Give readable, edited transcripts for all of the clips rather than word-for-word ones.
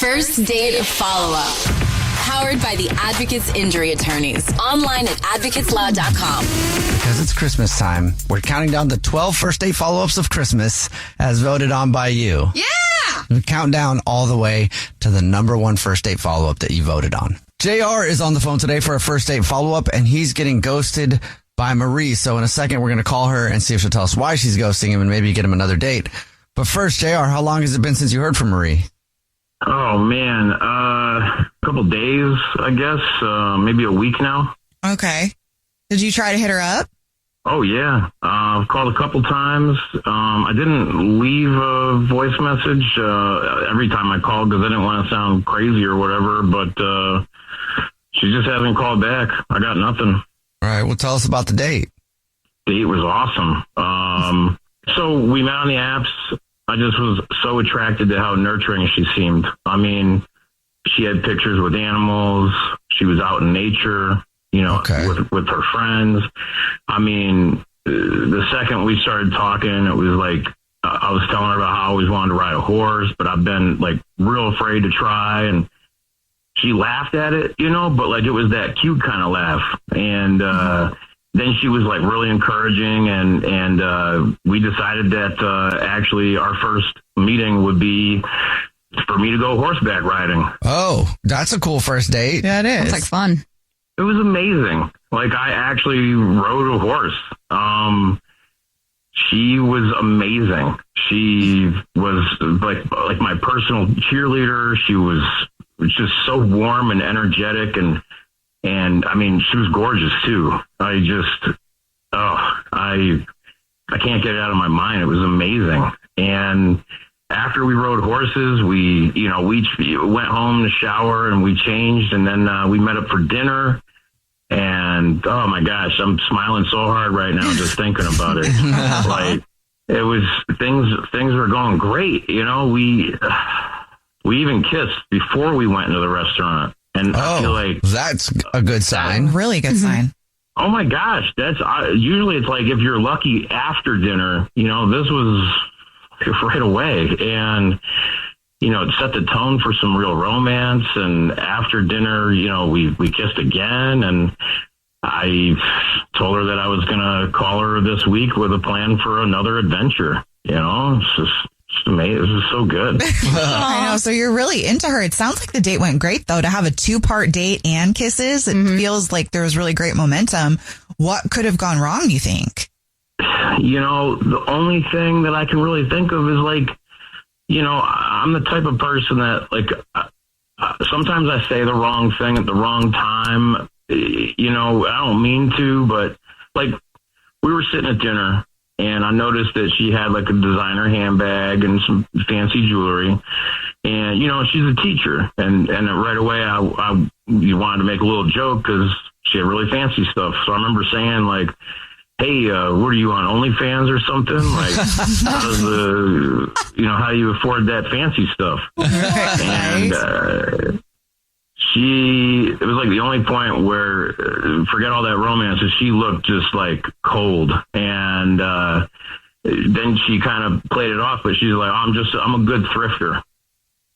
First Date Follow-Up. Powered by the Advocates Injury Attorneys. Online at advocateslaw.com. Because it's Christmas time, we're counting down the 12 first date follow-ups of Christmas as voted on by you. Yeah! We count down all the way to the number one first date follow-up that you voted on. JR is on the phone today for a first date follow-up, and he's getting ghosted by Marie. So in a second, we're going to call her and see if she'll tell us why she's ghosting him and maybe get him another date. But first, JR, how long has it been since you heard from Marie? Oh, man. A couple days, I guess. Maybe a week now. Okay. Did you try to hit her up? Oh, yeah. I've called a couple times. I didn't leave a voice message every time I called because I didn't want to sound crazy or whatever, but she just hasn't called back. I got nothing. All right. Well, tell us about the date. Date was awesome. So we met on the apps. I just was so attracted to how nurturing she seemed. I mean, she had pictures with animals. She was out in nature, you know, with her friends. I mean, the second we started talking, it was like, I was telling her about how I always wanted to ride a horse, but I've been like real afraid to try. And she laughed at it, you know, but like it was that cute kind of laugh. And, then she was like really encouraging, and we decided that actually our first meeting would be for me to go horseback riding. Oh, that's a cool first date. Yeah, it is. It's like fun. It was amazing. Like I actually rode a horse. She was amazing. She was like my personal cheerleader. She was just so warm and energetic, and I mean, she was gorgeous too. I can't get it out of my mind. It was amazing. And after we rode horses, we went home to shower and we changed, and then we met up for dinner. And oh my gosh, I'm smiling so hard right now just thinking about it. Like it was things were going great. You know, we even kissed before we went into the restaurant. And I feel like that's a good sign. Really good sign. Oh my gosh. That's usually it's like if you're lucky after dinner, you know, this was right away. And, you know, it set the tone for some real romance. And after dinner, you know, we kissed again. And I told her that I was going to call her this week with a plan for another adventure. You know, it's just amazing. This is so good. I know. So you're really into her. It sounds like the date went great, though, to have a 2-part date and kisses. It feels like there was really great momentum. What could have gone wrong, you think? You know, the only thing that I can really think of is like, you know, I'm the type of person that like sometimes I say the wrong thing at the wrong time. You know, I don't mean to, but like we were sitting at dinner. And I noticed that she had like a designer handbag and some fancy jewelry. And, you know, she's a teacher. And right away, I wanted to make a little joke because she had really fancy stuff. So I remember saying like, hey, what are you on, OnlyFans or something? Like, how do you afford that fancy stuff? And it was like the only point where, forget all that romance, she looked just like cold. And then she kind of played it off, but she's like, I'm a good thrifter.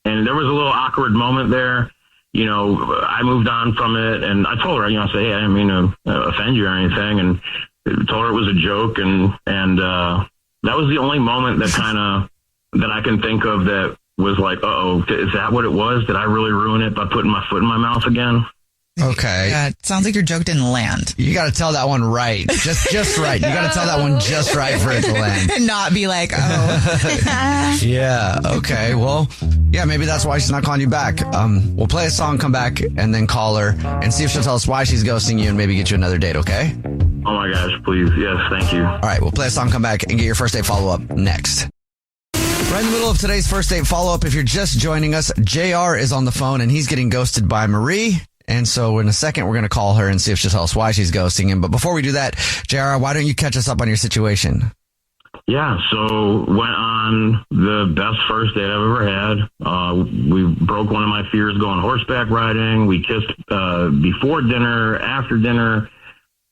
And there was a little awkward moment there. You know, I moved on from it, and I told her, you know, I said, hey, I didn't mean to offend you or anything, and told her it was a joke. And that was the only moment that I can think of that was like, uh-oh, is that what it was? Did I really ruin it by putting my foot in my mouth again? Okay. Yeah, it sounds like your joke didn't land. You got to tell that one right. Just right. You got to tell that one just right for it to land. And not be like, oh. Yeah. Okay. Well, yeah, maybe that's why she's not calling you back. We'll play a song, come back, and then call her and see if she'll tell us why she's ghosting you and maybe get you another date, okay? Oh my gosh, please. Yes, thank you. All right. We'll play a song, come back, and get your first date follow-up next. Right in the middle of today's first date follow-up, if you're just joining us, JR is on the phone and he's getting ghosted by Marie. And so in a second, we're going to call her and see if she'll tell us why she's ghosting him. But before we do that, JR, why don't you catch us up on your situation? Yeah, so went on the best first date I've ever had. We broke one of my fears going horseback riding. We kissed before dinner, after dinner.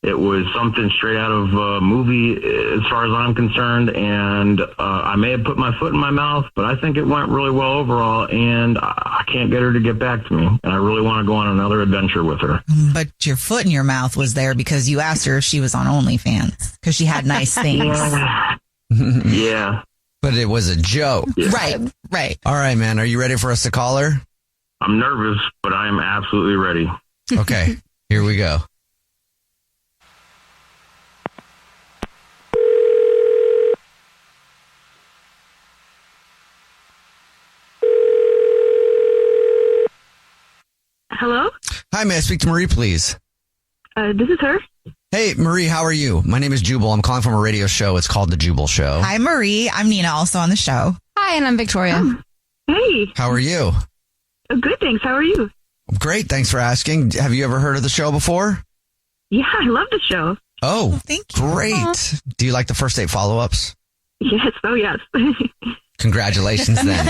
It was something straight out of a movie as far as I'm concerned. And I may have put my foot in my mouth, but I think it went really well overall. And I can't get her to get back to me. And I really want to go on another adventure with her. But your foot in your mouth was there because you asked her if she was on OnlyFans because she had nice things. Yeah. But it was a joke. Yeah. Right. All right, man. Are you ready for us to call her? I'm nervous, but I am absolutely ready. Okay, here we go. Hello? Hi, may I speak to Marie, please? This is her. Hey, Marie, how are you? My name is Jubal. I'm calling from a radio show. It's called The Jubal Show. Hi, Marie. I'm Nina, also on the show. Hi, and I'm Victoria. Hey. How are you? Good, thanks. How are you? Great. Thanks for asking. Have you ever heard of the show before? Yeah, I love the show. Oh, thank you. Great. Do you like the first date follow-ups? Yes, oh yes. Congratulations then.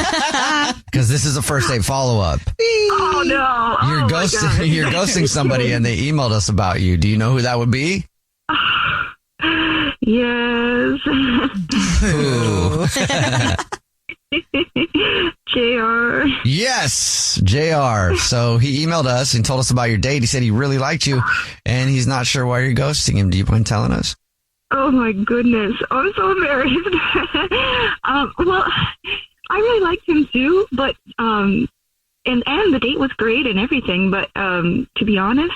Because this is a first date follow-up. Oh no. You're ghosting somebody and they emailed us about you. Do you know who that would be? Yes. Who? JR. Yes, JR. So he emailed us and told us about your date. He said he really liked you and he's not sure why you're ghosting him. Do you mind telling us? Oh my goodness. I'm so embarrassed. Well, I really liked him too, but and the date was great and everything, but to be honest,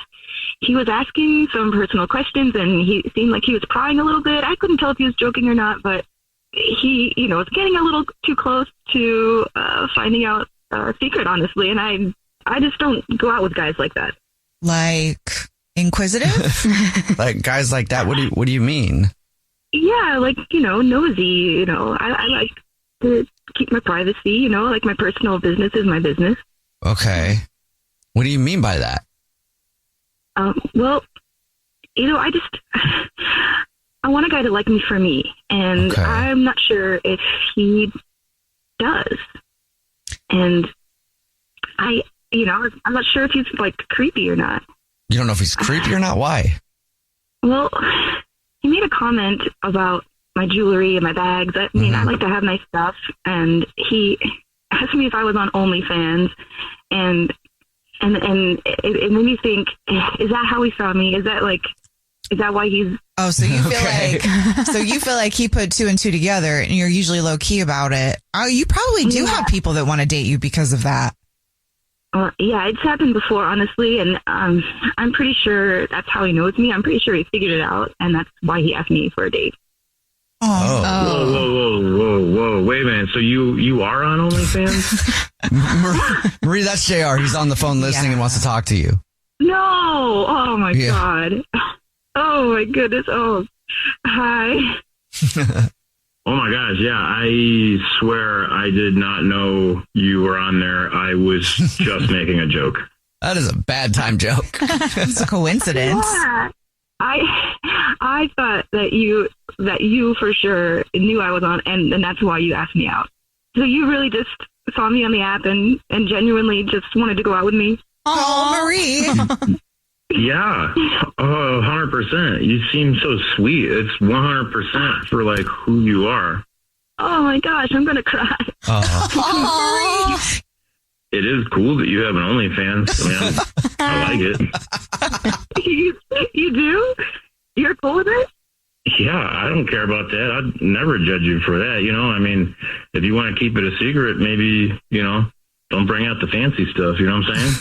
he was asking some personal questions and he seemed like he was prying a little bit. I couldn't tell if he was joking or not, but he, was getting a little too close to finding out a secret, honestly, and I just don't go out with guys like that. Like inquisitive? Like guys like that? What do you mean? Yeah, like, nosy, I like to keep my privacy, like my personal business is my business. Okay. What do you mean by that? Well, I want a guy to like me for me, and Okay. I'm not sure if he does. And I'm not sure if he's like creepy or not. You don't know if he's creepy or not? Why? Well, he made a comment about my jewelry and my bags. I mean, I like to have nice stuff, and he asked me if I was on OnlyFans, and it made me think: is that how he saw me? Is that why he's? Oh, so you feel Okay. like he put two and two together, and you're usually low key about it. Oh, you probably do have people that want to date you because of that. Yeah, it's happened before, honestly, and I'm pretty sure that's how he knows me. I'm pretty sure he figured it out, and that's why he asked me for a date. Whoa. Wait a minute. So you are on OnlyFans? Marie, that's JR. He's on the phone listening and wants to talk to you. No! Oh, my God. Oh, my goodness. Oh, hi. Oh my gosh, yeah, I swear I did not know you were on there. I was just making a joke. That is a bad time joke. It's a coincidence. Yeah. I thought that you for sure knew I was on, and that's why you asked me out. So you really just saw me on the app and genuinely just wanted to go out with me? Oh, Marie. Yeah, 100%. You seem so sweet. It's 100% for like who you are. Oh my gosh, I'm gonna cry. It is cool that you have an OnlyFans. I like it. You do? You're cool with it? Yeah, I don't care about that. I'd never judge you for that. If you want to keep it a secret, maybe, don't bring out the fancy stuff. You know what I'm saying?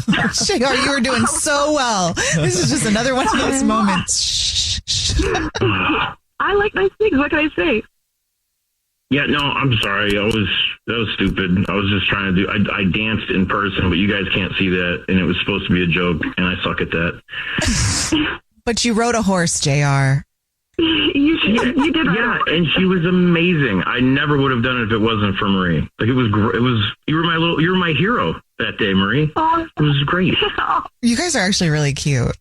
JR, you were doing so well. This is just another one of those moments. I like nice things. What can I say? Yeah, no, I'm sorry. That was stupid. I was just trying to I danced in person, but you guys can't see that, and it was supposed to be a joke, and I suck at that. But you rode a horse, JR. You did. Yeah, and she was amazing. I never would have done it if it wasn't for Marie. Like it was you were my hero that day, Marie. Oh, it was great. You guys are actually really cute.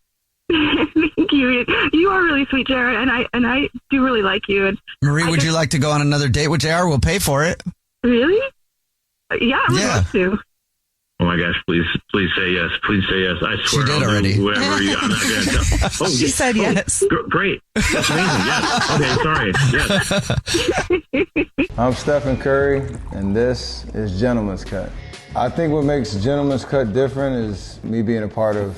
Thank you. You are really sweet, Jared, and I do really like you. And Marie, would you like to go on another date with JR? We'll pay for it. Really? Yeah, I would love to. Oh my gosh, please say yes. Please say yes. I swear. She did I'll already. do whatever I'm not going to tell. Oh, She said yes. Great. That's amazing. Yes. Okay, sorry. Yes. I'm Stephen Curry, and this is Gentleman's Cut. I think what makes Gentleman's Cut different is me being a part of,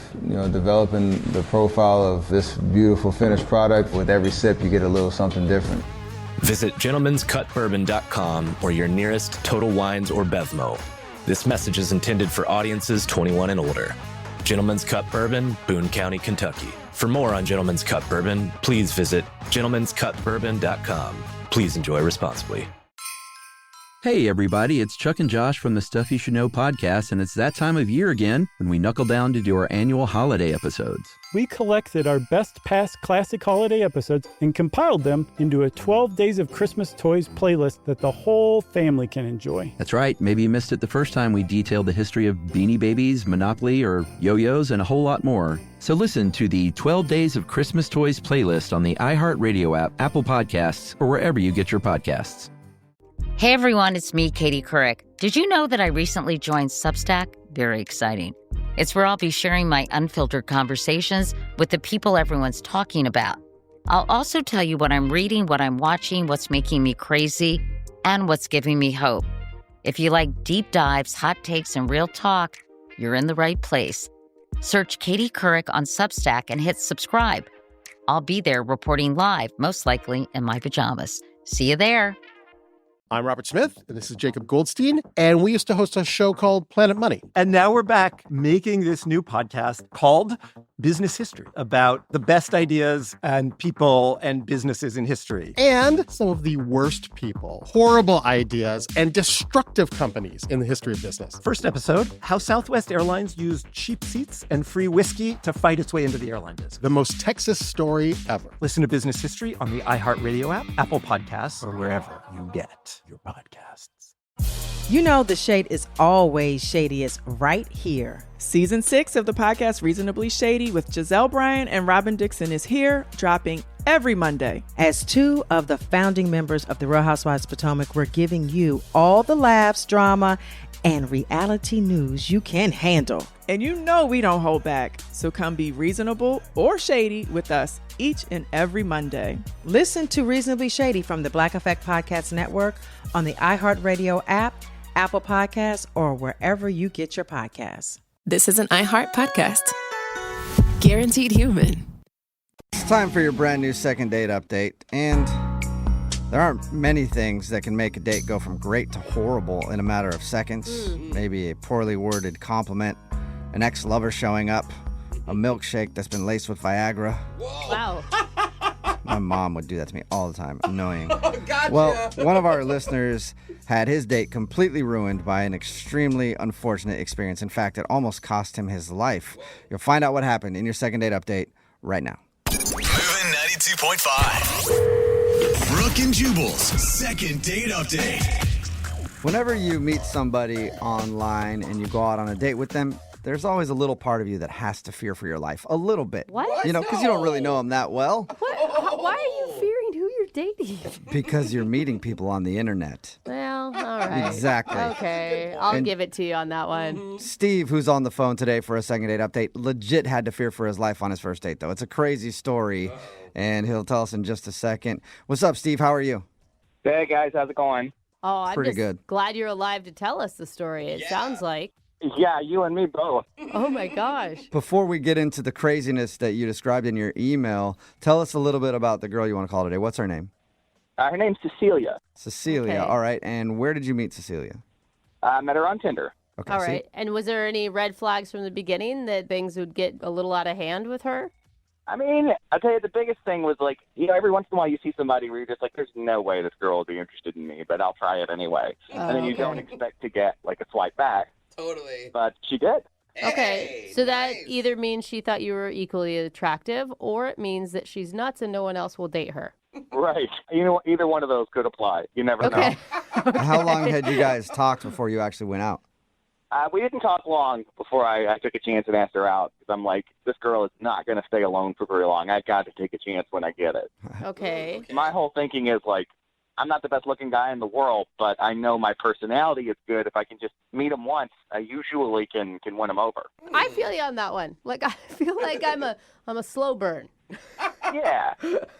developing the profile of this beautiful finished product. With every sip, you get a little something different. Visit gentlemanscutbourbon.com or your nearest Total Wines or Bevmo. This message is intended for audiences 21 and older. Gentleman's Cut Bourbon, Boone County, Kentucky. For more on Gentleman's Cut Bourbon, please visit gentlemanscutbourbon.com. Please enjoy responsibly. Hey everybody, it's Chuck and Josh from the Stuff You Should Know podcast, and it's that time of year again when we knuckle down to do our annual holiday episodes. We collected our best past classic holiday episodes and compiled them into a 12 Days of Christmas Toys playlist that the whole family can enjoy. That's right, maybe you missed it the first time we detailed the history of Beanie Babies, Monopoly, or yo-yos, and a whole lot more. So listen to the 12 Days of Christmas Toys playlist on the iHeartRadio app, Apple Podcasts, or wherever you get your podcasts. Hey everyone, it's me, Katie Couric. Did you know that I recently joined Substack? Very exciting. It's where I'll be sharing my unfiltered conversations with the people everyone's talking about. I'll also tell you what I'm reading, what I'm watching, what's making me crazy, and what's giving me hope. If you like deep dives, hot takes, and real talk, you're in the right place. Search Katie Couric on Substack and hit subscribe. I'll be there reporting live, most likely in my pajamas. See you there. I'm Robert Smith, and this is Jacob Goldstein, and we used to host a show called Planet Money. And now we're back making this new podcast called Business History, about the best ideas and people and businesses in history. And some of the worst people, horrible ideas, and destructive companies in the history of business. First episode, how Southwest Airlines used cheap seats and free whiskey to fight its way into the airline business. The most Texas story ever. Listen to Business History on the iHeartRadio app, Apple Podcasts, or wherever you get your podcasts. You know the shade is always shadiest right here. Season 6 of the podcast Reasonably Shady with Giselle Bryan and Robin Dixon is here, dropping every Monday. As two of the founding members of the Real Housewives of Potomac, we're giving you all the laughs, drama, and reality news you can handle. And you know we don't hold back, so come be reasonable or shady with us each and every Monday. Listen to Reasonably Shady from the Black Effect Podcast Network on the iHeartRadio app, Apple Podcasts, or wherever you get your podcasts. This is an iHeart podcast. Guaranteed human. It's time for your brand new second date update, and there aren't many things that can make a date go from great to horrible in a matter of seconds. Maybe a poorly worded compliment, an ex-lover showing up, a milkshake that's been laced with Viagra. Whoa. Wow. My mom would do that to me all the time. Annoying. Gotcha. Well, one of our listeners had his date completely ruined by an extremely unfortunate experience. In fact, it almost cost him his life. You'll find out what happened in your second date update right now. Moving 92.5. Brooke and Jubal's second date update. Whenever you meet somebody online and you go out on a date with them, there's always a little part of you that has to fear for your life. A little bit. What? You know, because you don't really know them that well. What? Why are you fearing who you're dating? Because you're meeting people on the internet. Well, all right. Exactly. Okay, I'll And give it to you on that one. Steve, who's on the phone today for a second date update, legit had to fear for his life on his first date, though. It's a crazy story, and he'll tell us in just a second. What's up, Steve? How are you? Hey, guys. How's it going? Oh, I'm Pretty just good. glad you're alive to tell us the story. It sounds like. Yeah, you and me both. Oh, my gosh. Before we get into the craziness that you described in your email, tell us a little bit about the girl you want to call today. What's her name? Her name's Cecilia. Cecilia. Okay. All right. And where did you meet Cecilia? I met her on Tinder. Okay. All see? right. And was there any red flags from the beginning that things would get a little out of hand with her? I mean, I'll tell you, the biggest thing was, like, you know, every once in a while you see somebody where you're just like, there's no way this girl will be interested in me, but I'll try it anyway. And then you don't expect to get, like, a swipe back. Totally. But she did. Okay, so that either means she thought you were equally attractive, or it means that she's nuts and no one else will date her. Right. You know, either one of those could apply. You never know. How long had you guys talked before you actually went out? We didn't talk long before I took a chance and asked her out, because I'm like, this girl is not going to stay alone for very long. I got to take a chance when I get it. Okay. My whole thinking is, like, I'm not the best looking guy in the world, but I know my personality is good. If I can just meet him once, I usually can win him over. I feel you on that one. Like, I feel like I'm a slow burn. Yeah.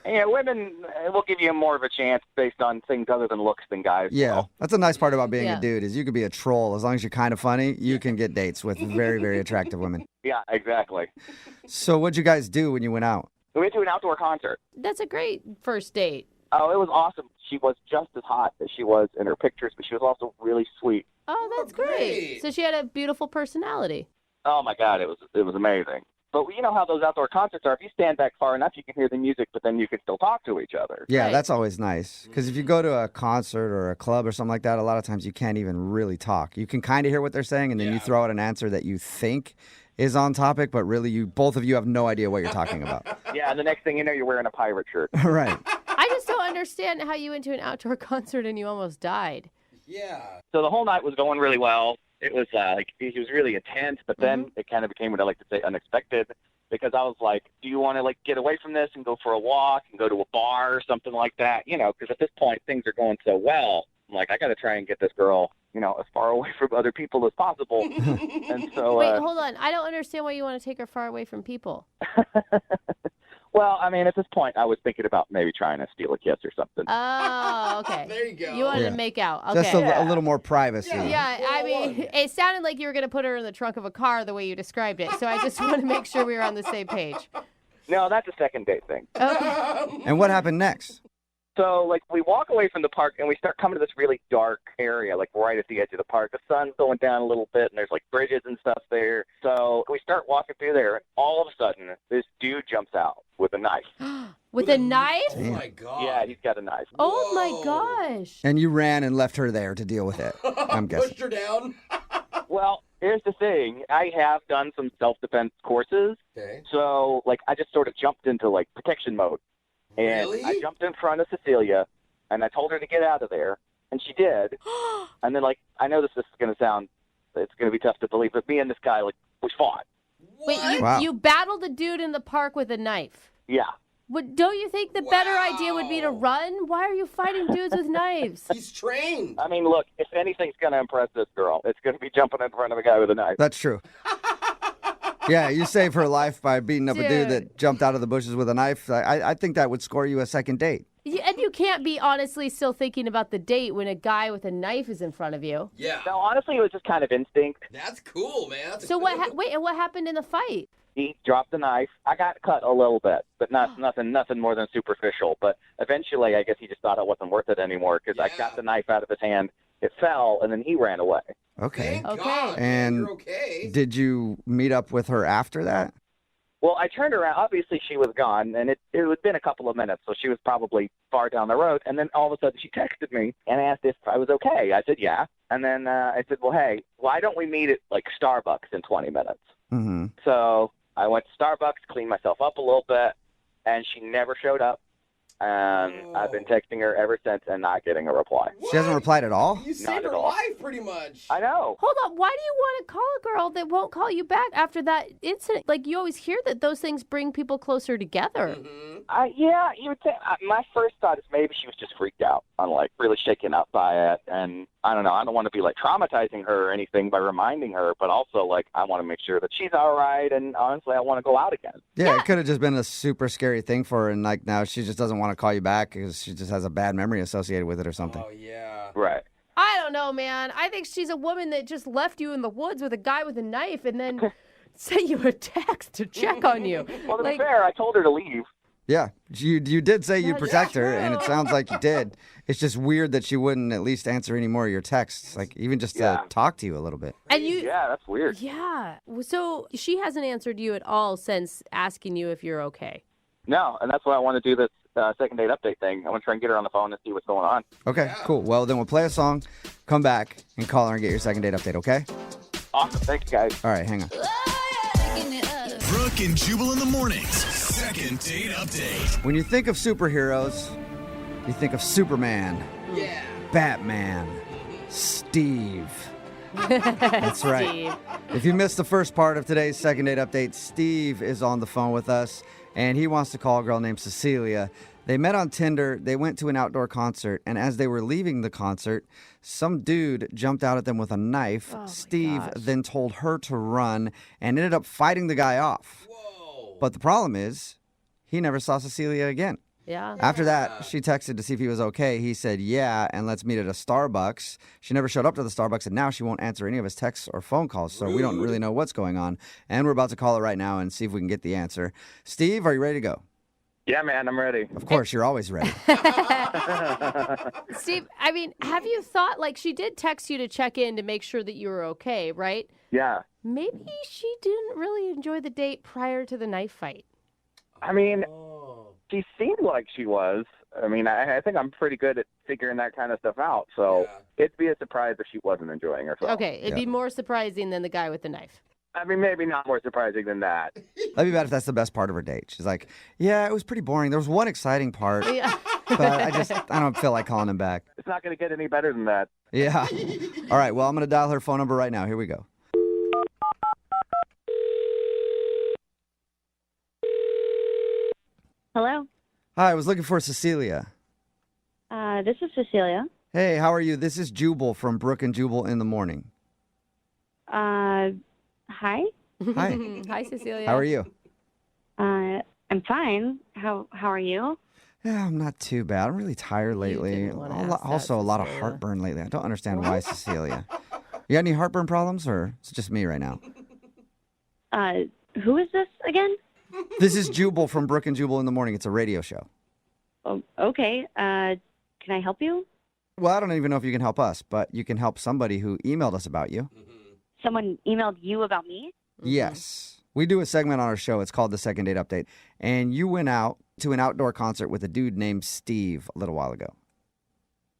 Women will give you more of a chance based on things other than looks than guys. Yeah, that's a nice part about being Yeah. a dude is you could be a troll. As long as you're kind of funny, you can get dates with very, very attractive women. Yeah, exactly. So what'd you guys do when you went out? We went to an outdoor concert. That's a great first date. Oh, it was awesome. She was just as hot as she was in her pictures, but she was also really sweet. Oh, that's great. So she had a beautiful personality. Oh my God, it was amazing. But you know how those outdoor concerts are. If you stand back far enough, you can hear the music, but then you can still talk to each other. Yeah, that's always nice. Because if you go to a concert or a club or something like that, a lot of times you can't even really talk. You can kind of hear what they're saying, and then you throw out an answer that you think is on topic, but really both of you have no idea what you're talking about. Yeah, and the next thing you know, you're wearing a pirate shirt. Right. I just don't understand how you went to an outdoor concert and you almost died. Yeah. So the whole night was going really well. It was he was really intense, but then it kind of became what I like to say unexpected, because I was like, do you want to get away from this and go for a walk and go to a bar or something like that? Because at this point things are going so well. I'm like, I got to try and get this girl, as far away from other people as possible. And so Wait, hold on. I don't understand why you want to take her far away from people. Well, I mean, at this point, I was thinking about maybe trying to steal a kiss or something. Oh, okay. There you go. You wanted to make out. Okay. Just a little more privacy. Yeah, I mean, it sounded like you were going to put her in the trunk of a car the way you described it. So I just want to make sure we were on the same page. No, that's a second date thing. Okay. And what happened next? So, we walk away from the park, and we start coming to this really dark area, right at the edge of the park. The sun's going down a little bit, and there's, bridges and stuff there. So we start walking through there, and all of a sudden, this dude jumps out with a knife. With a knife? Oh, my God. Yeah, he's got a knife. Oh, my gosh. And you ran and left her there to deal with it, I'm guessing. Pushed her down. Well, here's the thing. I have done some self-defense courses. Okay. So, I just sort of jumped into, protection mode. And Really? I jumped in front of Cecilia, and I told her to get out of there, and she did. And then, I know this is going to sound, it's going to be tough to believe, but me and this guy, we fought. Wait, you battled a dude in the park with a knife? Yeah. Don't you think the better idea would be to run? Why are you fighting dudes with knives? He's trained. I mean, look, if anything's going to impress this girl, it's going to be jumping in front of a guy with a knife. That's true. Yeah, you saved her life by beating up a dude that jumped out of the bushes with a knife. I think that would score you a second date. And you can't be honestly still thinking about the date when a guy with a knife is in front of you. Yeah. No, honestly, it was just kind of instinct. That's cool, man. So what happened in the fight? He dropped the knife. I got cut a little bit, but nothing more than superficial. But eventually, I guess he just thought it wasn't worth it anymore, because I got the knife out of his hand. It fell, and then he ran away. Okay. Okay. And You're okay. did you meet up with her after that? Well, I turned around. Obviously, she was gone, and it had been a couple of minutes, so she was probably far down the road. And then all of a sudden, she texted me and asked if I was okay. I said, yeah. And then I said, well, hey, why don't we meet at, Starbucks in 20 minutes? Mm-hmm. So I went to Starbucks, cleaned myself up a little bit, and she never showed up. And I've been texting her ever since and not getting a reply. She hasn't replied at all? You saved her life, pretty much. I know. Hold on. Why do you want to call a girl that won't call you back after that incident? You always hear that those things bring people closer together. Yeah, you would think. My first thought is maybe she was just freaked out on really shaken up by it, and I don't know. I don't want to be traumatizing her or anything by reminding her, but also I want to make sure that she's all right, and honestly, I want to go out again. Yeah, it could have just been a super scary thing for her, and now she just doesn't want to call you back because she just has a bad memory associated with it or something. Oh, yeah. Right. I don't know, man. I think she's a woman that just left you in the woods with a guy with a knife and then sent you a text to check on you. Well, to be fair, I told her to leave. Yeah, you did say you'd protect her, and it sounds like you did. It's just weird that she wouldn't at least answer any more of your texts, even just to talk to you a little bit. And yeah, that's weird. Yeah. So she hasn't answered you at all since asking you if you're okay. No, and that's why I want to do this second date update thing. I want to try and get her on the phone and see what's going on. Okay, cool. Well, then we'll play a song, come back, and call her and get your second date update, okay? Awesome. Thank you, guys. All right, hang on. Brooke and Jubal in the mornings. Second date update. When you think of superheroes, you think of Superman, Batman, Steve. That's right. Steve. If you missed the first part of today's second date update, Steve is on the phone with us, and he wants to call a girl named Cecilia They met on Tinder, they went to an outdoor concert, and as they were leaving the concert, some dude jumped out at them with a knife. Steve then told her to run and ended up fighting the guy off. Whoa. But the problem is, he never saw Cecilia again. Yeah. After that, she texted to see if he was okay. He said, yeah, and let's meet at a Starbucks. She never showed up to the Starbucks, and now she won't answer any of his texts or phone calls, so we don't really know what's going on. And we're about to call her right now and see if we can get the answer. Steve, are you ready to go? Yeah, man, I'm ready. Of course, you're always ready. Steve, I mean, have you thought, like, she did text you to check in to make sure that you were okay, right? Yeah. Maybe she didn't really enjoy the date prior to the knife fight. I mean, she seemed like she was. I mean, I think I'm pretty good at figuring that kind of stuff out. So it'd be a surprise if she wasn't enjoying herself. Okay, it'd be more surprising than the guy with the knife. I mean, maybe not more surprising than that. That'd be bad if that's the best part of her date. She's like, yeah, it was pretty boring. There was one exciting part, but I don't feel like calling him back. It's not going to get any better than that. Yeah. All right, well, I'm going to dial her phone number right now. Here we go. Hello. Hi, I was looking for Cecilia. This is Cecilia. Hey, how are you? This is Jubal from Brooke and Jubal in the morning. Hi. Hi. Hi, Cecilia. How are you? I'm fine. How are you? Yeah, I'm not too bad. I'm really tired lately. Also, a lot of heartburn lately. I don't understand why, Cecilia. You got any heartburn problems, or it's just me right now? Who is this again? This is Jubal from Brooke and Jubal in the morning. It's a radio show. Oh, okay. Can I help you? Well, I don't even know if you can help us, but you can help somebody who emailed us about you. Someone emailed you about me? Yes. We do a segment on our show. It's called the Second Date Update. And you went out to an outdoor concert with a dude named Steve a little while ago.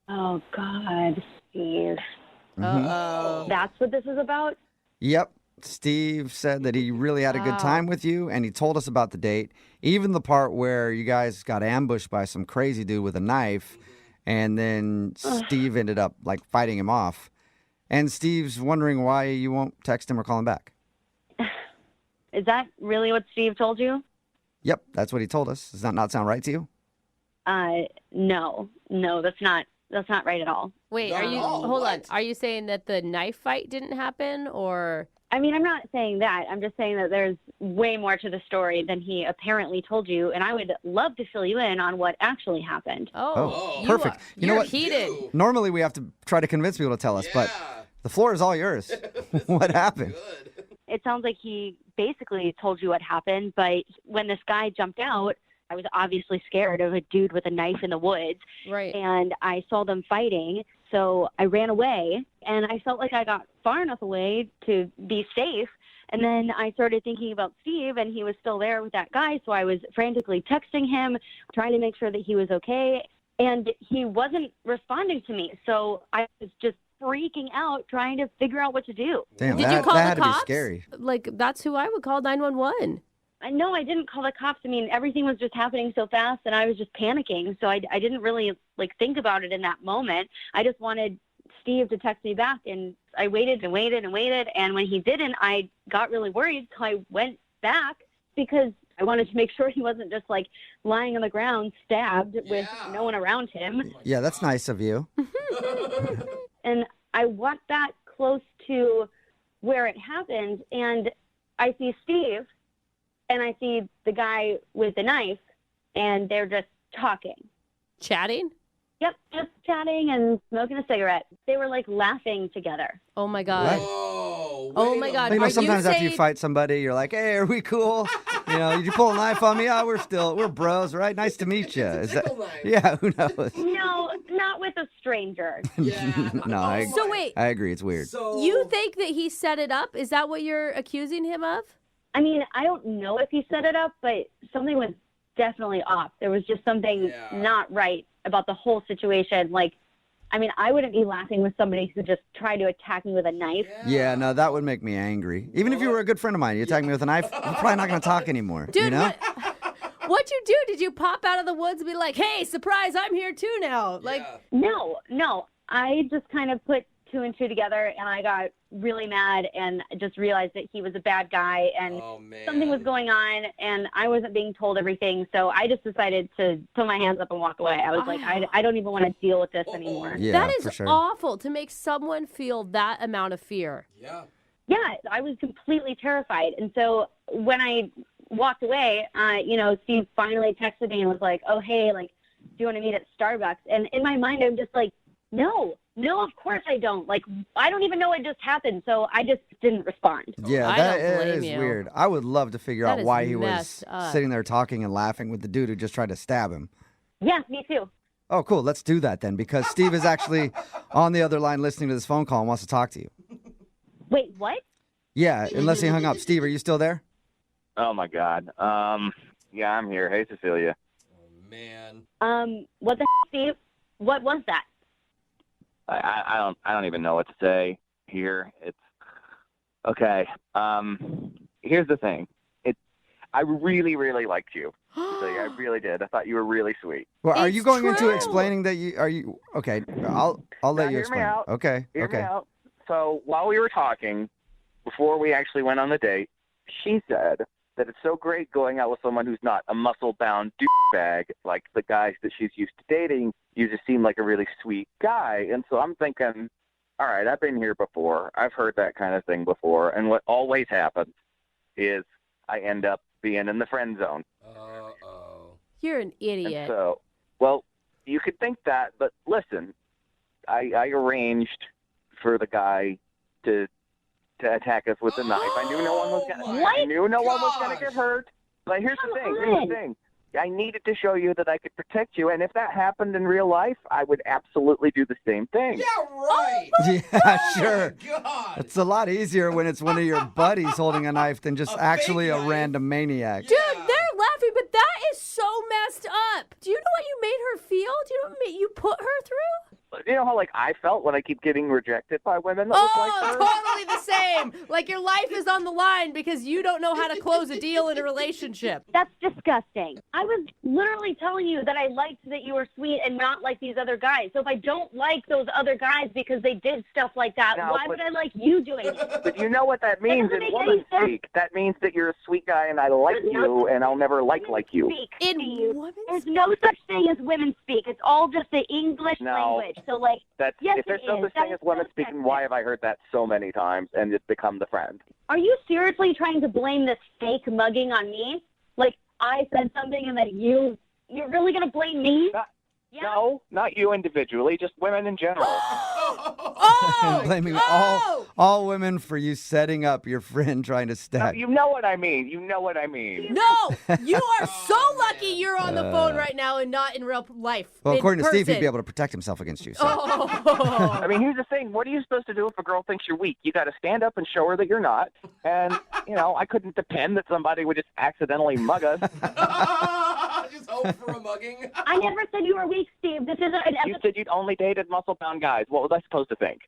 Oh, God, Steve. Uh-oh. That's what this is about? Yep. Steve said that he really had a good time with you, and he told us about the date, even the part where you guys got ambushed by some crazy dude with a knife, and then Steve ended up, like, fighting him off. And Steve's wondering why you won't text him or call him back. Is that really what Steve told you? Yep, that's what he told us. Does that not sound right to you? No, that's not right at all. Wait, hold on. Are you saying that the knife fight didn't happen, or? I mean, I'm not saying that. I'm just saying that there's way more to the story than he apparently told you, and I would love to fill you in on what actually happened. Oh, perfect. You know what? Heated. Normally we have to try to convince people to tell us, but the floor is all yours. What happened? It sounds like he basically told you what happened, but when this guy jumped out, I was obviously scared of a dude with a knife in the woods. Right. And I saw them fighting, so I ran away, and I felt like I got far enough away to be safe. And then I started thinking about Steve, and he was still there with that guy, so I was frantically texting him, trying to make sure that he was okay. And he wasn't responding to me, so I was just freaking out, trying to figure out what to do. Damn, Did you call that the cops? had to be scary. Like, that's who I would call 911. No, I didn't call the cops. I mean, everything was just happening so fast, and I was just panicking. So I didn't really think about it in that moment. I just wanted Steve to text me back, and I waited and waited and waited. And when he didn't, I got really worried. So I went back because I wanted to make sure he wasn't just lying on the ground, stabbed with no one around him. Yeah, that's nice of you. And I walked back close to where it happened, and I see Steve, and I see the guy with the knife, and they're just talking. Chatting? Yep, just chatting and smoking a cigarette. They were laughing together. Oh my God. Oh my God. You know, Are sometimes after you saying- fight somebody, you're like, hey, are we cool? You know, did you pull a knife on me? Oh, we're bros, right? Nice to meet you. Is that, yeah, who knows? No, not with a stranger. No, So wait. I agree. It's weird. You think that he set it up? Is that what you're accusing him of? I mean, I don't know if he set it up, but something was definitely off. There was just something not right about the whole situation. I mean, I wouldn't be laughing with somebody who just tried to attack me with a knife. Yeah, no, that would make me angry. Even if you were a good friend of mine, you attack me with a knife, we're probably not going to talk anymore. Dude, you know? What'd you do? Did you pop out of the woods and be like, hey, surprise, I'm here too now? No. I just kind of put two and two together, and I got really mad and just realized that he was a bad guy and something was going on, and I wasn't being told everything. So I just decided to put my hands up and walk away. I was like, I don't even want to deal with this anymore. Yeah, that is for sure. awful to make someone feel that amount of fear. Yeah, I was completely terrified. And so when I walked away, Steve finally texted me and was like, oh, hey, like, do you want to meet at Starbucks? And in my mind, I'm just like, no, of course I don't. Like, I don't even know what just happened. So I just didn't respond. Yeah, I that don't blame is you. weird. I would love to figure That out is why he was messed up. sitting there talking and laughing with the dude who just tried to stab him. Yeah, me too. Oh, cool. Let's do that then, because Steve is actually on the other line listening to this phone call and wants to talk to you. Wait, what? Yeah, unless he hung up. Steve, are you still there? Oh my God. Yeah, I'm here. Hey, Cecilia. Man. What the Steve? What was that? I don't even know what to say here. It's okay. Here's the thing. I really, really liked you. Cecilia. I really did. I thought you were really sweet. Well, are It's you going into true. explaining that you okay? I'll let you Now, hear me explain. out. Okay. Hear me okay. out. So while we were talking, before we actually went on the date, she said that it's so great going out with someone who's not a muscle-bound douchebag like the guys that she's used to dating. You just seem like a really sweet guy. And so I'm thinking, all right, I've been here before. I've heard that kind of thing before. And what always happens is I end up being in the friend zone. You're an And idiot. so, well, you could think that, but listen, I arranged for the guy to attack us with a knife. I knew no one was gonna. What? I knew no one was gonna get hurt. But here's the thing. Here's on. the thing. I needed to show you that I could protect you, and if that happened in real life, I would absolutely do the same thing. Yeah, right. Yeah, sure. God. It's a lot easier when it's one of your buddies holding a knife than just A actually fake a knife. random maniac. Dude, they're laughing, but that is so messed up. Do you know what you made her feel? Do you know what you put her through? You know how I felt when I keep getting rejected by women that look like her? Totally the same. Like your life is on the line because you don't know how to close a deal in a relationship. That's disgusting. I was literally telling you that I liked that you were sweet and not like these other guys. So if I don't like those other guys because they did stuff like that, No, why but- would I like you doing it? But you know what that means doesn't in make any woman sense. speak. That means that you're a sweet guy and I like There's no you and I'll never like you. Speak, In Steve. women's There's no such thing as women speak. It's all just the English No. language. So That's, yes, if there's it no is. such That thing is as women so speaking, sexist. why have I heard that so many times and it's become the friend? Are you seriously trying to blame this fake mugging on me? Like I said something and that you're really gonna blame me? Yeah. No, not you individually, just women in general. Oh! Blaming Oh! all women for you setting up your friend trying to No, stab. you know what I mean. You know what I mean. No, you are so lucky you're on the phone right now and not in real life. Well, in according to Steve, he'd person. be able to protect himself against you. So. Oh. I mean, here's the thing. What are you supposed to do if a girl thinks you're weak? You got to stand up and show her that you're not. And, I couldn't depend that somebody would just accidentally mug us. Just hope for a mugging. I never said you were weak, Steve. This isn't an You episode. said you'd only dated muscle-bound guys. What was I supposed to think?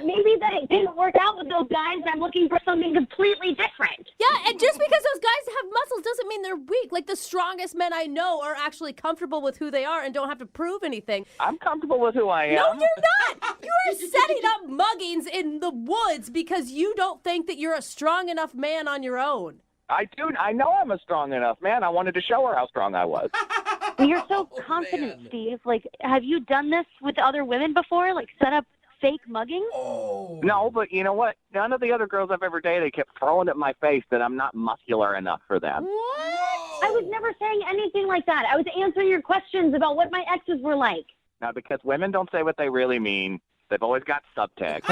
Maybe that it didn't work out with those guys. I'm looking for something completely different. Yeah, and just because those guys have muscles doesn't mean they're weak. Like the strongest men I know are actually comfortable with who they are and don't have to prove anything. I'm comfortable with who I am. No, you're not. You are setting up muggings in the woods because you don't think that you're a strong enough man on your own. I do. I know I'm a strong enough man. I wanted to show her how strong I was. You're so confident, man. Steve. Like, have you done this with other women before? Like, set up fake mugging? Oh. No, but you know what? None of the other girls I've ever dated kept throwing it in my face that I'm not muscular enough for them. I was never saying anything like that. I was answering your questions about what my exes were like. Now, because women don't say what they really mean, they've always got subtext.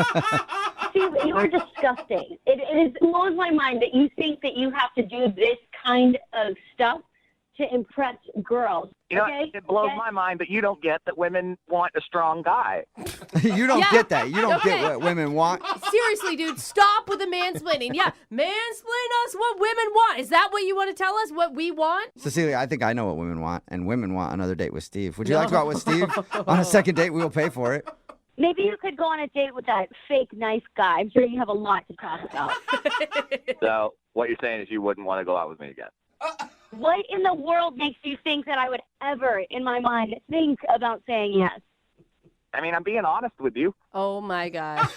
Steve, you are disgusting. It blows my mind that you think that you have to do this kind of stuff to impress girls. You know, okay? it blows Yes. my mind that you don't get that women want a strong guy. You don't Yeah. get that. You don't Okay. get what women want. Seriously, dude, stop with the mansplaining. Yeah, mansplain us what women want. Is that what you want to tell us, what we want? Cecilia, I think I know what women want, and women want another date with Steve. Would you like to go out with Steve? On a second date, we will pay for it. Maybe you could go on a date with that fake nice guy. I'm sure you have a lot to talk about. So what you're saying is you wouldn't want to go out with me again. What in the world makes you think that I would ever, in my mind, think about saying yes? I mean, I'm being honest with you. Oh, my gosh.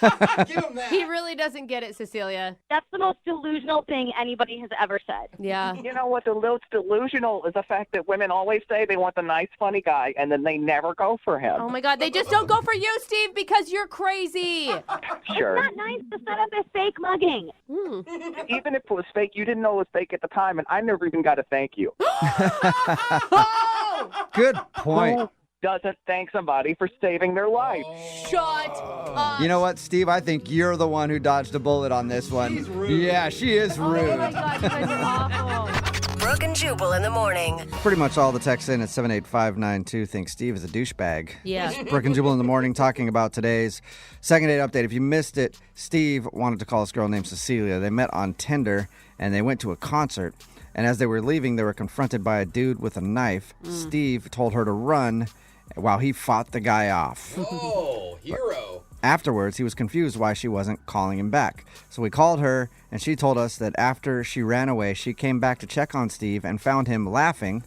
Give him that. He really doesn't get it, Cecilia. That's the most delusional thing anybody has ever said. Yeah. You know what? The most delusional is the fact that women always say they want the nice, funny guy, and then they never go for him. Oh, my God. They just don't go for you, Steve, because you're crazy. Sure. It's not nice to set up a fake mugging. Even if it was fake, you didn't know it was fake at the time, and I never even got a thank you. Good point. Who doesn't thank somebody for saving their life? Shut up. You know what, Steve? I think you're the one who dodged a bullet on this one. She's rude. Yeah, she is rude. Oh, my God. You guys are awful. Brooke and Jubal in the morning. Pretty much all the texts in at 78592 think Steve is a douchebag. Yeah. Brooke and Jubal in the morning talking about today's second date update. If you missed it, Steve wanted to call this girl named Cecilia. They met on Tinder, and they went to a concert. And as they were leaving, they were confronted by a dude with a knife. Steve told her to run while he fought the guy off. Oh, hero. Afterwards, he was confused why she wasn't calling him back. So we called her, and she told us that after she ran away, she came back to check on Steve and found him laughing,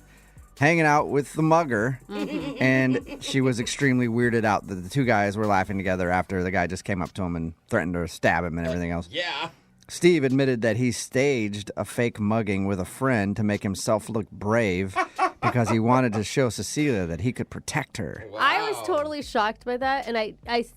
hanging out with the mugger, and she was extremely weirded out that the two guys were laughing together after the guy just came up to him and threatened to stab him and everything else. Yeah. Steve admitted that he staged a fake mugging with a friend to make himself look brave because he wanted to show Cecilia that he could protect her. Wow. I was totally shocked by that, and I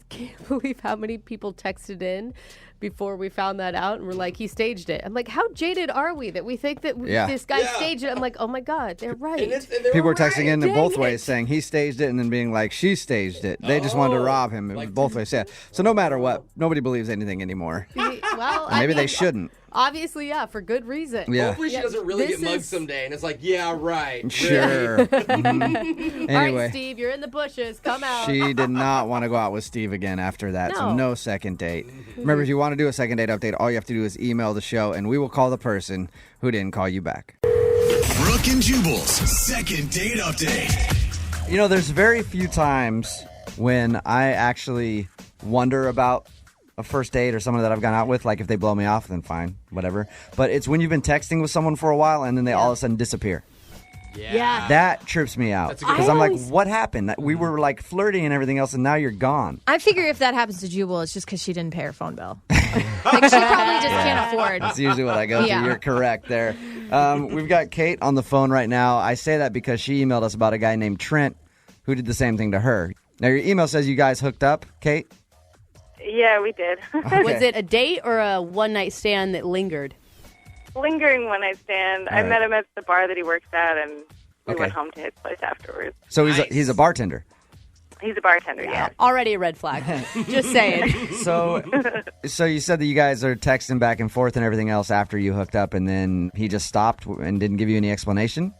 can't believe how many people texted in before we found that out and were like, he staged it. I'm like, how jaded are we that we think that this guy staged it? I'm like, oh my God, they're right. People were texting in Dang both it. ways saying he staged it and then being like, she staged it. They just wanted to rob him. It was both ways. Yeah. So no matter what, nobody believes anything anymore. Well, And maybe they shouldn't. Obviously, yeah, for good reason. Yeah. Hopefully she doesn't really get mugged someday, and it's like, yeah, right. Sure. Really. Mhm. All right, Anyway, Steve, you're in the bushes. Come out. she did not want to go out with Steve again after that. So No. no second date. Remember, if you want to do a second date update, all you have to do is email the show, and we will call the person who didn't call you back. Brooke and Jubal's second date update. You know, there's very few times when I actually wonder about a first date or someone that I've gone out with. Like, if they blow me off, then fine, whatever. But it's when you've been texting with someone for a while and then they all of a sudden disappear. Yeah. That trips me out. Because I'm like, what happened? We were like flirting and everything else, and now you're gone. I figure if that happens to Jubal, it's just because she didn't pay her phone bill. Like, she probably just can't afford. That's usually what I go Yeah. through. You're correct there. We've got Kate on the phone right now. I say that because she emailed us about a guy named Trent who did the same thing to her. Now, your email says you guys hooked up, Kate? Yeah, we did. Was it a date or a one-night stand that lingered? Lingering one night stand. All I right. met him at the bar that he works at, and we Okay. went home to his place afterwards. So he's a bartender. He's a bartender, yeah. Already a red flag. Just saying. So you said that you guys are texting back and forth and everything else after you hooked up, and then he just stopped and didn't give you any explanation?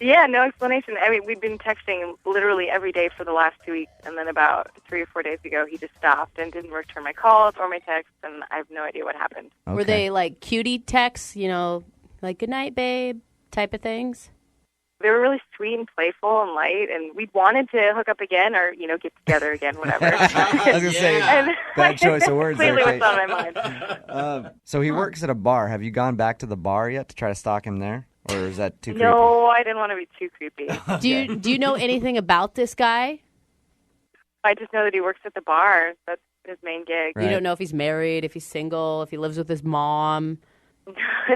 Yeah, no explanation. I mean, we've been texting literally every day for the last 2 weeks, and then about 3 or 4 days ago, he just stopped and didn't return my calls or my texts, and I have no idea what happened. Were they like cutie texts, like good night, babe type of things? They were really sweet and playful and light, and we wanted to hook up again or, get together again, whatever. I was going to say, And bad choice of words there, Clearly Kate. what's on my mind. So he works at a bar. Have you gone back to the bar yet to try to stalk him there? Or is that too creepy? No, I didn't want to be too creepy. Do you know anything about this guy? I just know that he works at the bar. That's his main gig. You don't know if he's married, if he's single, if he lives with his mom.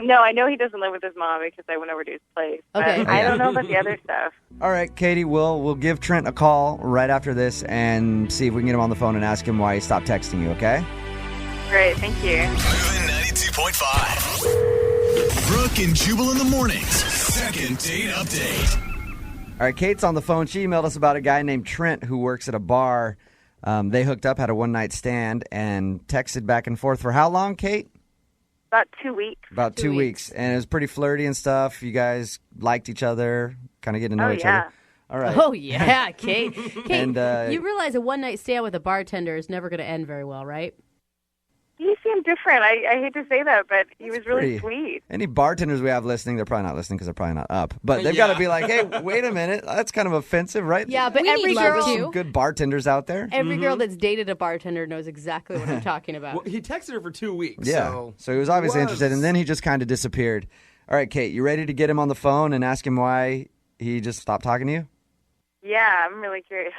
No, I know he doesn't live with his mom because I went over to his place. Okay. But I don't know about the other stuff. All right, Katie, we'll give Trent a call right after this and see if we can get him on the phone and ask him why he stopped texting you, okay? Great, thank you. 92.5. Brooke and Jubal in the mornings. Second date update. All right, Kate's on the phone. She emailed us about a guy named Trent who works at a bar. They hooked up, had a one-night stand, and texted back and forth for how long, Kate? About 2 weeks. About 2 weeks. And it was pretty flirty and stuff. You guys liked each other, kind of get to know each other. All right. Oh, yeah, Kate. Kate, And, you realize a one-night stand with a bartender is never going to end very well, right? He seemed different. I hate to say that, but he was really Pretty. sweet. Any bartenders we have listening, they're probably not listening because they're probably not up. But they've got to be like, hey, wait a minute. That's kind of offensive, right? Yeah, but We every need love, girl, too. Some good bartenders out there. every girl that's dated a bartender knows exactly what I'm talking about. Well, he texted her for 2 weeks. Yeah. So he was obviously interested, and then he just kind of disappeared. All right, Kate, you ready to get him on the phone and ask him why he just stopped talking to you? Yeah, I'm really curious.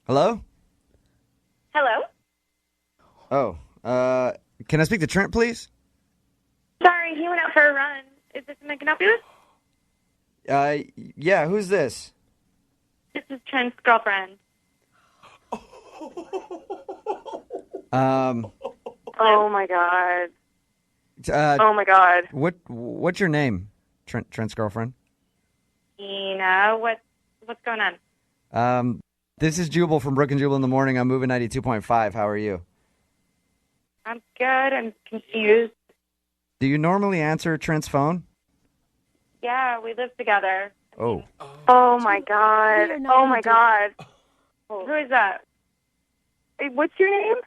Hello? Hello? Oh, can I speak to Trent, please? Sorry, he went out for a run. Is this something I can help you with? Yeah, who's this? This is Trent's girlfriend. Oh my god. Oh my god. What's your name? Trent's girlfriend? Tina, what's going on? This is Jubal from Brooke and Jubal in the morning. I'm moving 92.5. How are you? I'm good. I'm confused. Do you normally answer Trent's phone? Yeah, we live together. Oh. Oh my god. Oh my god. Who is that? Hey, what's your name?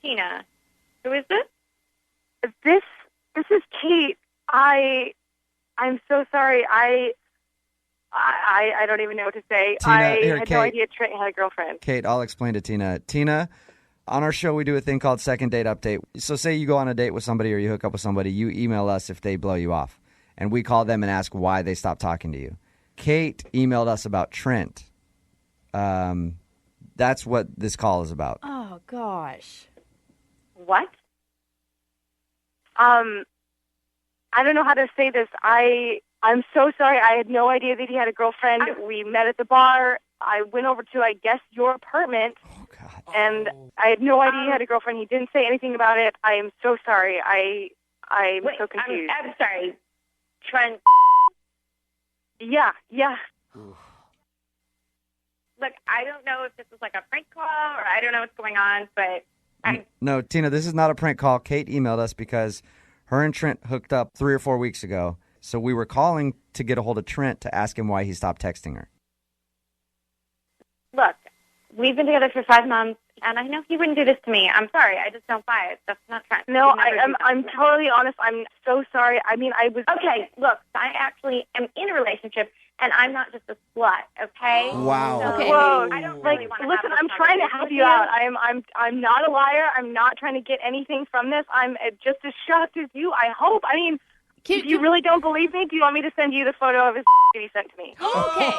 Tina. Who is this? This is Kate. I'm so sorry. I don't even know what to say. Tina, I here, had Kate. no idea Trent had a girlfriend. Kate, I'll explain to Tina. Tina, on our show, we do a thing called Second Date Update. So say you go on a date with somebody or you hook up with somebody, you email us if they blow you off. And we call them and ask why they stopped talking to you. Kate emailed us about Trent. That's what this call is about. Oh, gosh. What? I don't know how to say this. I'm so sorry. I had no idea that he had a girlfriend. We met at the bar. I went over to, I guess, your apartment. Oh, God. And I had no idea he had a girlfriend. He didn't say anything about it. I am so sorry. I'm so confused. I'm sorry. Trent. Yeah. Look, I don't know if this is like a prank call or I don't know what's going on, but No, Tina, this is not a prank call. Kate emailed us because her and Trent hooked up 3 or 4 weeks ago. So we were calling to get a hold of Trent to ask him why he stopped texting her. Look, we've been together for 5 months, and I know he wouldn't do this to me. I'm sorry. I just don't buy it. That's not Trent. No, I'm totally honest. I'm so sorry. I mean, I was... Okay, look, I actually am in a relationship, and I'm not just a slut, okay? Wow. So, Okay. Whoa. I don't really want to listen, I'm trying to help you out. I'm not a liar. I'm not trying to get anything from this. I'm just as shocked as you, I hope. I mean... If you really don't believe me, do you want me to send you the photo of his that he sent to me? Okay.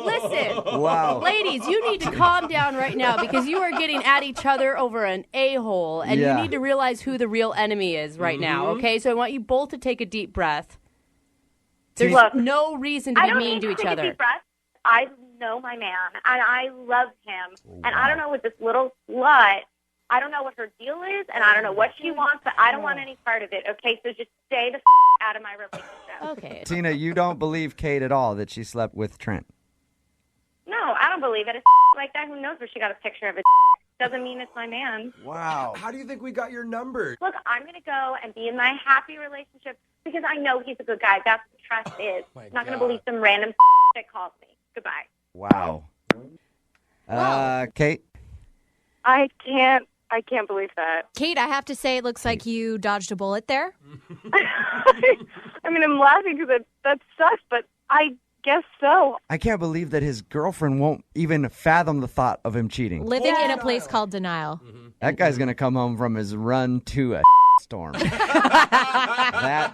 Listen. Wow. Ladies, you need to calm down right now because you are getting at each other over an a-hole, and Yeah. you need to realize who the real enemy is right now, okay? So I want you both to take a deep breath. There's no reason to be mean to each other. Deep breath. I know my man, and I love him. And I don't know what this little slut... I don't know what her deal is, and I don't know what she wants, but I don't want any part of it, okay? So just stay the out of my relationship. Okay. Tina, you don't believe Kate at all that she slept with Trent? No, I don't believe it. It's like that. Who knows where she got a picture of it? Doesn't mean it's my man. Wow. How do you think we got your number? Look, I'm going to go and be in my happy relationship because I know he's a good guy. That's what trust is. I'm not going to believe some random that calls me. Goodbye. Wow. Kate? I can't believe that. Kate, I have to say it looks like you dodged a bullet there. I mean, I'm laughing because that sucks, but I guess so. I can't believe that his girlfriend won't even fathom the thought of him cheating. Living in a place called denial. That guy's going to come home from his run to a storm. That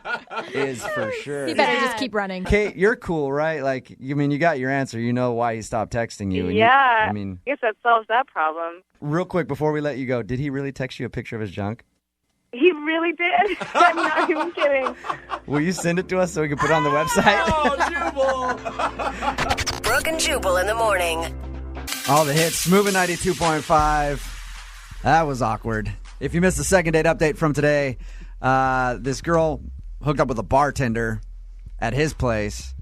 is for sure. You better just keep running. Kate, you're cool, right? Like, you mean, you got your answer. You know why he stopped texting you. And Yeah. I guess that solves that problem. real quick before we let you go, did he really text you a picture of his junk? He really did. I'm not even kidding. Will you send it to us so we can put it on the website? Brooke and Jubal in the morning. All the hits. Moving 92.5. That was awkward. If you missed the second date update from today, this girl hooked up with a bartender at his place.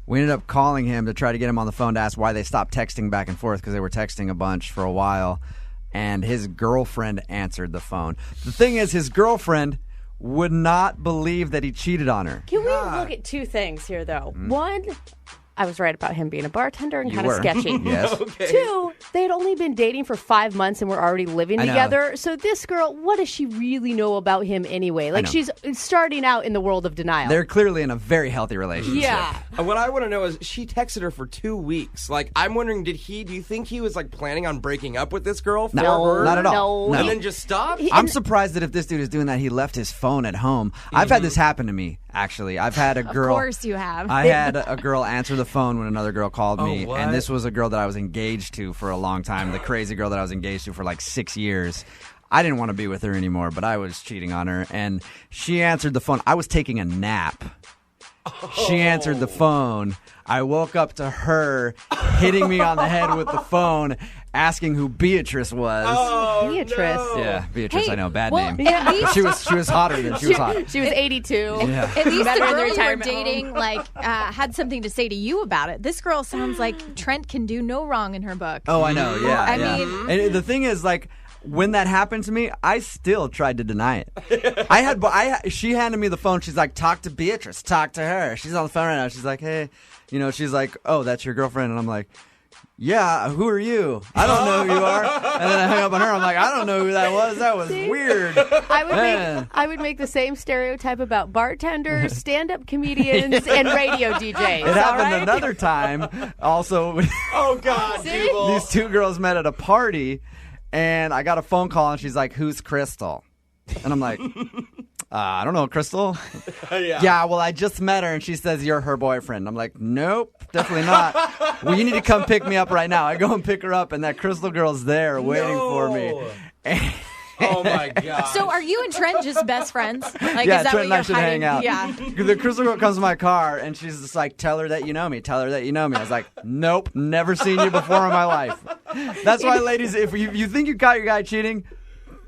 We ended up calling him to try to get him on the phone to ask why they stopped texting back and forth because they were texting a bunch for a while. And his girlfriend answered the phone. The thing is, his girlfriend would not believe that he cheated on her. Can we look at two things here, though? One, I was right about him being a bartender and You kind of were. sketchy. Yes. Okay. Two, they had only been dating for 5 months and were already living I know. together. So this girl, what does she really know about him anyway? Like, know. she's starting out in the world of denial. They're clearly in a very healthy relationship. Yeah. What I want to know is she texted her for 2 weeks. Like, I'm wondering, do you think he was like planning on breaking up with this girl for her? Not at all. No. No. And then just stopped? I'm surprised that if this dude is doing that, he left his phone at home. I've had this happen to me. Actually, I've had a girl. Of course you have. I had a girl answer the phone when another girl called me, and this was a girl that I was engaged to for a long time. The crazy girl that I was engaged to for like 6 years. I didn't want to be with her anymore, but I was cheating on her, and she answered the phone. I was taking a nap. She answered the phone. I woke up to her hitting me on the head with the phone, asking who Beatrice was. Oh, Beatrice. No. Yeah, Beatrice. Hey, I know, bad well, name. at least- She was hotter than she was hot. She was 82. Yeah. At least the Better in girl you were retirement dating had something to say to you about it. This girl sounds like Trent can do no wrong in her book. Oh, I know. Yeah. I yeah. mean, and the thing is, like, when that happened to me, I still tried to deny it. She handed me the phone. She's like, talk to Beatrice. Talk to her. She's on the phone right now. She's like, hey, she's like, oh, that's your girlfriend. And I'm like, yeah, who are you? I don't know who you are. And then I hung up on her. I'm like, I don't know who that was. That was weird. I would make the same stereotype about bartenders, stand-up comedians, and radio DJs. It happened another time. Also, oh God, Jubal. These two girls met at a party, and I got a phone call, and she's like, "Who's Crystal?" And I'm like, I don't know, Crystal. Yeah, well, I just met her, and she says you're her boyfriend. I'm like, nope, definitely not. Well, you need to come pick me up right now. I go and pick her up, and that Crystal girl's there waiting for me. Oh my God. so are you and Trent just best friends? Like, yeah, is that Trent and what I you're should hiding? hang out. Yeah. The Crystal girl comes to my car, and she's just like, tell her that you know me. Tell her that you know me. I was like, nope, never seen you before in my life. That's why, ladies, if you think you caught your guy cheating,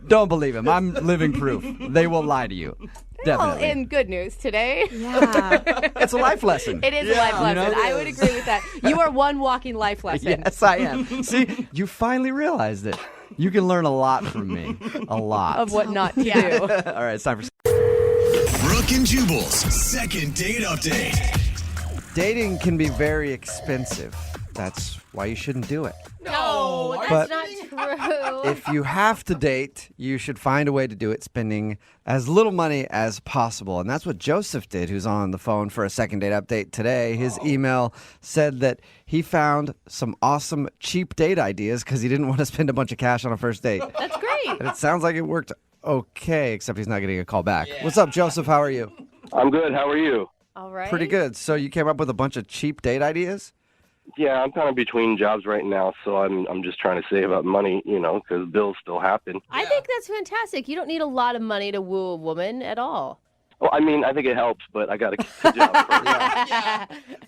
don't believe him. I'm living proof. They will lie to you. Definitely. Well, in good news today. Yeah. It's a life lesson. It is a life lesson. I would agree with that. You are one walking life lesson. Yes, I am. See, you finally realized it. You can learn a lot from me. A lot. Of what not to do. All right, it's time for Brooke and Jubal's second date update. Dating can be very expensive. That's why you shouldn't do it. No, that's But not true. If you have to date, you should find a way to do it spending as little money as possible. And that's what Joseph did, who's on the phone for a second date update today. His email said that he found some awesome cheap date ideas because he didn't want to spend a bunch of cash on a first date. That's great. And it sounds like it worked okay, except he's not getting a call back. What's up, Joseph? How are you? I'm good. How are you? All right. Pretty good. So you came up with a bunch of cheap date ideas? Yeah, I'm kind of between jobs right now, so I'm just trying to save up money, because bills still happen. I think that's fantastic. You don't need a lot of money to woo a woman at all. Well, I think it helps, but I got to keep the job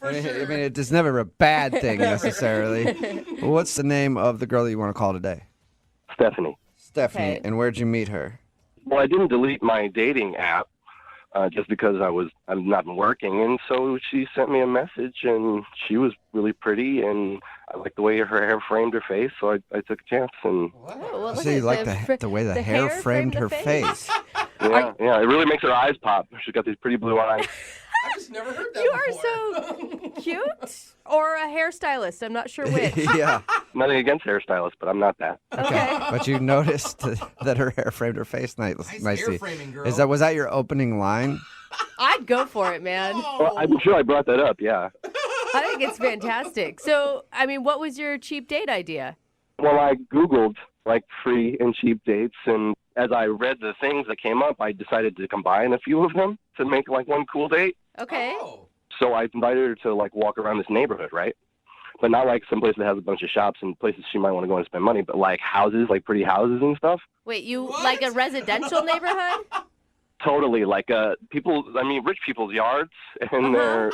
first. I mean, it's never a bad thing necessarily. What's the name of the girl that you want to call today? Stephanie. Stephanie. Okay. And where'd you meet her? Well, I didn't delete my dating app just because I'm not working, and so she sent me a message, and she was really pretty, and I liked the way her hair framed her face, so I took a chance. And Well, So you like the way the hair framed her face. yeah, it really makes her eyes pop. She's got these pretty blue eyes. I've just never heard that You before. are so cute. Or a hairstylist. I'm not sure which. Yeah. Nothing against hairstylists, but I'm not that. Okay. But you noticed that her hair framed her face nicely. hair framing, girl. Was that your opening line? I'd go for it, man. Well, I'm sure I brought that up, yeah. I think it's fantastic. So, what was your cheap date idea? Well, I Googled, free and cheap dates, and as I read the things that came up, I decided to combine a few of them to make, one cool date. Okay. Oh. So I invited her to, walk around this neighborhood, right? But not, some place that has a bunch of shops and places she might want to go and spend money, but, houses, pretty houses and stuff. Wait, you like a residential neighborhood? Totally, rich people's yards and their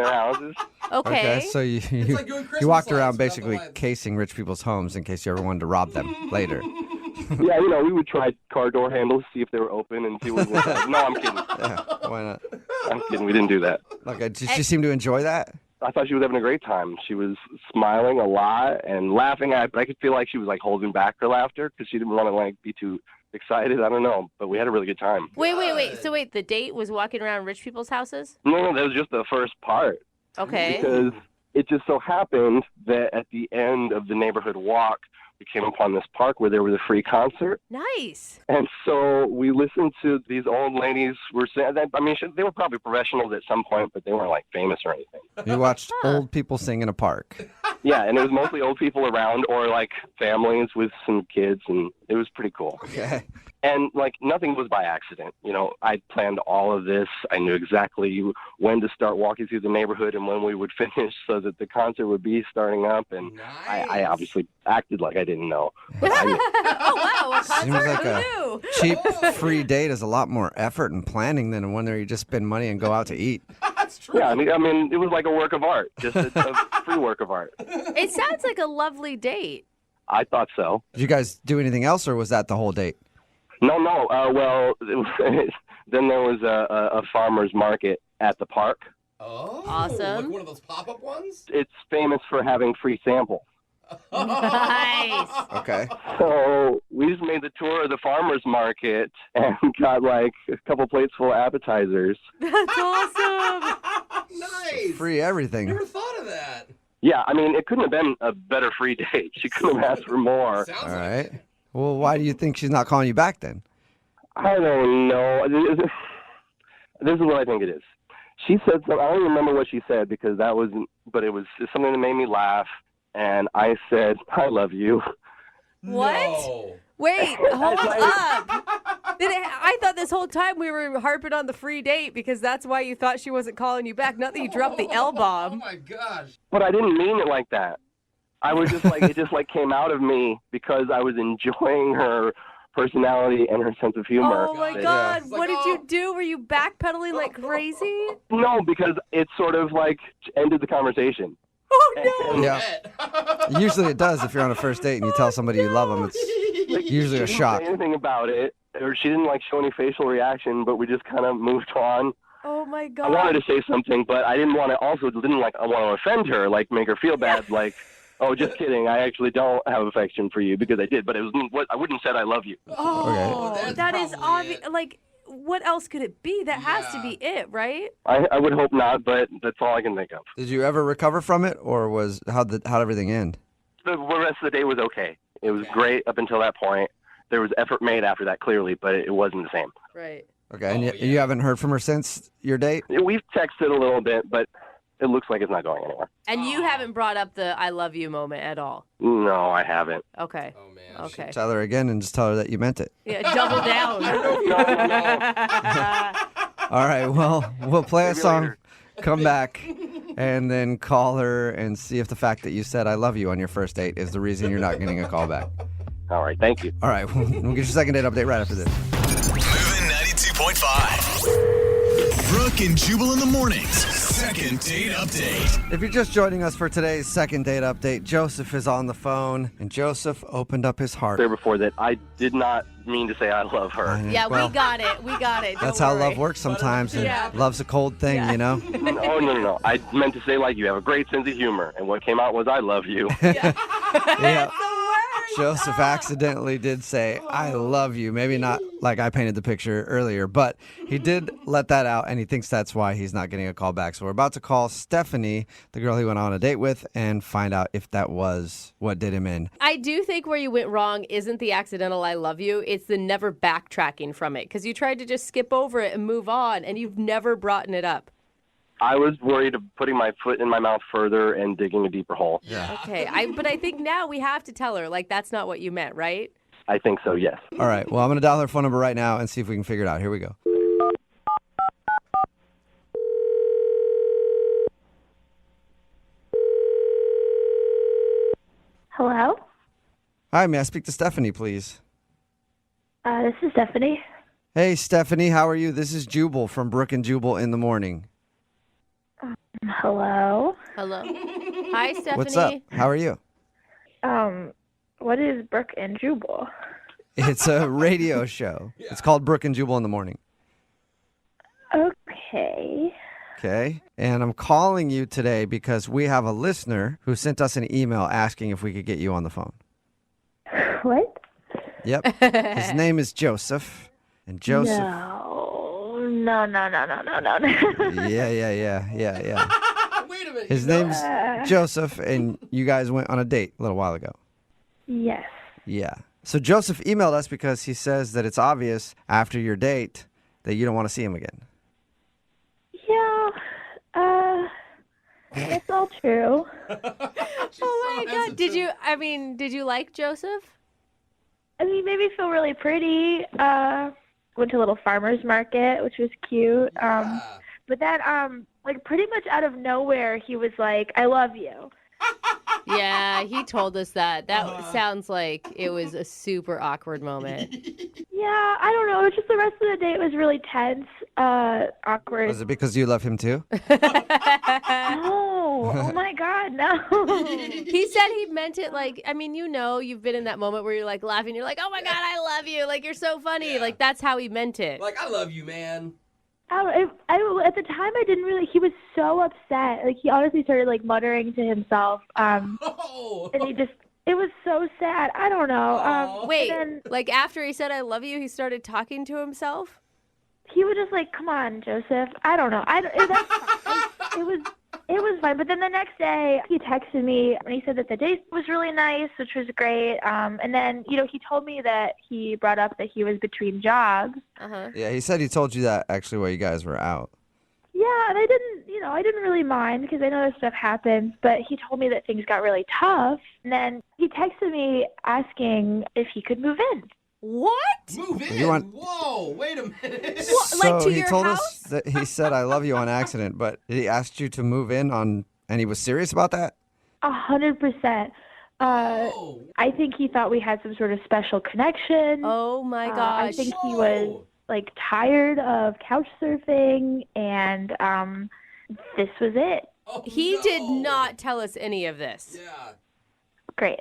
houses. Okay. So you like doing Christmas walked lights around without the basically lights. casing rich people's homes in case you ever wanted to rob them later. Yeah, we would try car door handles, see if they were open, and see what was inside. No, I'm kidding. Yeah, why not? I'm kidding. We didn't do that. Did she seem to enjoy that? I thought she was having a great time. She was smiling a lot and laughing at it, but I could feel like she was holding back her laughter because she didn't want to be too excited. I don't know, but we had a really good time. Wait. So the date was walking around rich people's houses? No, that was just the first part. Okay. Because it just so happened that at the end of the neighborhood walk, we came upon this park where there was a free concert. Nice. And so we listened to these old ladies were saying, they were probably professionals at some point, but they weren't famous or anything. You watched old people sing in a park. Yeah, and it was mostly old people around or like families with some kids, and it was pretty cool. Okay. And like nothing was by accident. You know, I planned all of this. I knew exactly when to start walking through the neighborhood and when we would finish so that the concert would be starting up. And I obviously acted like I didn't know. But I knew. Oh, wow. A Seems concert? like Who a knew? cheap free date is a lot more effort and planning than one where you just spend money and go out to eat. That's true. Yeah, I mean, it was like a work of art, just a free work of art. It sounds like a lovely date. I thought so. Did you guys do anything else, or was that the whole date? No. Well, then there was a farmer's market at the park. Oh, Awesome. Like one of those pop-up ones? It's famous for having free samples. Nice. Okay. So we just made the tour of the farmer's market and got like a couple plates full of appetizers. That's awesome. Nice. Free everything. Never thought of that. Yeah, I mean, it couldn't have been a better free date. She couldn't have asked for more. Sounds All like right. it. Well, why do you think she's not calling you back then? I don't know. This is what I think it is. She said something. I don't even remember what she said because but it was something that made me laugh. And I said, I love you. What? No. Wait, hold up. I thought this whole time we were harping on the free date because that's why you thought she wasn't calling you back. Not that you dropped the Oh L-bomb. my gosh. But I didn't mean it like that. I was just like, it just like came out of me because I was enjoying her personality and her sense of humor. Oh my That- God. It's What like, did you do? Were you backpedaling like crazy? No, because it sort of like ended the conversation. Oh no. Yeah. Usually it does if you're on a first date and you tell somebody you love them. It's usually a She shock. didn't say anything about it, or she didn't like show any facial reaction, but we just kind of moved on. Oh my I God. wanted to say something, but I didn't want to. I want to offend her, like make her feel bad, like. Oh, just kidding. I actually don't have affection for you because I did, but it was I wouldn't have said I love you. Oh, Okay. that is Probably obvious. it. Like, what else could it be? That has to be it, right? I would hope not, but that's all I can think of. Did you ever recover from it, or how'd everything end? The rest of the day was okay. It was great up until that point. There was effort made after that, clearly, but it wasn't the same. Right. Okay, and you haven't heard from her since your date? We've texted a little bit, but it looks like it's not going anywhere. And you haven't brought up the I love you moment at all. No, I haven't. Okay. Oh man. Okay. Tell her again and just tell her that you meant it. Yeah, double down. All right, well, we'll play a Maybe song, later. come back, and then call her and see if the fact that you said I love you on your first date is the reason you're not getting a call back. All right, thank you. All right, we'll get your second date update right after this. Moving 92.5. Brooke and Jubal in the mornings. Second date update. If you're just joining us for today's second date update, Joseph is on the phone, and Joseph opened up his heart. There before that, I did not mean to say I love her. Yeah, Well, we got it. We got it. That's Don't how worry. love works sometimes, and Yeah. love's a cold thing, you know? No. I meant to say, like, you have a great sense of humor. And what came out was, I love you. Yeah. Joseph accidentally did say, I love you. Maybe not like I painted the picture earlier, but he did let that out, and he thinks that's why he's not getting a call back. So we're about to call Stephanie, the girl he went on a date with, and find out if that was what did him in. I do think where you went wrong isn't the accidental I love you. It's the never backtracking from it because you tried to just skip over it and move on, and you've never brought it up. I was worried of putting my foot in my mouth further and digging a deeper hole. Yeah. Okay, but I think now we have to tell her, like, that's not what you meant, right? I think so, yes. All right. Well, I'm going to dial her phone number right now and see if we can figure it out. Here we go. Hello? Hi, may I speak to Stephanie, please? This is Stephanie. Hey, Stephanie, how are you? This is Jubal from Brooke and Jubal in the morning. Hello? Hello. Hi, Stephanie. What's up? How are you? What is Brooke and Jubal? It's a radio show. It's called Brooke and Jubal in the morning. Okay. Okay. And I'm calling you today because we have a listener who sent us an email asking if we could get you on the phone. What? Yep. His name is Joseph. And Joseph. No. Yeah. Wait a minute. His name's Joseph, and you guys went on a date a little while ago. Yes. Yeah. So Joseph emailed us because he says that it's obvious after your date that you don't want to see him again. Yeah. It's all true. Oh my God. Did you like Joseph? I mean, he made me feel really pretty. Went to a little farmer's market, which was cute. But then, like, pretty much out of nowhere, he was like, I love you. Yeah, he told us that. That sounds like it was a super awkward moment. Yeah, I don't know. It was just the rest of the date was really tense, awkward. Was it because you love him too? No. Oh my God, no. He said he meant it like, I mean, you've been in that moment where you're like laughing. You're like, oh my God, I love you. Like, you're so funny. Yeah. Like, that's how he meant it. Like, I love you, man. At the time, I didn't really. He was so upset. Like, he honestly started like muttering to himself. And it was so sad. I don't know. Wait, like after he said "I love you," he started talking to himself. He was just like, "Come on, Joseph." I don't know. It was fine. But then the next day, he texted me and he said that the date was really nice, which was great. And then, he told me that he brought up that he was between jobs. Yeah, he said he told you that actually while you guys were out. Yeah, and I didn't really mind because I know that stuff happens. But he told me that things got really tough. And then he texted me asking if he could move in. What? Move in? Whoa, wait a minute. So he told us that he said I love you on accident, but he asked you to move in and he was serious about that? 100%. I think he thought we had some sort of special connection. Oh my gosh. I think he was like tired of couch surfing and this was it. He did not tell us any of this. Yeah. Great.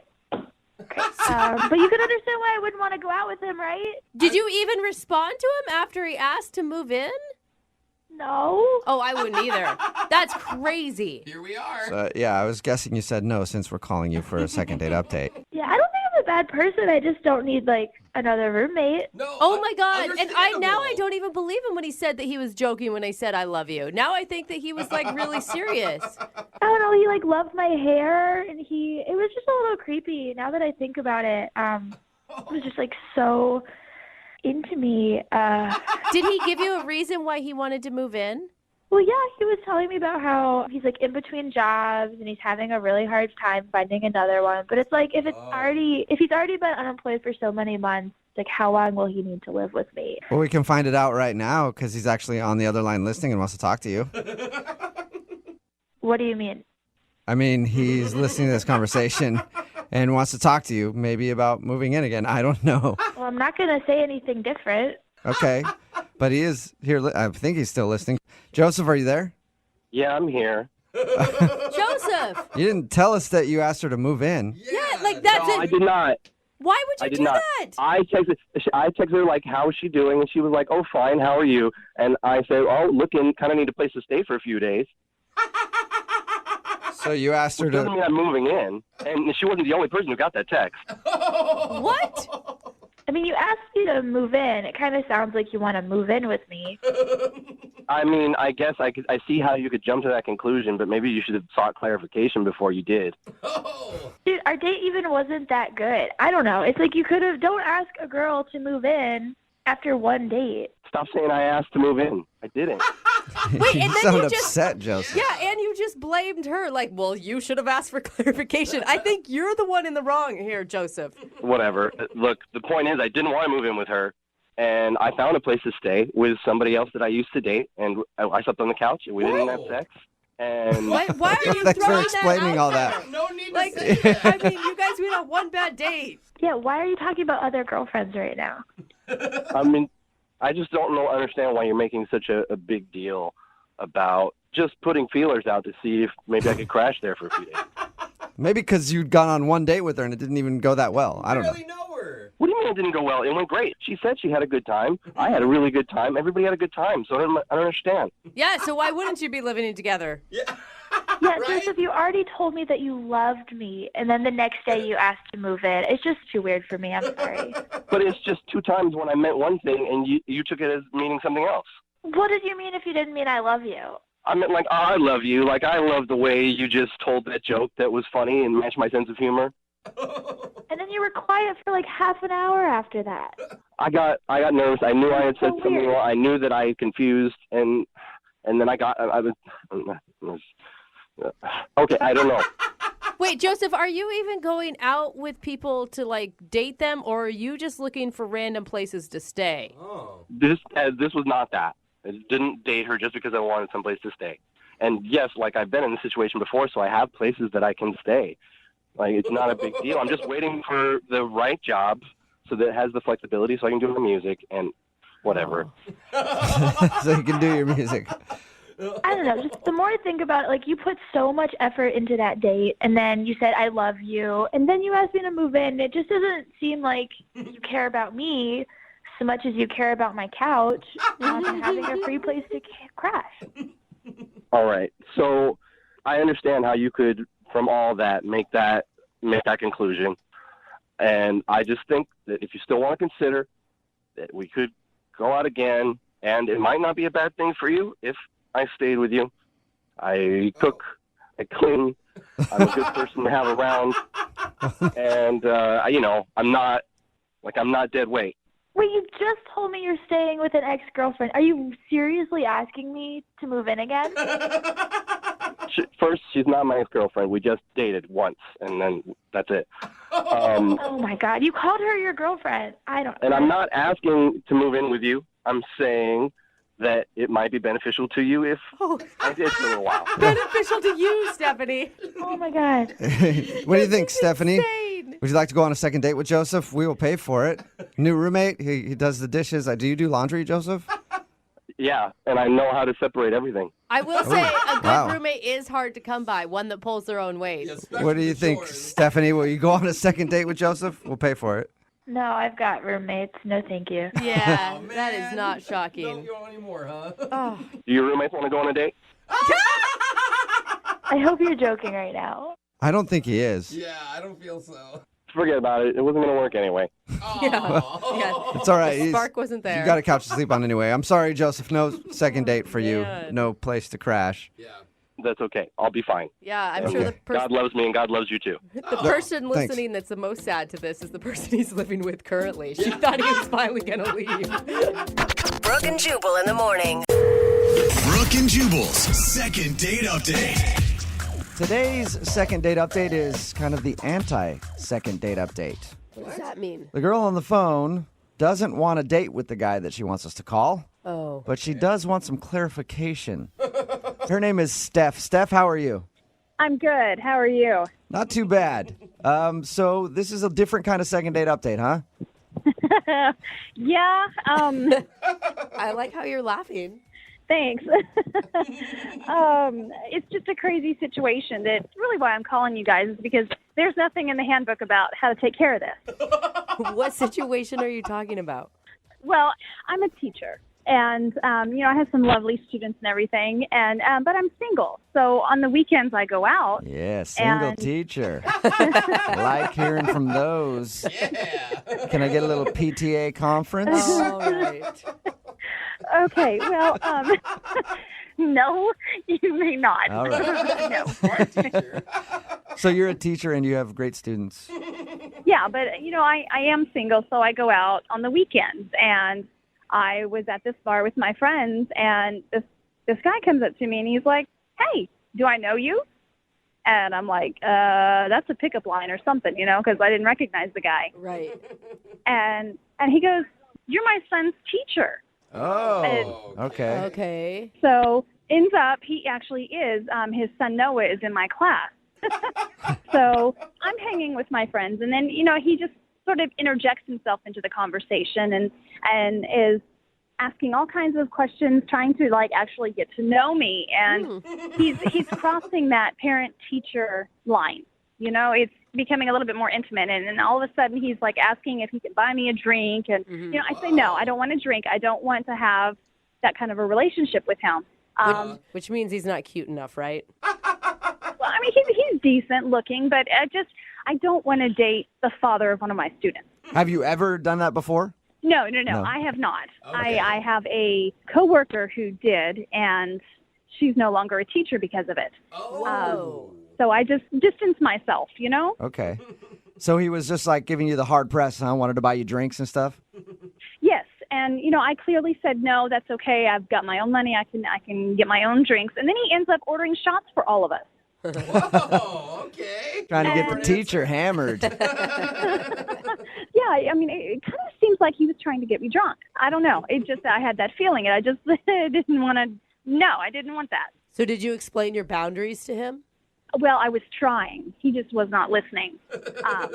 But you can understand why I wouldn't want to go out with him, right? Did you even respond to him after he asked to move in? No. Oh, I wouldn't either. That's crazy. Here we are. So, yeah, I was guessing you said no since we're calling you for a second date update. Yeah, I don't think I'm a bad person. I just don't need, like, another roommate. No. Oh, my God. And I don't even believe him when he said that he was joking when I said I love you. Now I think that he was, like, really serious. I don't know. He, like, loved my hair, and it was just a little creepy. Now that I think about it, it was just, like, so into me. Did he give you a reason why he wanted to move in? Well, yeah, he was telling me about how he's like in between jobs and he's having a really hard time finding another one. But it's like if he's already been unemployed for so many months, like how long will he need to live with me? Well, we can find it out right now because he's actually on the other line listening and wants to talk to you. What do you mean? I mean, he's listening to this conversation and wants to talk to you, maybe about moving in again. I don't know. Well, I'm not going to say anything different. Okay, but he is here. I think he's still listening. Joseph, are you there? Yeah, I'm here. Joseph! You didn't tell us that you asked her to move in. Yeah, like that's it. I did not. Why would you do that? I texted her, like, how is she doing? And she was like, oh, fine, how are you? And I said, oh, looking, kind of need a place to stay for a few days. So you asked her to... Doesn't mean I'm moving in. And she wasn't the only person who got that text. What? I mean, you asked me to move in. It kind of sounds like you want to move in with me. I mean, I guess I see how you could jump to that conclusion, but maybe you should have sought clarification before you did. Dude, our date even wasn't that good. I don't know. It's like you could have... Don't ask a girl to move in after one date. Stop saying I asked to move in. I didn't. Wait, and you then sound you just upset, Joseph. Yeah, and you just blamed her. Like, well, you should have asked for clarification. I think you're the one in the wrong here, Joseph. Whatever. Look, the point is I didn't want to move in with her, and I found a place to stay with somebody else that I used to date, and I slept on the couch, and we didn't have sex. And why are you Thanks for throwing explaining that all out that. there? No need to say that. I mean, you guys went on one bad date. Yeah, why are you talking about other girlfriends right now? I mean, I just don't understand why you're making such a big deal about just putting feelers out to see if maybe I could crash there for a few days. Maybe because you'd gone on one date with her and it didn't even go that well. I don't know. What do you mean it didn't go well? It went great. She said she had a good time. I had a really good time. Everybody had a good time. So I don't understand. Yeah, so why wouldn't you be living together? Yeah, Joseph, you already told me that you loved me, and then the next day you asked to move in. It's just too weird for me. I'm sorry. But it's just 2 times when I meant one thing and you took it as meaning something else. What did you mean if you didn't mean I love you? I meant like, I love you. Like, I love the way you just told that joke that was funny and matched my sense of humor. And then you were quiet for like half an hour after that. I got nervous. I knew I had said something wrong. I knew that I had confused, and then I was Okay, I don't know. Wait, Joseph, are you even going out with people to like date them, or are you just looking for random places to stay? This was not that. I didn't date her just because I wanted someplace to stay. And yes, like I've been in this situation before, so I have places that I can stay. Like it's not a big deal. I'm just waiting for the right job so that it has the flexibility so I can do the music and whatever. So you can do your music. I don't know. Just the more I think about it, like you put so much effort into that date, and then you said I love you, and then you asked me to move in. It just doesn't seem like you care about me so much as you care about my couch and having a free place to crash. All right. So I understand how you could, from all that, make that conclusion. And I just think that if you still want to consider that we could go out again, and it might not be a bad thing for you if I stayed with you. I cook, I clean, I'm a good person to have around, and I'm not dead weight. Wait, you just told me you're staying with an ex-girlfriend. Are you seriously asking me to move in again? First, she's not my ex-girlfriend. We just dated once, and then that's it. Oh my God, you called her your girlfriend. And I'm not asking to move in with you. I'm saying that it might be beneficial to you if I did for a little while. Beneficial to you, Stephanie. Oh my God. What do you think, Stephanie? Would you like to go on a second date with Joseph? We will pay for it. New roommate. He does the dishes. Do you do laundry, Joseph? Yeah, and I know how to separate everything. I will say a good roommate is hard to come by, one that pulls their own weight. What do you think, Stephanie? Will you go on a second date with Joseph? We'll pay for it. No, I've got roommates. No, thank you. Yeah, that is not shocking. Don't go anymore, huh? Oh. Do your roommates want to go on a date? I hope you're joking right now. I don't think he is. Yeah, I don't feel so. Forget about it. It wasn't going to work anyway. Yeah. It's all right. The spark wasn't there. You got a couch to sleep on anyway. I'm sorry, Joseph. No second date for you. Man. No place to crash. Yeah. That's okay. I'll be fine. Yeah, I'm sure the person. God loves me and God loves you too. The person Thanks. listening that's the most sad to this is the person he's living with currently. She thought he was finally going to leave. Brooke and Jubal in the morning. Brooke and Jubal's second date update. Today's second date update is kind of the anti-second date update. What does that mean? The girl on the phone doesn't want a date with the guy that she wants us to call. Oh. But she does want some clarification. Her name is Steph. Steph, how are you? I'm good. How are you? Not too bad. So this is a different kind of second date update, huh? Yeah. I like how you're laughing. Thanks. It's just a crazy situation. That's really why I'm calling you guys, is because there's nothing in the handbook about how to take care of this. What situation are you talking about? Well, I'm a teacher. And, I have some lovely students and everything, and but I'm single. So on the weekends I go out. Yeah, single teacher. Like hearing from those. Yeah. Can I get a little PTA conference? All right. Okay, well, no, you may not. All right. No. So you're a teacher and you have great students. Yeah, but, I am single, so I go out on the weekends, and I was at this bar with my friends, and this guy comes up to me, and he's like, "Hey, do I know you?" And I'm like, that's a pickup line or something, because I didn't recognize the guy. Right. And he goes, "You're my son's teacher." Oh, okay. Okay. So ends up, he actually is, his son Noah is in my class. So I'm hanging with my friends, and then, he just sort of interjects himself into the conversation and is asking all kinds of questions, trying to actually get to know me. And he's crossing that parent-teacher line. It's becoming a little bit more intimate. And all of a sudden he's asking if he can buy me a drink. And, I say, no, I don't want a drink. I don't want to have that kind of a relationship with him. Which means he's not cute enough, right? Well, I mean, he's decent looking, but I don't want to date the father of one of my students. Have you ever done that before? No, I have not. Okay. I have a coworker who did, and she's no longer a teacher because of it. Oh. So I just distanced myself, Okay. So he was just giving you the hard press, huh? Wanted to buy you drinks and stuff? Yes. And, I clearly said, no, that's okay. I've got my own money. I can get my own drinks. And then he ends up ordering shots for all of us. Whoa, okay. Trying to get the teacher hammered. Yeah, I mean, it kind of seems like he was trying to get me drunk. I don't know. It just, I had that feeling, and I just didn't want to. No, I didn't want that. So did you explain your boundaries to him? Well, I was trying. He just was not listening. I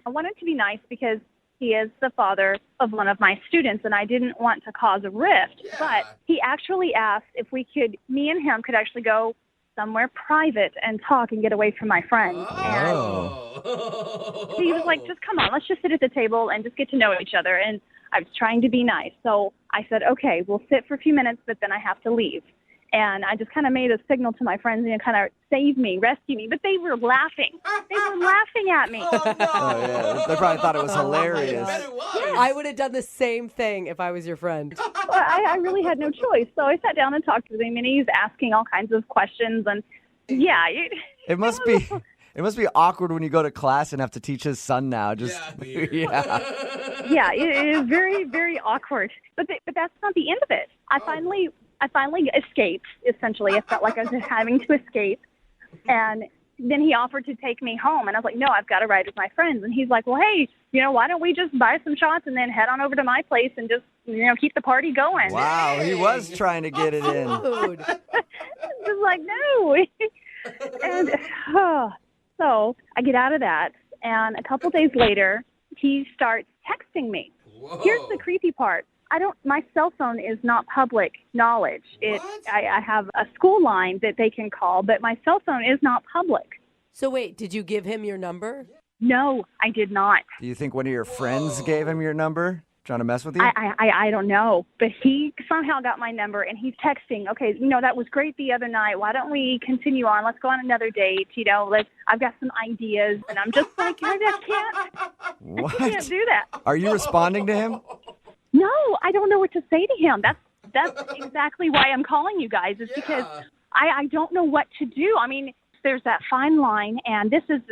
wanted to be nice because he is the father of one of my students, and I didn't want to cause a rift. Yeah. But he actually asked if me and him could actually go somewhere private and talk and get away from my friends. Oh. And he was like, just come on, let's just sit at the table and just get to know each other. And I was trying to be nice. So I said, okay, we'll sit for a few minutes, but then I have to leave. And I just kind of made a signal to my friends and kind of save me, rescue me. But they were laughing. They were laughing at me. Oh, yeah. They probably thought it was hilarious. Yes. I would have done the same thing if I was your friend. Well, I really had no choice. So I sat down and talked with him, and he's asking all kinds of questions. And, yeah. It must be awkward when you go to class and have to teach his son now. Just yeah. Yeah, it is very, very awkward. But that's not the end of it. I finally escaped, essentially. It felt like I was having to escape. And then he offered to take me home. And I was like, no, I've got to ride with my friends. And he's like, well, hey, why don't we just buy some shots and then head on over to my place and just, keep the party going. Wow, he was trying to get it in. Just like, no. And so I get out of that. And a couple days later, he starts texting me. Whoa. Here's the creepy part. My cell phone is not public knowledge. I have a school line that they can call, but my cell phone is not public. So wait, did you give him your number? No, I did not. Do you think one of your friends gave him your number, trying to mess with you? I don't know, but he somehow got my number, and he's texting, okay, that was great the other night. Why don't we continue on? Let's go on another date. I've got some ideas, and I'm just like, I can't do that. Are you responding to him? No, I don't know what to say to him. That's exactly why I'm calling you guys, is because I don't know what to do. I mean, there's that fine line, and this is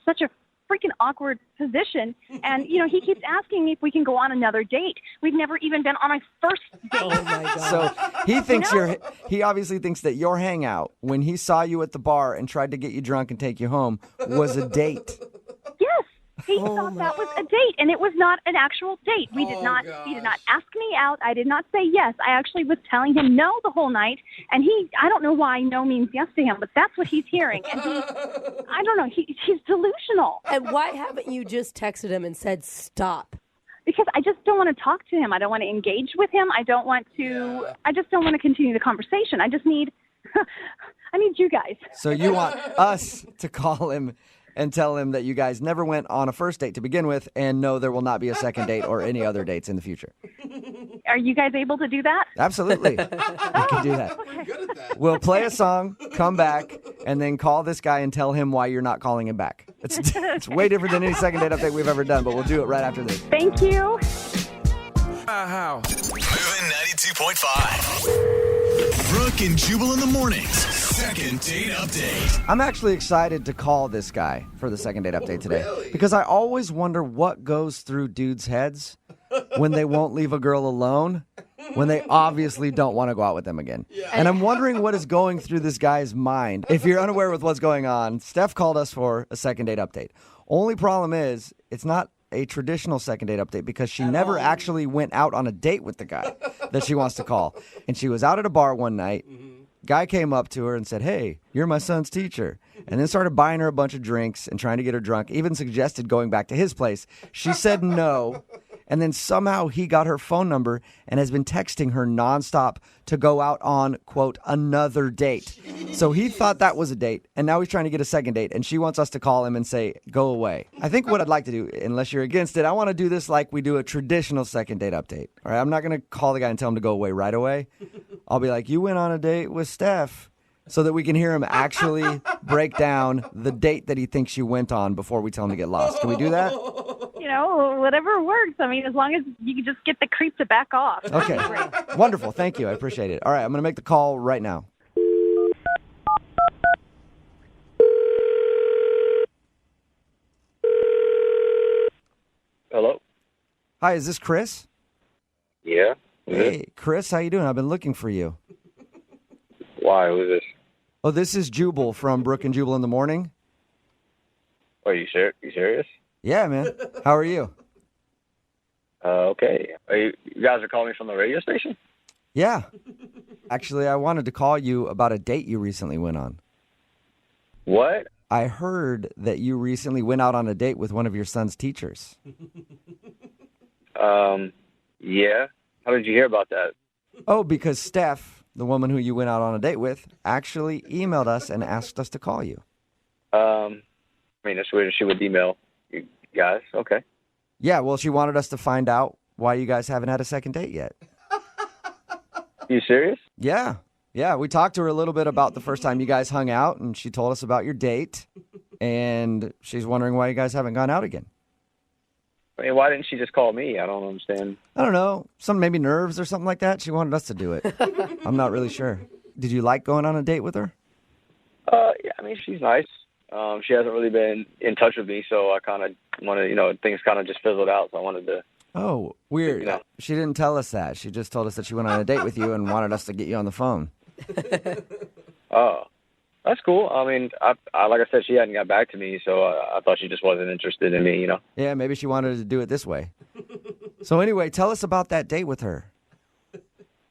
such a freaking awkward position. And, he keeps asking me if we can go on another date. We've never even been on a first date. Oh, my God. So he thinks he obviously thinks that your hangout, when he saw you at the bar and tried to get you drunk and take you home, was a date. Yes. He thought that was a date, and it was not an actual date. He did not ask me out. I did not say yes. I actually was telling him no the whole night, and I don't know why no means yes to him, but that's what he's hearing. And I don't know, he's delusional. And why haven't you just texted him and said stop? Because I just don't want to talk to him. I don't want to engage with him. I just don't want to continue the conversation. I need you guys. So you want us to call him and tell him that you guys never went on a first date to begin with, and no, there will not be a second date or any other dates in the future. Are you guys able to do that? Absolutely. We can do that. Okay. Good at that. We'll play a song, come back, and then call this guy and tell him why you're not calling him back. It's way different than any second date update we've ever done, but we'll do it right after this. Thank you. How? Moving 92.5. Brooke and Jubal in the mornings. Second date update. I'm actually excited to call this guy for the second date update today. Really? Because I always wonder what goes through dudes' heads when they won't leave a girl alone, when they obviously don't want to go out with them again. Yeah. And I'm wondering what is going through this guy's mind. If you're unaware with what's going on, Steph called us for a second date update. Only problem is, it's not a traditional second date update because she never actually went out on a date with the guy that she wants to call. And she was out at a bar one night. Guy came up to her and said, hey, you're my son's teacher. And then started buying her a bunch of drinks and trying to get her drunk, even suggested going back to his place. She said no. And then somehow he got her phone number and has been texting her nonstop to go out on, quote, another date. So he thought that was a date, and now he's trying to get a second date, and she wants us to call him and say, go away. I think what I'd like to do, unless you're against it, I want to do this like we do a traditional second date update. All right, I'm not going to call the guy and tell him to go away right away. I'll be like, you went on a date with Steph, so that we can hear him actually break down the date that he thinks you went on before we tell him to get lost. Can we do that? Whatever works. I mean, as long as you can just get the creep to back off. Okay. Wonderful. Thank you. I appreciate it. All right, I'm going to make the call right now. Hello? Hi, is this Chris? Yeah. Hey, Chris, how you doing? I've been looking for you. Why? Who's this? Oh, this is Jubal from Brooke and Jubal in the morning. Are you serious? Yeah, man. How are you? Okay. You guys are calling me from the radio station? Yeah. Actually, I wanted to call you about a date you recently went on. What? I heard that you recently went out on a date with one of your son's teachers. Yeah. How did you hear about that? Oh, because Steph, the woman who you went out on a date with, actually emailed us and asked us to call you. I mean, that's weird. She would email you guys. Okay. Yeah, well, she wanted us to find out why you guys haven't had a second date yet. You serious? Yeah. Yeah, we talked to her a little bit about the first time you guys hung out, and she told us about your date, and she's wondering why you guys haven't gone out again. I mean, why didn't she just call me? I don't understand. I don't know. Some maybe nerves or something like that. She wanted us to do it. I'm not really sure. Did you like going on a date with her? Yeah, I mean, she's nice. She hasn't really been in touch with me, so I kind of wanted, things kind of just fizzled out, so I wanted to. Oh, weird. She didn't tell us that. She just told us that she went on a date with you and wanted us to get you on the phone. Oh, that's cool. I mean, I like I said, she hadn't got back to me, so I thought she just wasn't interested in me, Yeah, maybe she wanted to do it this way. So anyway, tell us about that date with her.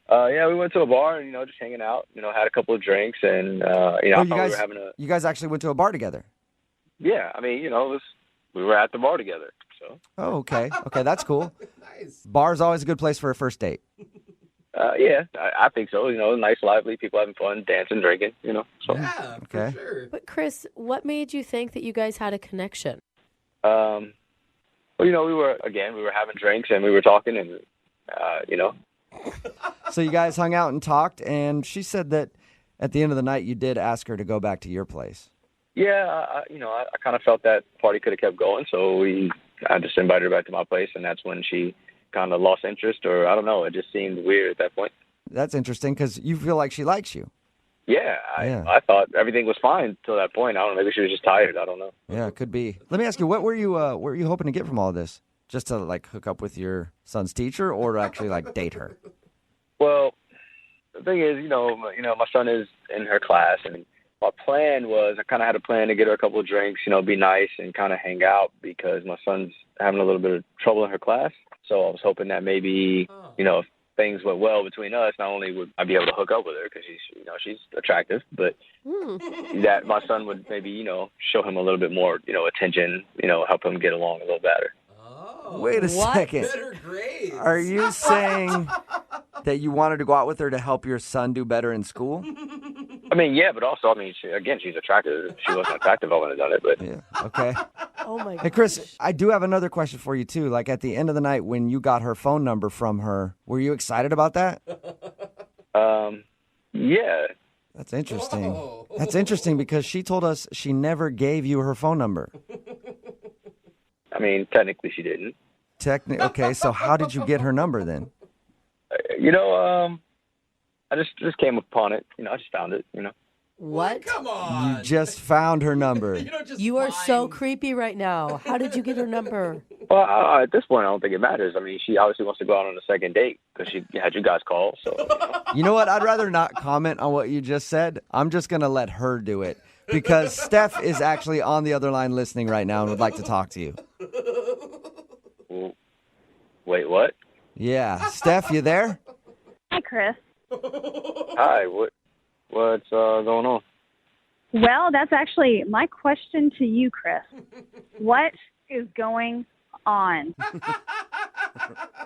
Yeah, we went to a bar and, just hanging out, had a couple of drinks and, I thought we were having You guys actually went to a bar together? Yeah, I mean, we were at the bar together, so. Oh, okay. Okay, that's cool. Nice. Bar's always a good place for a first date. Yeah, I think so. Nice, lively, people having fun, dancing, drinking, so. Yeah, okay. for sure. But Chris, what made you think that you guys had a connection? Well, we were having drinks and we were talking and, So you guys hung out and talked, and she said that at the end of the night you did ask her to go back to your place. Yeah, I kind of felt that party could have kept going, so I just invited her back to my place, and that's when she kind of lost interest, or I don't know, it just seemed weird at that point. That's interesting, because you feel like she likes you. Yeah, I thought everything was fine till that point. I don't know, maybe she was just tired. I don't know. Yeah, it could be. Let me ask you, what were you hoping to get from all this? Just to hook up with your son's teacher, or to actually date her? Well, the thing is, my son is in her class, and my plan was I kind of had a plan to get her a couple of drinks, be nice and kind of hang out because my son's having a little bit of trouble in her class. So I was hoping that maybe, if things went well between us, not only would I be able to hook up with her because she's attractive, but that my son would maybe, show him a little bit more, attention, help him get along a little better. Wait a second. Better grades. Are you saying that you wanted to go out with her to help your son do better in school? I mean, yeah, but also, she's attractive. If she wasn't attractive, I wouldn't have done it. But yeah, okay. Oh my god. Hey, Chris, I do have another question for you too. At the end of the night, when you got her phone number from her, were you excited about that? Yeah. That's interesting. Whoa. That's interesting because she told us she never gave you her phone number. I mean, technically, she didn't. Okay, so how did you get her number then? I just came upon it. I just found it. What? Come on. You just found her number. You are so creepy right now. How did you get her number? Well, at this point, I don't think it matters. I mean, she obviously wants to go out on a second date because she had you guys call. So. You know what? I'd rather not comment on what you just said. I'm just going to let her do it because Steph is actually on the other line listening right now and would like to talk to you. Wait, what? Yeah. Steph, you there? Hi, Chris. Hi. What's going on? Well, that's actually my question to you, Chris. What is going on?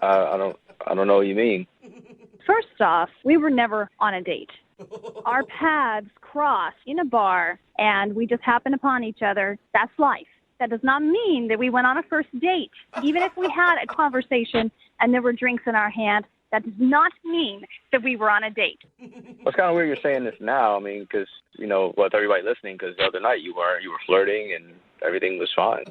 I don't know what you mean. First off, we were never on a date. Our paths crossed in a bar, and we just happened upon each other. That's life. That does not mean that we went on a first date. Even if we had a conversation and there were drinks in our hand, that does not mean that we were on a date. Well, it's kind of weird you're saying this now. I mean, because, with everybody listening, because the other night you were flirting and everything was fine.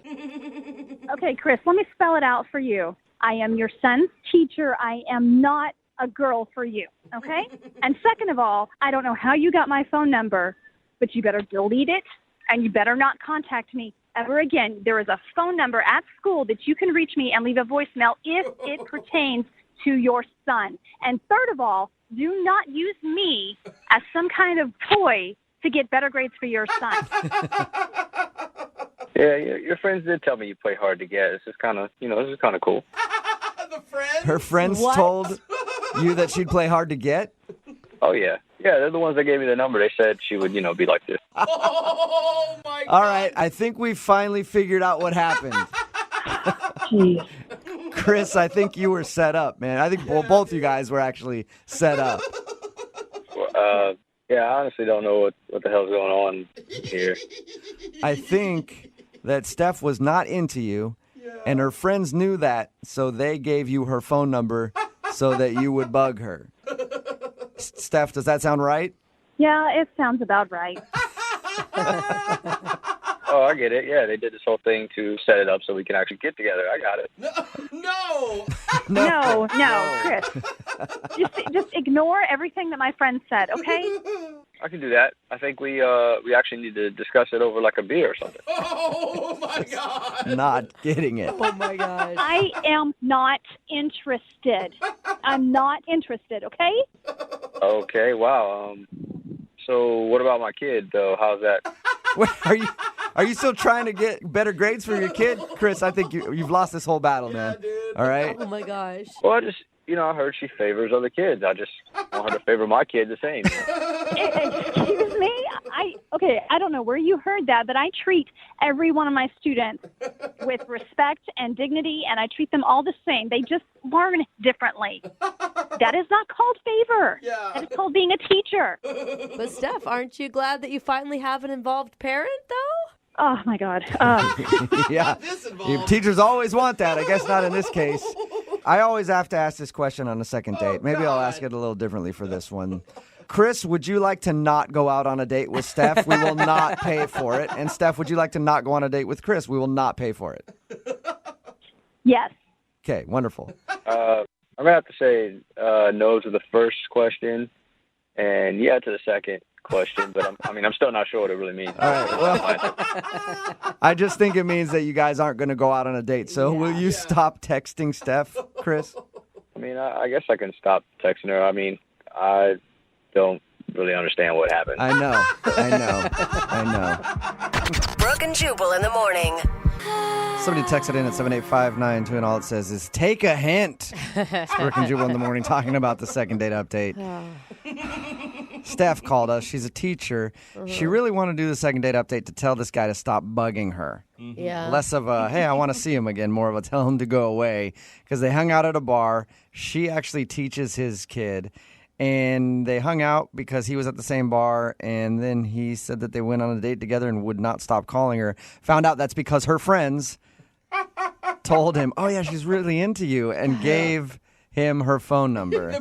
Okay, Chris, let me spell it out for you. I am your son's teacher. I am not a girl for you, okay? And second of all, I don't know how you got my phone number, but you better delete it, and you better not contact me ever again. There is a phone number at school that you can reach me and leave a voicemail if it pertains to your son. And third of all, do not use me as some kind of toy to get better grades for your son. Yeah, your friends did tell me you play hard to get. This is kind of, this is kind of cool. Her friends told you that she'd play hard to get? Oh, yeah. Yeah, they're the ones that gave me the number. They said she would, be like this. Oh, my God. All right, I think we finally figured out what happened. Chris, I think you were set up, man. I think both you guys were actually set up. Yeah, I honestly don't know what the hell's going on here. I think that Steph was not into you, and her friends knew that, so they gave you her phone number so that you would bug her. Steph, does that sound right? Yeah, it sounds about right. Oh, I get it. Yeah, they did this whole thing to set it up so we can actually get together. I got it. No, Chris. Just ignore everything that my friend said, okay? I can do that. I think we actually need to discuss it over like a beer or something. Oh, my God. Not getting it. Oh, my gosh. I am not interested. I'm not interested, okay? Okay, wow. So what about my kid, though? How's that? Wait, are you still trying to get better grades for your kid? Chris, I think you've lost this whole battle, man. All right? Oh, my gosh. Well, I just, I heard she favors other kids. I just want her to favor my kid the same. Excuse me? I don't know where you heard that, but I treat every one of my students with respect and dignity, and I treat them all the same. They just learn differently. That is not called favor. Yeah. That is called being a teacher. But Steph, aren't you glad that you finally have an involved parent, though? Oh, my God. Yeah. Teachers always want that. I guess not in this case. I always have to ask this question on a second date. Maybe I'll ask it a little differently for this one. Chris, would you like to not go out on a date with Steph? We will not pay for it. And Steph, would you like to not go on a date with Chris? We will not pay for it. Yes. Okay, wonderful. I'm going to have to say no to the first question and yeah to the second question, but I'm still not sure what it really means. All right, well, I just think it means that you guys aren't going to go out on a date. So will you stop texting Steph, Chris? I guess I can stop texting her. I don't really understand what happened. I know. Brooke and Jubal in the morning. Somebody texted in at 78592 and all it says is, take a hint. It's Brooke and Jubal in the morning talking about the second date update. Steph called us. She's a teacher. She really wanted to do the second date update to tell this guy to stop bugging her. Yeah. Less of a, hey, I want to see him again, more of a tell him to go away. Because they hung out at a bar. She actually teaches his kid. And they hung out because he was at the same bar, and then he said that they went on a date together and would not stop calling her. Found out that's because her friends told him, oh, yeah, she's really into you, and gave him her phone number.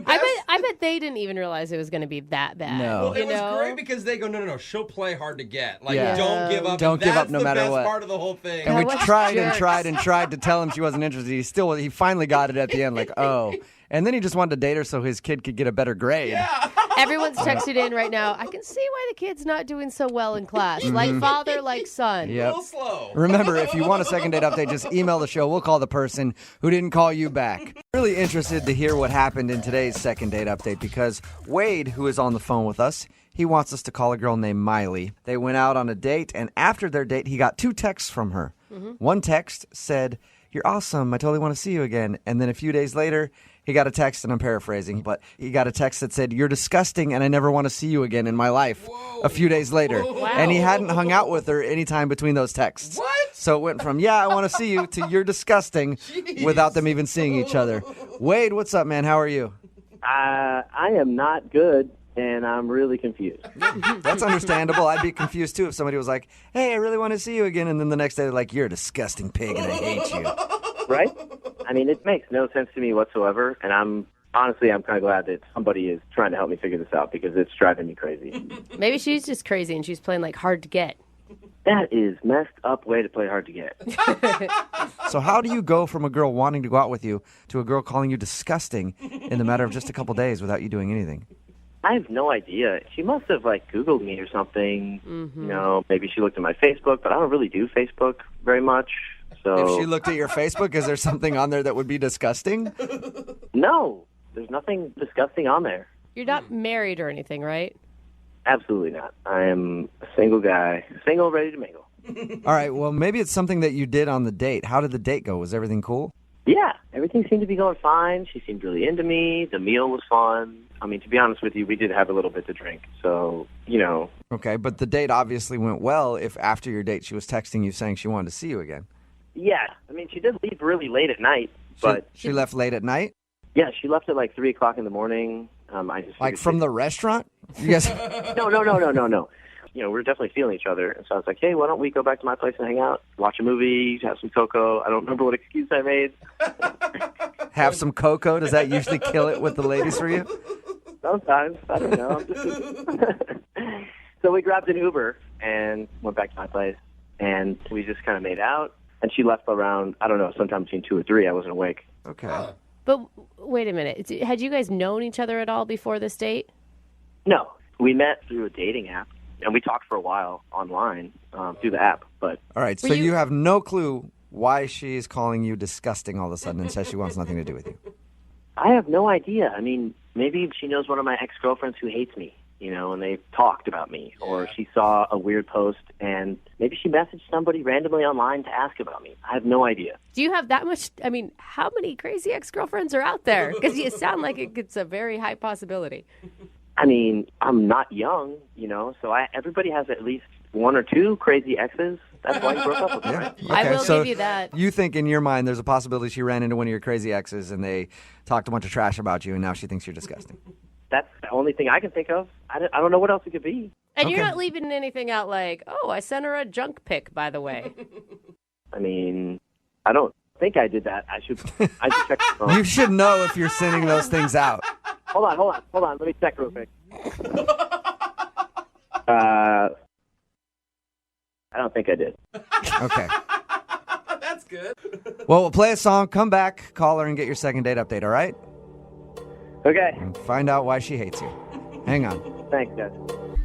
I bet they didn't even realize it was going to be that bad. No. Well, it was great because they go, no, she'll play hard to get. Like, Yeah. don't give up. Don't give up no matter That's the what. best part of the whole thing. And we tried to tell him she wasn't interested. He finally got it at the end, like, oh. And then he just wanted to date her so his kid could get a better grade. Yeah. Everyone's texted in right now. I can see why the kid's not doing so well in class. Like father, like son. Yep. A little slow. Remember, if you want a second date update, just email the show. We'll call the person who didn't call you back. Really interested to hear what happened in today's second date update because Wade, who is on the phone with us, he wants us to call a girl named Miley. They went out on a date, and after their date, he got 2 texts from her. One text said, "You're awesome. I totally want to see you again." And then a few days later, he got a text, and I'm paraphrasing, but he got a text that said, "You're disgusting, and I never want to see you again in my life." Whoa. A few days later. Wow. And he hadn't hung out with her any time between those texts. What? So it went from, yeah, I want to see you, to you're disgusting, without them even seeing each other. Wade, what's up, man? How are you? I am not good, and I'm really confused. That's understandable. I'd be confused, too, if somebody was like, hey, I really want to see you again, and then the next day they're like, you're a disgusting pig, and I hate you. Right? It makes no sense to me whatsoever, and I'm kind of glad that somebody is trying to help me figure this out because it's driving me crazy. Maybe she's just crazy and she's playing like hard to get. That is messed up way to play hard to get. So how do you go from a girl wanting to go out with you to a girl calling you disgusting in the matter of just a couple days without you doing anything? I have no idea. She must have Googled me or something. Mm-hmm. Maybe she looked at my Facebook, but I don't really do Facebook very much. So if she looked at your Facebook, is there something on there that would be disgusting? No, there's nothing disgusting on there. You're not married or anything, right? Absolutely not. I am a single guy, single, ready to mingle. All right, well, maybe it's something that you did on the date. How did the date go? Was everything cool? Yeah, everything seemed to be going fine. She seemed really into me. The meal was fun. I mean, to be honest with you, we did have a little bit to drink. So, Okay, but the date obviously went well if after your date she was texting you saying she wanted to see you again. Yeah, I mean, she did leave really late at night, but... She left late at night? Yeah, she left at like 3 o'clock in the morning. I just Like from the restaurant? You guys... No. We're definitely feeling each other. And so I was like, hey, why don't we go back to my place and hang out, watch a movie, have some cocoa. I don't remember what excuse I made. Have some cocoa? Does that usually kill it with the ladies for you? Sometimes. I don't know. So we grabbed an Uber and went back to my place. And we just kind of made out. And she left around, I don't know, sometime between 2 or 3. I wasn't awake. Okay. But wait a minute. Had you guys known each other at all before this date? No. We met through a dating app. And we talked for a while online through the app. But all right, so you have no clue why she's calling you disgusting all of a sudden and says she wants nothing to do with you. I have no idea. I mean, maybe she knows one of my ex-girlfriends who hates me, and they talked about me. Or she saw a weird post, and maybe she messaged somebody randomly online to ask about me. I have no idea. Do you have that much? I mean, how many crazy ex-girlfriends are out there? Because you sound like it's a very high possibility. I mean, I'm not young, so everybody has at least 1 or 2 crazy exes. That's why you broke up with me, right? Okay, I will so give you that. You think in your mind there's a possibility she ran into one of your crazy exes and they talked a bunch of trash about you and now she thinks you're disgusting. That's the only thing I can think of. I don't know what else it could be. And you're not leaving anything out like, oh, I sent her a junk pic, by the way. I mean, I don't think I did that. I should check the phone. You should know if you're sending those things out. Hold on. Let me check real quick. I don't think I did. Okay. That's good. Well, we'll play a song, come back, call her, and get your second date update, all right? Okay. And find out why she hates you. Hang on. Thanks, guys. Moving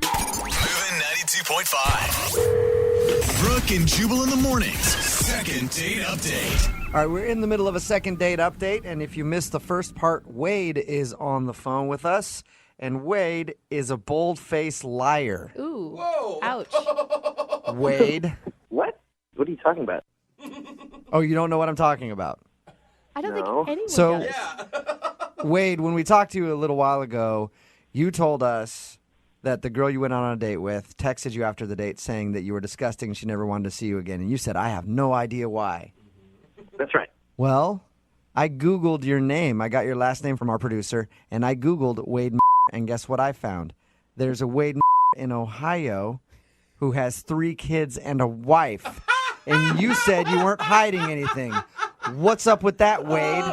92.5. Brooke and Jubal in the mornings. Second date update. All right, we're in the middle of a second date update, and if you missed the first part, Wade is on the phone with us, and Wade is a bold-faced liar. Ooh. Whoa. Ouch. Wade. What? What are you talking about? Oh, you don't know what I'm talking about? I don't think anyone So, does. Wade, when we talked to you a little while ago, you told us that the girl you went on a date with texted you after the date saying that you were disgusting and she never wanted to see you again, and you said, I have no idea why. That's right. Well, I Googled your name. I got your last name from our producer, and I Googled Wade, and guess what I found? There's a Wade in Ohio who has 3 kids and a wife, and you said you weren't hiding anything. What's up with that, Wade?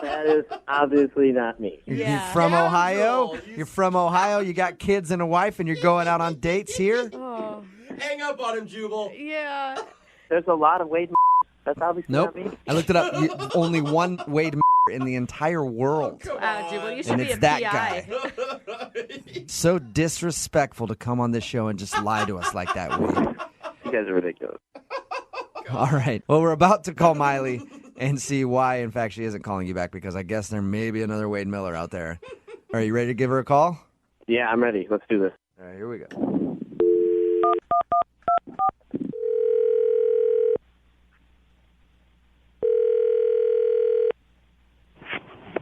That is obviously not me. You're from Ohio? You're from Ohio? You got kids and a wife, and you're going out on dates here? Oh. Hang up on him, Jubal. Yeah. There's a lot of Wade. That's obviously Nope. not me. I looked it up. Only one Wade in the entire world. Wow, Jubal, you should And be it's a that PI. guy. So disrespectful to come on this show and just lie to us like that, Wade. You guys are ridiculous. All right. Well, we're about to call Miley and see why, in fact, she isn't calling you back, because I guess there may be another Wade Miller out there. Are you ready to give her a call? Yeah, I'm ready. Let's do this. All right, here we go.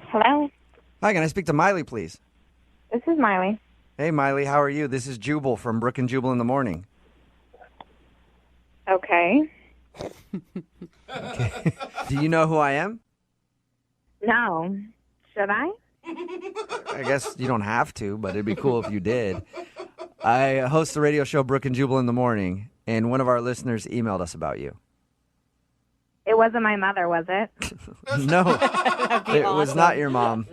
Hello? Hi, can I speak to Miley, please? This is Miley. Hey, Miley, how are you? This is Jubal from Brooke and Jubal in the morning. Okay. Okay. Do you know who I am? No. Should I? I guess you don't have to, but it'd be cool if you did. I host the radio show Brooke and Jubal in the morning, and one of our listeners emailed us about you. It wasn't my mother, was it? No, it was not your mom.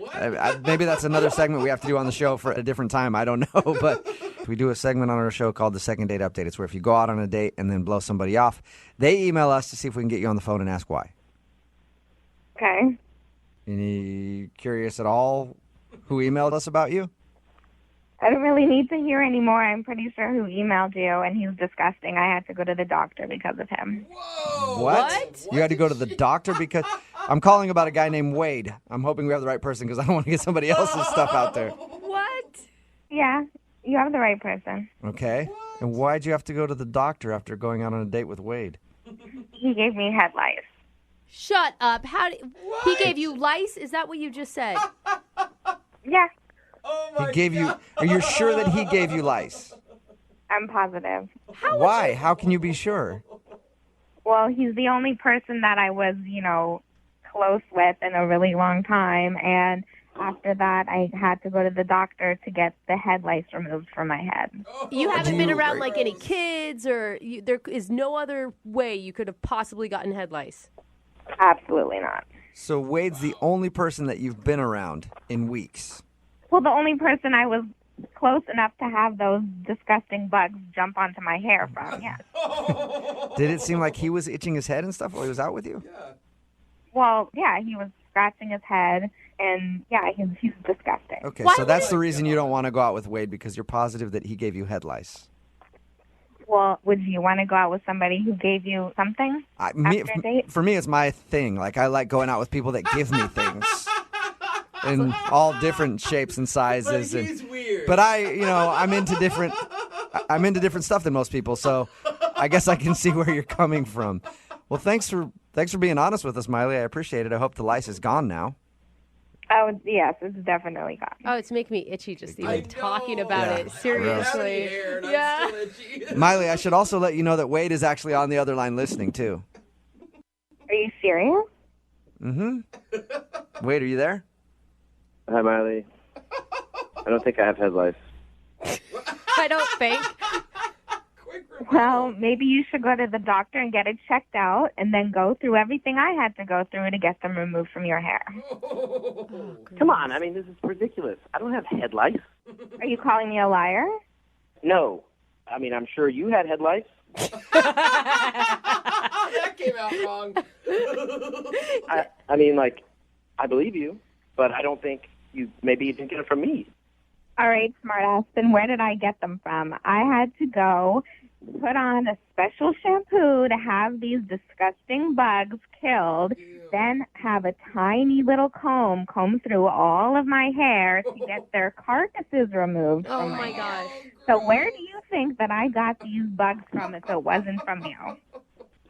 Maybe that's another segment we have to do on the show for a different time. I don't know, but we do a segment on our show called the Second Date Update. It's where if you go out on a date and then blow somebody off, they email us to see if we can get you on the phone and ask why. Okay. Any curious at all who emailed us about you? I don't really need to hear anymore. I'm pretty sure who emailed you, and he's disgusting. I had to go to the doctor because of him. What? You had to go to the doctor because I'm calling about a guy named Wade. I'm hoping we have the right person because I don't want to get somebody else's stuff out there. What? Yeah. You have the right person. Okay. And why'd you have to go to the doctor after going out on a date with Wade? He gave me head lice. Shut up. He gave you lice? Is that what you just said? Yeah. He gave you. Are you sure that he gave you lice? I'm positive. Why? How can you be sure? Well, he's the only person that I was, close with in a really long time. And after that, I had to go to the doctor to get the head lice removed from my head. You haven't been around like any kids, or there is no other way you could have possibly gotten head lice? Absolutely not. So Wade's the only person that you've been around in weeks. Well, the only person I was close enough to have those disgusting bugs jump onto my hair from, yes. Did it seem like he was itching his head and stuff while he was out with you? Well, yeah, he was scratching his head, and yeah, he's disgusting. Okay, so that's the reason you don't want to go out with Wade, because you're positive that he gave you head lice. Well, would you want to go out with somebody who gave you something after a date? For me, it's my thing. Like, I like going out with people that give me things. In all different shapes and sizes. But he's weird. But I'm into different stuff than most people, so I guess I can see where you're coming from. Well, thanks for being honest with us, Miley. I appreciate it. I hope the lice is gone now. Oh, yes, it's definitely gone. Oh, it's making me itchy just even talking about it. Seriously. Yeah. Miley, I should also let you know that Wade is actually on the other line listening, too. Are you serious? Mm-hmm. Wade, are you there? Hi, Miley. I don't think I have head lice. I don't think. Well, maybe you should go to the doctor and get it checked out and then go through everything I had to go through to get them removed from your hair. Come on, I mean, this is ridiculous. I don't have head lice. Are you calling me a liar? No. I mean, I'm sure you had head lice. That came out wrong. I mean, I believe you, but I don't think maybe you didn't get it from me. All right, smartass, then where did I get them from? I had to go put on a special shampoo to have these disgusting bugs killed, then have a tiny little comb through all of my hair to get their carcasses removed from my hair. Gosh. So where do you think that I got these bugs from if it wasn't from you?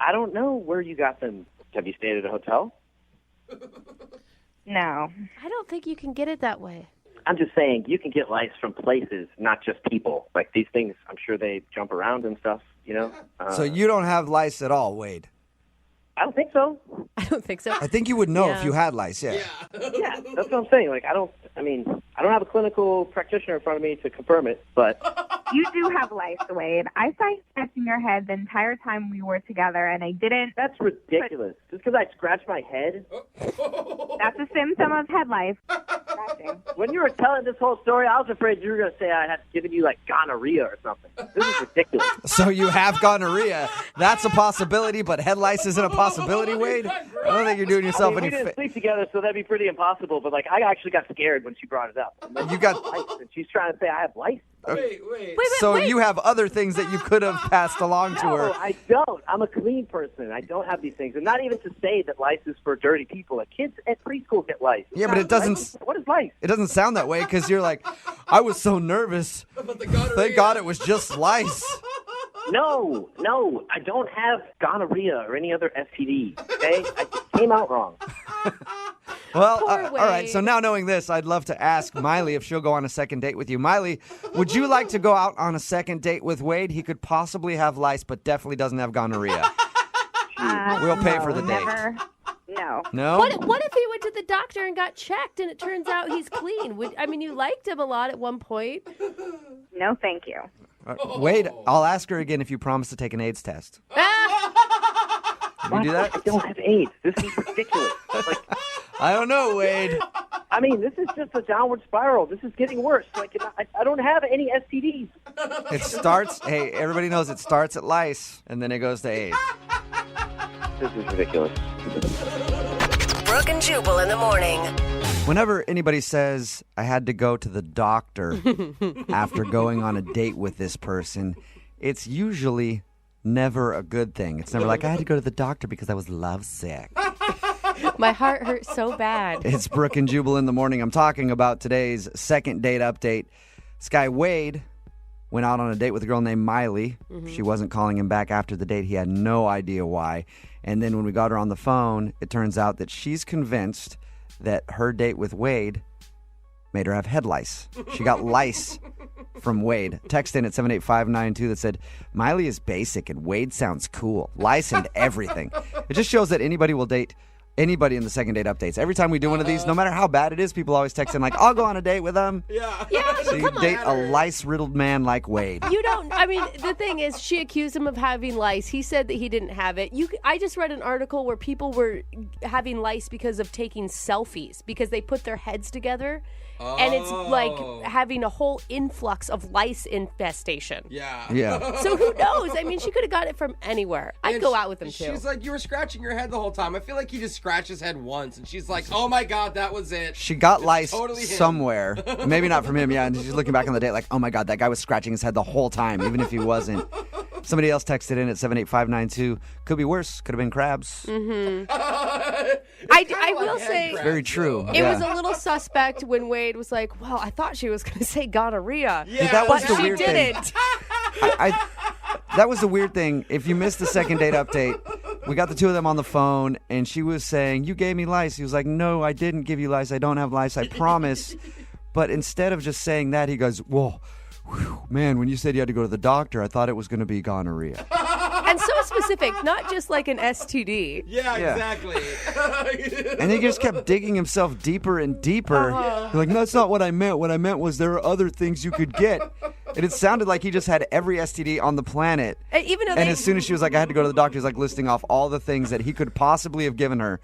I don't know where you got them. Have you stayed at a hotel? No. I don't think you can get it that way. I'm just saying, you can get lice from places, not just people. Like, these things, I'm sure they jump around and stuff, So you don't have lice at all, Wade? I don't think so. I don't think so. I think you would know if you had lice, yeah. Yeah, that's what I'm saying. Like, I don't have a clinical practitioner in front of me to confirm it, but... You do have lice, Wade. I saw you scratching your head the entire time we were together, and I didn't... That's ridiculous. Just because I scratched my head? That's a symptom of head lice. When you were telling this whole story, I was afraid you were going to say I had given you, gonorrhea or something. This is ridiculous. So you have gonorrhea. That's a possibility, but head lice isn't a possibility, Wade? I don't think you're doing yourself we didn't sleep together, so that'd be pretty impossible, but, I actually got scared when she brought it up. You got... And she's trying to say I have lice. Wait. So you have other things that you could have passed along to her. No, I don't. I'm a clean person. I don't have these things. And not even to say that lice is for dirty people. Like, kids at preschool get lice. Yeah, but it doesn't... What is lice? It doesn't sound that way because you're like, I was so nervous. Thank God it was just lice. No, I don't have gonorrhea or any other STD, okay? I just came out wrong. Well, all right, so now knowing this, I'd love to ask Miley if she'll go on a second date with you. Miley, would you like to go out on a second date with Wade? He could possibly have lice, but definitely doesn't have gonorrhea. We'll pay for the date. No. No? What if he went to the doctor and got checked and it turns out he's clean? You liked him a lot at one point. No, thank you. Wade, I'll ask her again if you promise to take an AIDS test. Can you do that? I don't have AIDS. This is ridiculous. I don't know, Wade. I mean, this is just a downward spiral. This is getting worse. I don't have any STDs. It starts, hey, everybody knows it starts at lice, and then it goes to AIDS. This is ridiculous. Brooke and Jubal in the morning. Whenever anybody says, I had to go to the doctor after going on a date with this person, it's usually never a good thing. It's never like, I had to go to the doctor because I was lovesick. My heart hurts so bad. It's Brooke and Jubal in the morning. I'm talking about today's second date update. This guy, Wade, went out on a date with a girl named Miley. She wasn't calling him back after the date. He had no idea why. And then when we got her on the phone, it turns out that she's convinced that her date with Wade made her have head lice. She got lice from Wade. Text in at 78592 that said, Miley is basic and Wade sounds cool. Lice and everything. It just shows that anybody will date anybody in the second date updates. Every time we do one of these, no matter how bad it is, people always text in like, I'll go on a date with them. Yeah, So you date a lice-riddled man like Wade. You don't. I mean, the thing is, she accused him of having lice. He said that he didn't have it. I just read an article where people were having lice because of taking selfies because they put their heads together. And it's like having a whole influx of lice infestation. Yeah. So who knows? I mean, she could have got it from anywhere. I'd go out with him, too. She's like, you were scratching your head the whole time. I feel like he just scratched his head once, and she's like, oh my God, that was it. She got It's lice totally him. somewhere. Maybe not from him, yeah. And she's looking back on the date like, oh my God, that guy was scratching his head the whole time, even if he wasn't. Somebody else texted in at 78592. Could be worse. Could have been crabs. I will say, Very true. it was a little suspect when Wade was like, well, I thought she was going to say gonorrhea. Yeah, that was but the weird she thing. didn't. That was the weird thing. If you missed the second date update, we got the two of them on the phone, and she was saying, you gave me lice. He was like, no, I didn't give you lice. I don't have lice. I promise. But instead of just saying that, he goes, whoa, whew, man, when you said you had to go to the doctor, I thought it was going to be gonorrhea. And so specific, not just like an STD. Yeah, exactly. And he just kept digging himself deeper and deeper. Like, no, that's not what I meant. What I meant was there are other things you could get. And it sounded like he just had every STD on the planet. Even though And as soon as she was like, I had to go to the doctor, he's like listing off all the things that he could possibly have given her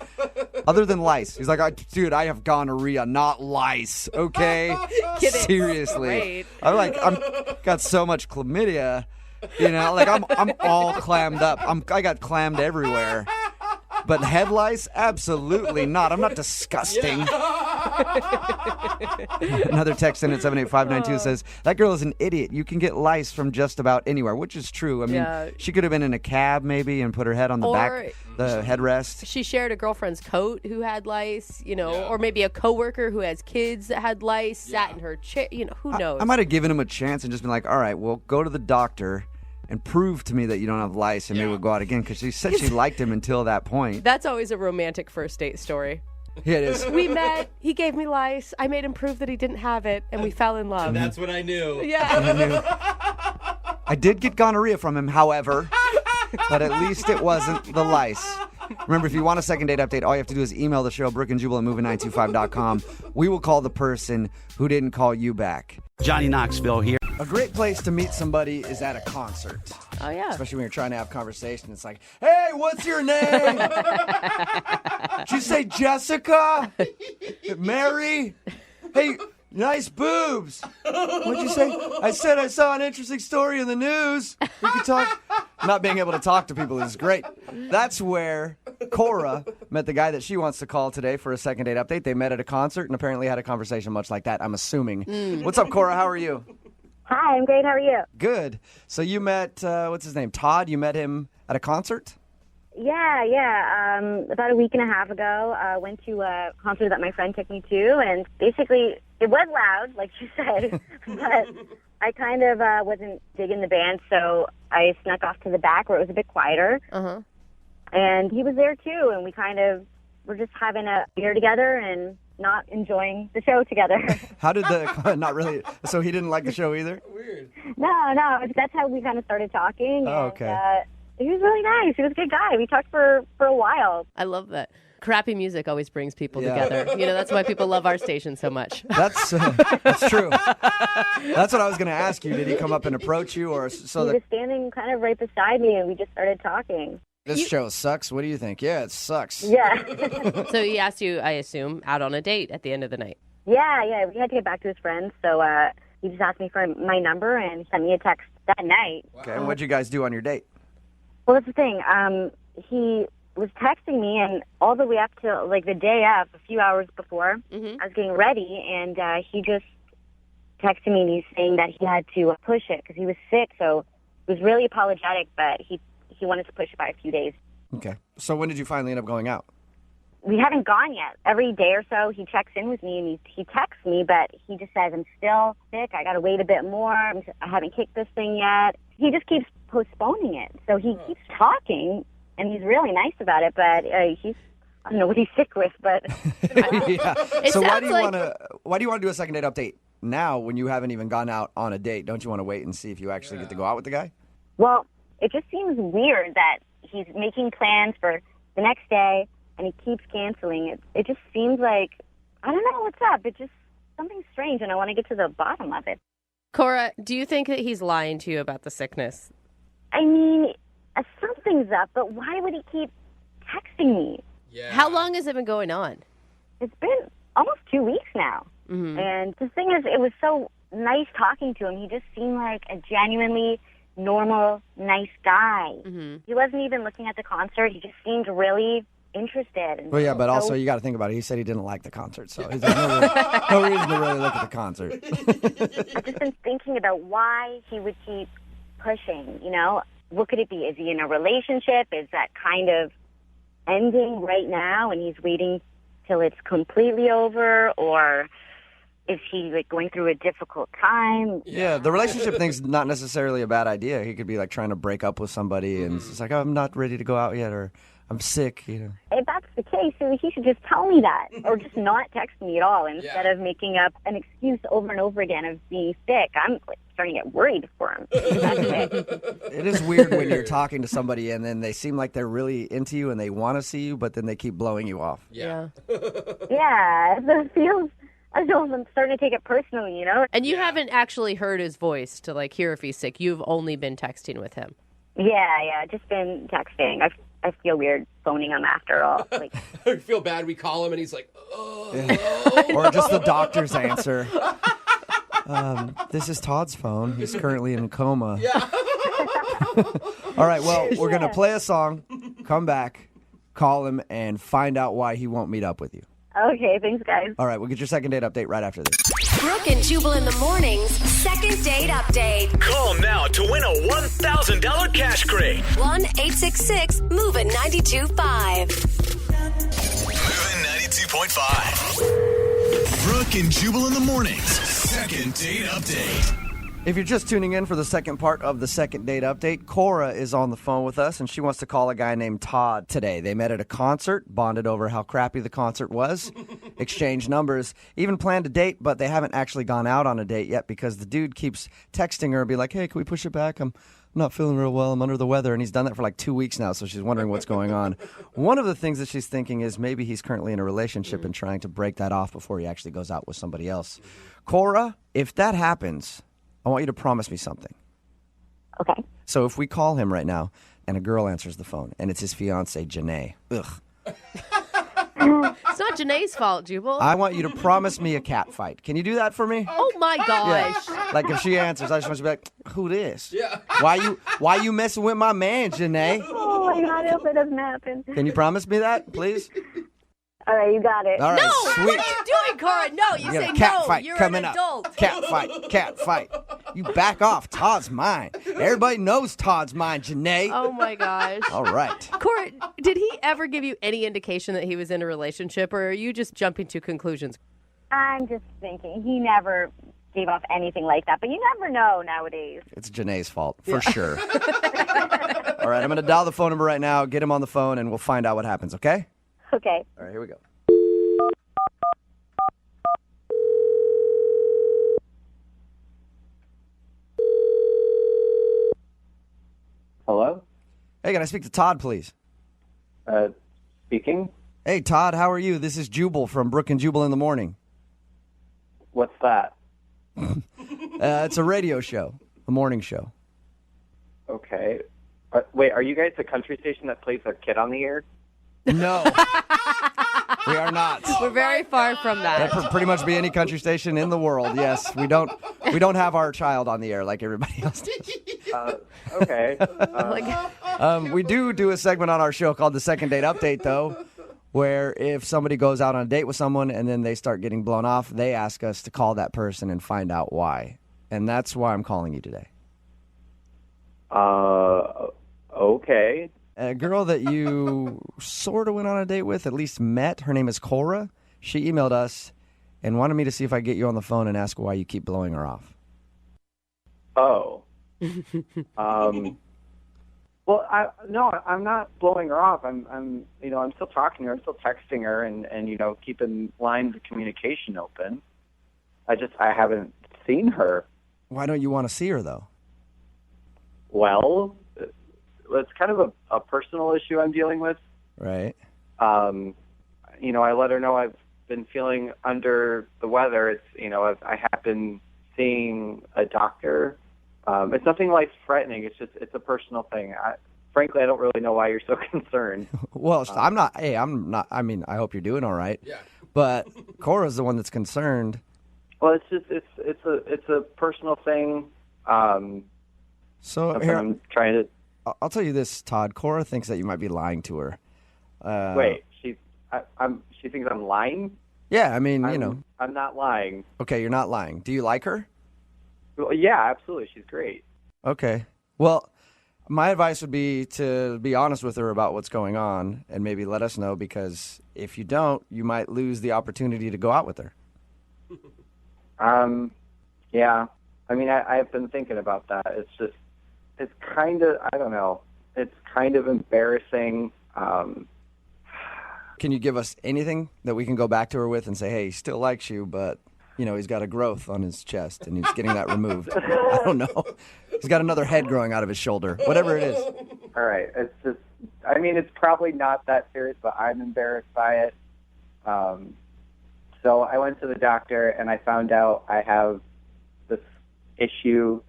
other than lice. He's like, dude, I have gonorrhea, not lice. Okay? Kidding. Seriously. Great. I'm got so much chlamydia. You know, like I'm all clammed up. I got clammed everywhere. But head lice? Absolutely not. I'm not disgusting. Another text in at 78592 says, that girl is an idiot. You can get lice from just about anywhere, which is true. I mean, she could have been in a cab maybe and put her head on the back, the headrest. She shared a girlfriend's coat who had lice, or maybe a coworker who has kids that had lice, sat in her chair, who knows? I might have given him a chance and just been like, all right, well, go to the doctor and prove to me that you don't have lice, and maybe we'll go out again, because she said she liked him until that point. That's always a romantic first date story. Yeah, it is. We met, he gave me lice, I made him prove that he didn't have it, and we fell in love. And that's when I knew. Yeah. I did get gonorrhea from him, however, but at least it wasn't the lice. Remember, if you want a second date update, all you have to do is email the show, Brooke and Jubal at moving925.com. We will call the person who didn't call you back. Johnny Knoxville here. A great place to meet somebody is at a concert. Oh, yeah. Especially when you're trying to have conversation. It's like, hey, what's your name? Did you say Jessica? Mary? Hey, nice boobs. What'd you say? I said I saw an interesting story in the news. We could talk. Not being able to talk to people is great. That's where Cora met the guy that she wants to call today for a second date update. They met at a concert and apparently had a conversation much like that, I'm assuming. What's up, Cora? How are you? Hi, I'm great. How are you? Good. So you met, what's his name, Todd? You met him at a concert? Yeah. About a week and a half ago, went to a concert that my friend took me to, and basically it was loud, like you said, but I kind of wasn't digging the band, so I snuck off to the back where it was a bit quieter. And he was there too, and we kind of were just having a beer together and not enjoying the show together. How did not really, so he didn't like the show either? Weird. No, that's how we kind of started talking. Oh, and, okay. he was really nice. He was a good guy. We talked for a while. I love that. Crappy music always brings people together. That's why people love our station so much. That's true. That's what I was going to ask you. Did he come up and approach you, or so? He was standing kind of right beside me, and we just started talking. This show sucks. What do you think? Yeah, it sucks. Yeah. So he asked you, I assume, out on a date at the end of the night. Yeah. We had to get back to his friends, so he just asked me for my number and sent me a text that night. Okay, and what'd you guys do on your date? Well, that's the thing. He was texting me, and all the way up to like the day of, a few hours before, I was getting ready, and he just texted me, and he's saying that he had to push it because he was sick, so he was really apologetic, but he wanted to push it by a few days. Okay. So when did you finally end up going out? we haven't gone yet. Every day or so, he checks in with me, and he texts me, but he just says, I'm still sick. I got to wait a bit more. I haven't kicked this thing yet. He just keeps postponing it. So he keeps talking, and he's really nice about it, but I don't know what he's sick with, but yeah. So why do you want to do a second date update now when you haven't even gone out on a date? Don't you want to wait and see if you actually get to go out with the guy? Well, it just seems weird that he's making plans for the next day and he keeps canceling it. It just seems like, I don't know what's up. It's just something strange, and I want to get to the bottom of it. Cora, do you think that he's lying to you about the sickness? I mean, something's up, but why would he keep texting me? Yeah. How long has it been going on? It's been almost 2 weeks now. Mm-hmm. And the thing is, it was so nice talking to him. He just seemed like a genuinely normal, nice guy. Mm-hmm. He wasn't even looking at the concert. He just seemed really interested. And well, yeah, but also you got to think about it. He said he didn't like the concert, so he's no reason to really look at the concert. I've just been thinking about why he would keep pushing, you know? What could it be? Is he in a relationship? Is that kind of ending right now and he's waiting till it's completely over? Or is he like going through a difficult time? Yeah, the relationship thing's not necessarily a bad idea. He could be like trying to break up with somebody and it's like, oh, I'm not ready to go out yet, or I'm sick, you know. If that's the case, then he should just tell me that, or just not text me at all instead of making up an excuse over and over again of being sick. I'm starting to get worried for him. It is weird when you're talking to somebody and then they seem like they're really into you and they want to see you, but then they keep blowing you off. Yeah. Yeah, it feels... I'm starting to take it personally, you know? And you haven't actually heard his voice to like hear if he's sick. You've only been texting with him. Yeah, just been texting. I feel weird phoning him after all. Like, I feel bad. We call him and he's like, oh. Or just the doctor's answer. This is Todd's phone. He's currently in a coma. Yeah. All right, well, we're going to play a song, come back, call him, and find out why he won't meet up with you. Okay, thanks, guys. All right, we'll get your second date update right after this. Brooke and Jubal in the mornings, second date update. Call now to win a $1,000 cash crate. 1-866-MOVE-IT 92.5. Moving 92.5. Brooke and Jubal in the mornings, second date update. If you're just tuning in for the second part of the second date update, Cora is on the phone with us, and she wants to call a guy named Todd today. They met at a concert, bonded over how crappy the concert was, exchanged numbers, even planned a date, but they haven't actually gone out on a date yet because the dude keeps texting her and be like, hey, can we push it back? I'm not feeling real well. I'm under the weather. And he's done that for like 2 weeks now, so she's wondering what's going on. One of the things that she's thinking is maybe he's currently in a relationship and trying to break that off before he actually goes out with somebody else. Cora, if that happens, I want you to promise me something. Okay. So if we call him right now and a girl answers the phone and it's his fiancée, Janae. Ugh. It's not Janae's fault, Jubal. I want you to promise me a cat fight. Can you do that for me? Oh my gosh. Yeah. Like if she answers, I just want you to be like, who this? Yeah. Why you messing with my man, Janae? Oh my God, I hope it doesn't happen. Can you promise me that, please? All right, you got it. All right, no, sweet. what are you doing, Cora? No, you say cat no. Fight You're coming an adult. Up. Cat fight. You back off. Todd's mine. Everybody knows Todd's mine, Janae. Oh my gosh. All right. Cora, did he ever give you any indication that he was in a relationship, or are you just jumping to conclusions? I'm just thinking. He never gave off anything like that, but you never know nowadays. It's Janae's fault, for sure. All right, I'm going to dial the phone number right now, get him on the phone, and we'll find out what happens, okay? Okay. All right, here we go. Hello? Hey, can I speak to Todd, please? Speaking. Hey, Todd, how are you? This is Jubal from Brooke and Jubal in the morning. What's that? It's a radio show, a morning show. Okay. Wait, are you guys the country station that plays their kid on the air? No. We are not. We're very far from that. That could pretty much be any country station in the world. Yes, we don't have our child on the air like everybody else does. Okay. We do a segment on our show called the Second Date Update, though, where if somebody goes out on a date with someone and then they start getting blown off, they ask us to call that person and find out why. And that's why I'm calling you today. Okay. A girl that you sort of went on a date with, at least met, her name is Cora. She emailed us and wanted me to see if I get you on the phone and ask why you keep blowing her off. Oh. Well, I'm not blowing her off. I'm still talking to her. I'm still texting her and keeping lines of communication open. I haven't seen her. Why don't you want to see her, though? Well, it's kind of a personal issue I'm dealing with. Right. I let her know I've been feeling under the weather. It's, I have been seeing a doctor. It's nothing life-threatening. It's a personal thing. Frankly, I don't really know why you're so concerned. Well, I'm not. I mean, I hope you're doing all right. Yeah. But Cora's the one that's concerned. Well, it's a personal thing. So here, I'm trying to. I'll tell you this, Todd. Cora thinks that you might be lying to her. Wait, she thinks I'm lying? Yeah, I mean, I'm not lying. Okay, you're not lying. Do you like her? Well, yeah, absolutely. She's great. Okay. Well, my advice would be to be honest with her about what's going on and maybe let us know, because if you don't, you might lose the opportunity to go out with her. Yeah. I mean, I've been thinking about that. It's kind of, I don't know. It's kind of embarrassing. Can you give us anything that we can go back to her with and say, hey, he still likes you, but, he's got a growth on his chest and he's getting that removed? I don't know. He's got another head growing out of his shoulder. Whatever it is. All right. It's just, I mean, it's probably not that serious, but I'm embarrassed by it. So I went to the doctor and I found out I have this issue.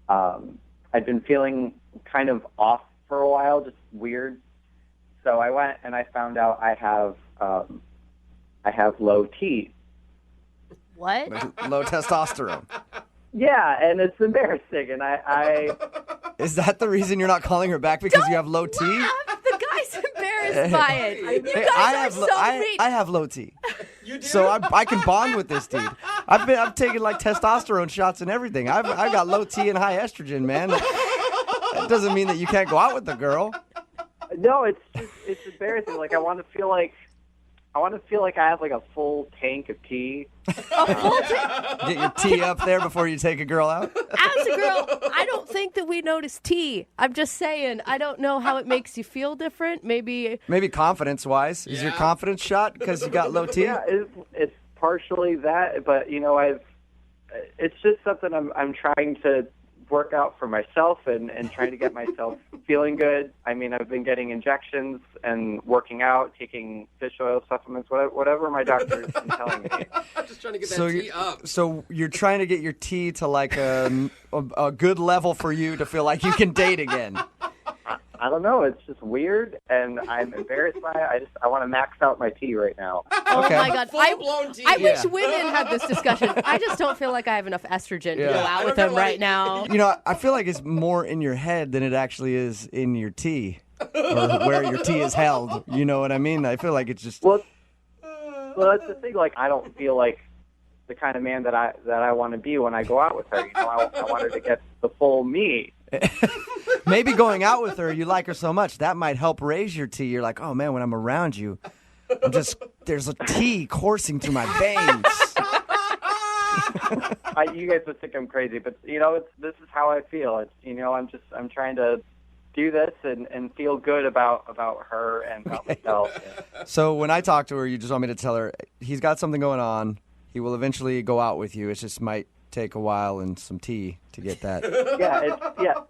I'd been feeling kind of off for a while, just weird. So I went and I found out I have low T. What? Low testosterone. Yeah, and it's embarrassing. And I Is that the reason you're not calling her back, because you have low T? The guy's embarrassed by it. You guys are so mean. I have low T. You do? So I can bond with this dude. I've taken like testosterone shots and everything. I've got low T and high estrogen, man. That doesn't mean that you can't go out with the girl. No, it's embarrassing. Like I want to feel like I have like a full tank of tea. Get your tea up there before you take a girl out? As a girl, I don't think that we notice tea. I'm just saying, I don't know how it makes you feel different. Maybe confidence-wise. Is your confidence shot because you got low T? Yeah, it's partially that, but it's just something I'm trying to work out for myself and trying to get myself feeling good. I mean, I've been getting injections and working out, taking fish oil supplements, whatever my doctor's been telling me. I'm just trying to get that tea up. So you're trying to get your tea to like a good level for you to feel like you can date again. I don't know. It's just weird, and I'm embarrassed by it. I want to max out my tea right now. Oh, my God. I wish women had this discussion. I just don't feel like I have enough estrogen to go out with him right now. I feel like it's more in your head than it actually is in your tea, or where your tea is held. You know what I mean? I feel like it's just... Well, that's the thing. Like, I don't feel like the kind of man that I want to be when I go out with her. I want her to get the full me. Maybe going out with her, you like her so much, that might help raise your T. You're like, oh man, when I'm around you, there's a T coursing through my veins. You guys would think I'm crazy, but this is how I feel. I'm trying to do this and feel good about her and about myself. So when I talk to her, you just want me to tell her he's got something going on. He will eventually go out with you. It just might take a while and some tea to get that.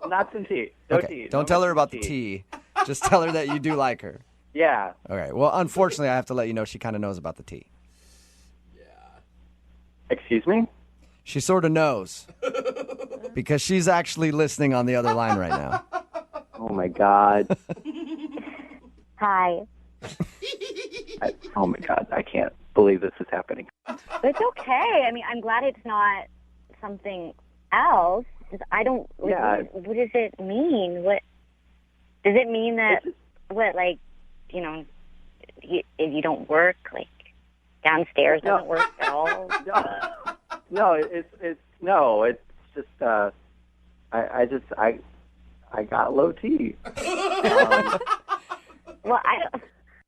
Not some tea. No tea. Don't tell her about the tea. Just tell her that you do like her. Yeah. Okay. Well, unfortunately, I have to let you know she kind of knows about the tea. Yeah. Excuse me? She sort of knows. Because she's actually listening on the other line right now. Oh, my God. Hi. Oh, my God. I can't believe this is happening. It's okay. I mean, I'm glad it's not something else. I don't... Yeah. What does it mean? What does it mean that... if you don't work, like, downstairs doesn't work at all? No, it's just... I got low T. Well, I don't.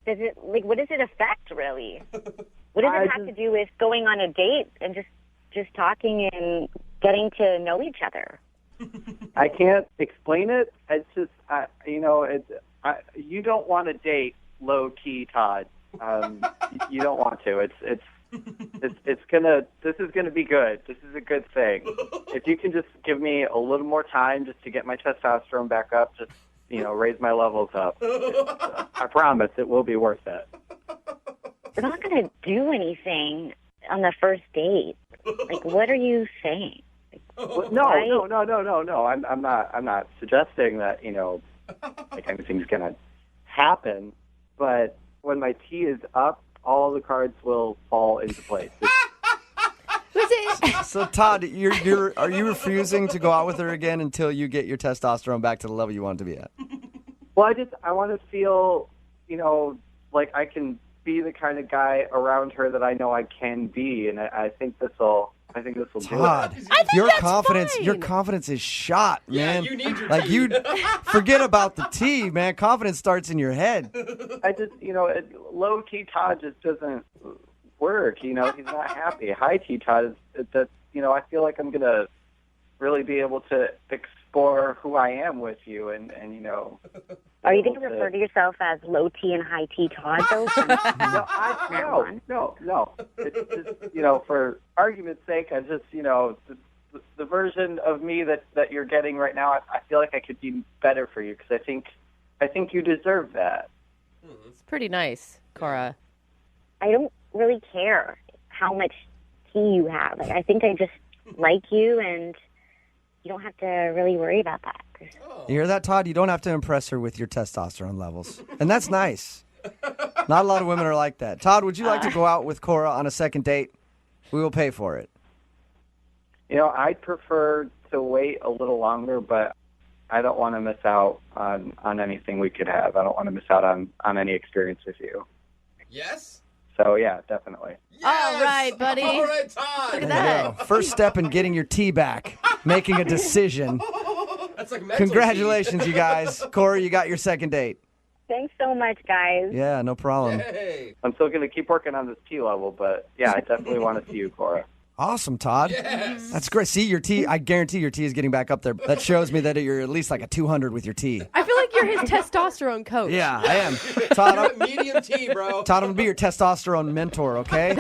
Does it what does it affect really? What does it have to do with going on a date and just talking and getting to know each other? I can't explain it. It's just, you don't want to date low key, Todd. You don't want to. This is gonna be good. This is a good thing. If you can just give me a little more time just to get my testosterone back up, just raise my levels up. I promise it will be worth it. We're not gonna do anything on the first date. What are you saying? No. I'm not suggesting that anything's gonna happen. But when my tee is up, all the cards will fall into place. So Todd, are you refusing to go out with her again until you get your testosterone back to the level you want it to be at? Well, I want to feel, like I can be the kind of guy around her that I know I can be, and I think this will do Todd, it. your confidence is shot, man. Yeah, you need your you forget about the T, man. Confidence starts in your head. I just, low T Todd just doesn't work. He's not happy. High T Todd is that, I feel like I'm gonna really be able to explore who I am with you, and Are you going to refer to yourself as low T and high T Todd, though? No. It's just, for argument's sake, I just, the version of me that you're getting right now, I feel like I could be better for you because I think you deserve that. It's pretty nice, Cora. I don't really care how much T you have. I think I just like you, and you don't have to really worry about that. You hear that, Todd? You don't have to impress her with your testosterone levels. And that's nice. Not a lot of women are like that. Todd, would you like to go out with Cora on a second date? We will pay for it. I'd prefer to wait a little longer, but I don't want to miss out on anything we could have. I don't want to miss out on any experience with you. Yes? So, yeah, definitely. All right, buddy. All right, Todd. Look at that. First step in getting your tea back, making a decision. That's like mental Congratulations, tea. you guys. Corey, you got your second date. Thanks so much, guys. Yeah, no problem. Hey. I'm still going to keep working on this T level, but, yeah, I definitely want to see you, Cora. Awesome, Todd. Yes. That's great. See, your tea, I guarantee your tea is getting back up there. That shows me that you're at least like a 200 with your tea. I feel like you're his testosterone coach. Yeah, I am. Todd, I'm, Medium T, bro. Todd, I'm going to be your testosterone mentor, okay?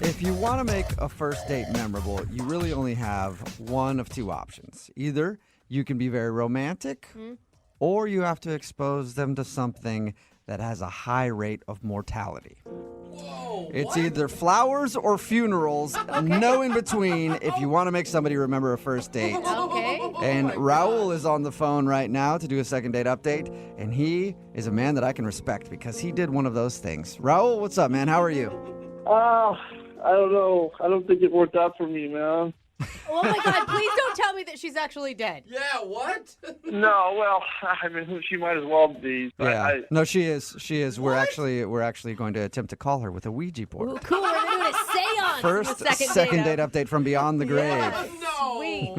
If you want to make a first date memorable, you really only have one of two options. Either you can be very romantic, or you have to expose them to something that has a high rate of mortality. Whoa, It's either flowers or funerals, no in between if you want to make somebody remember a first date. Okay. And Raul is on the phone right now to do a second date update, and he is a man that I can respect because he did one of those things. Raul, what's up, man? How are you? I don't know. I don't think it worked out for me, man. Oh my God! Please don't tell me that she's actually dead. Yeah, what? No, well, I mean, she might as well be. Yeah. No, she is. She is. We're actually going to attempt to call her with a Ouija board. Ooh, cool. We're doing a seance. First in the second date update from beyond the grave. Yeah, No. sweet.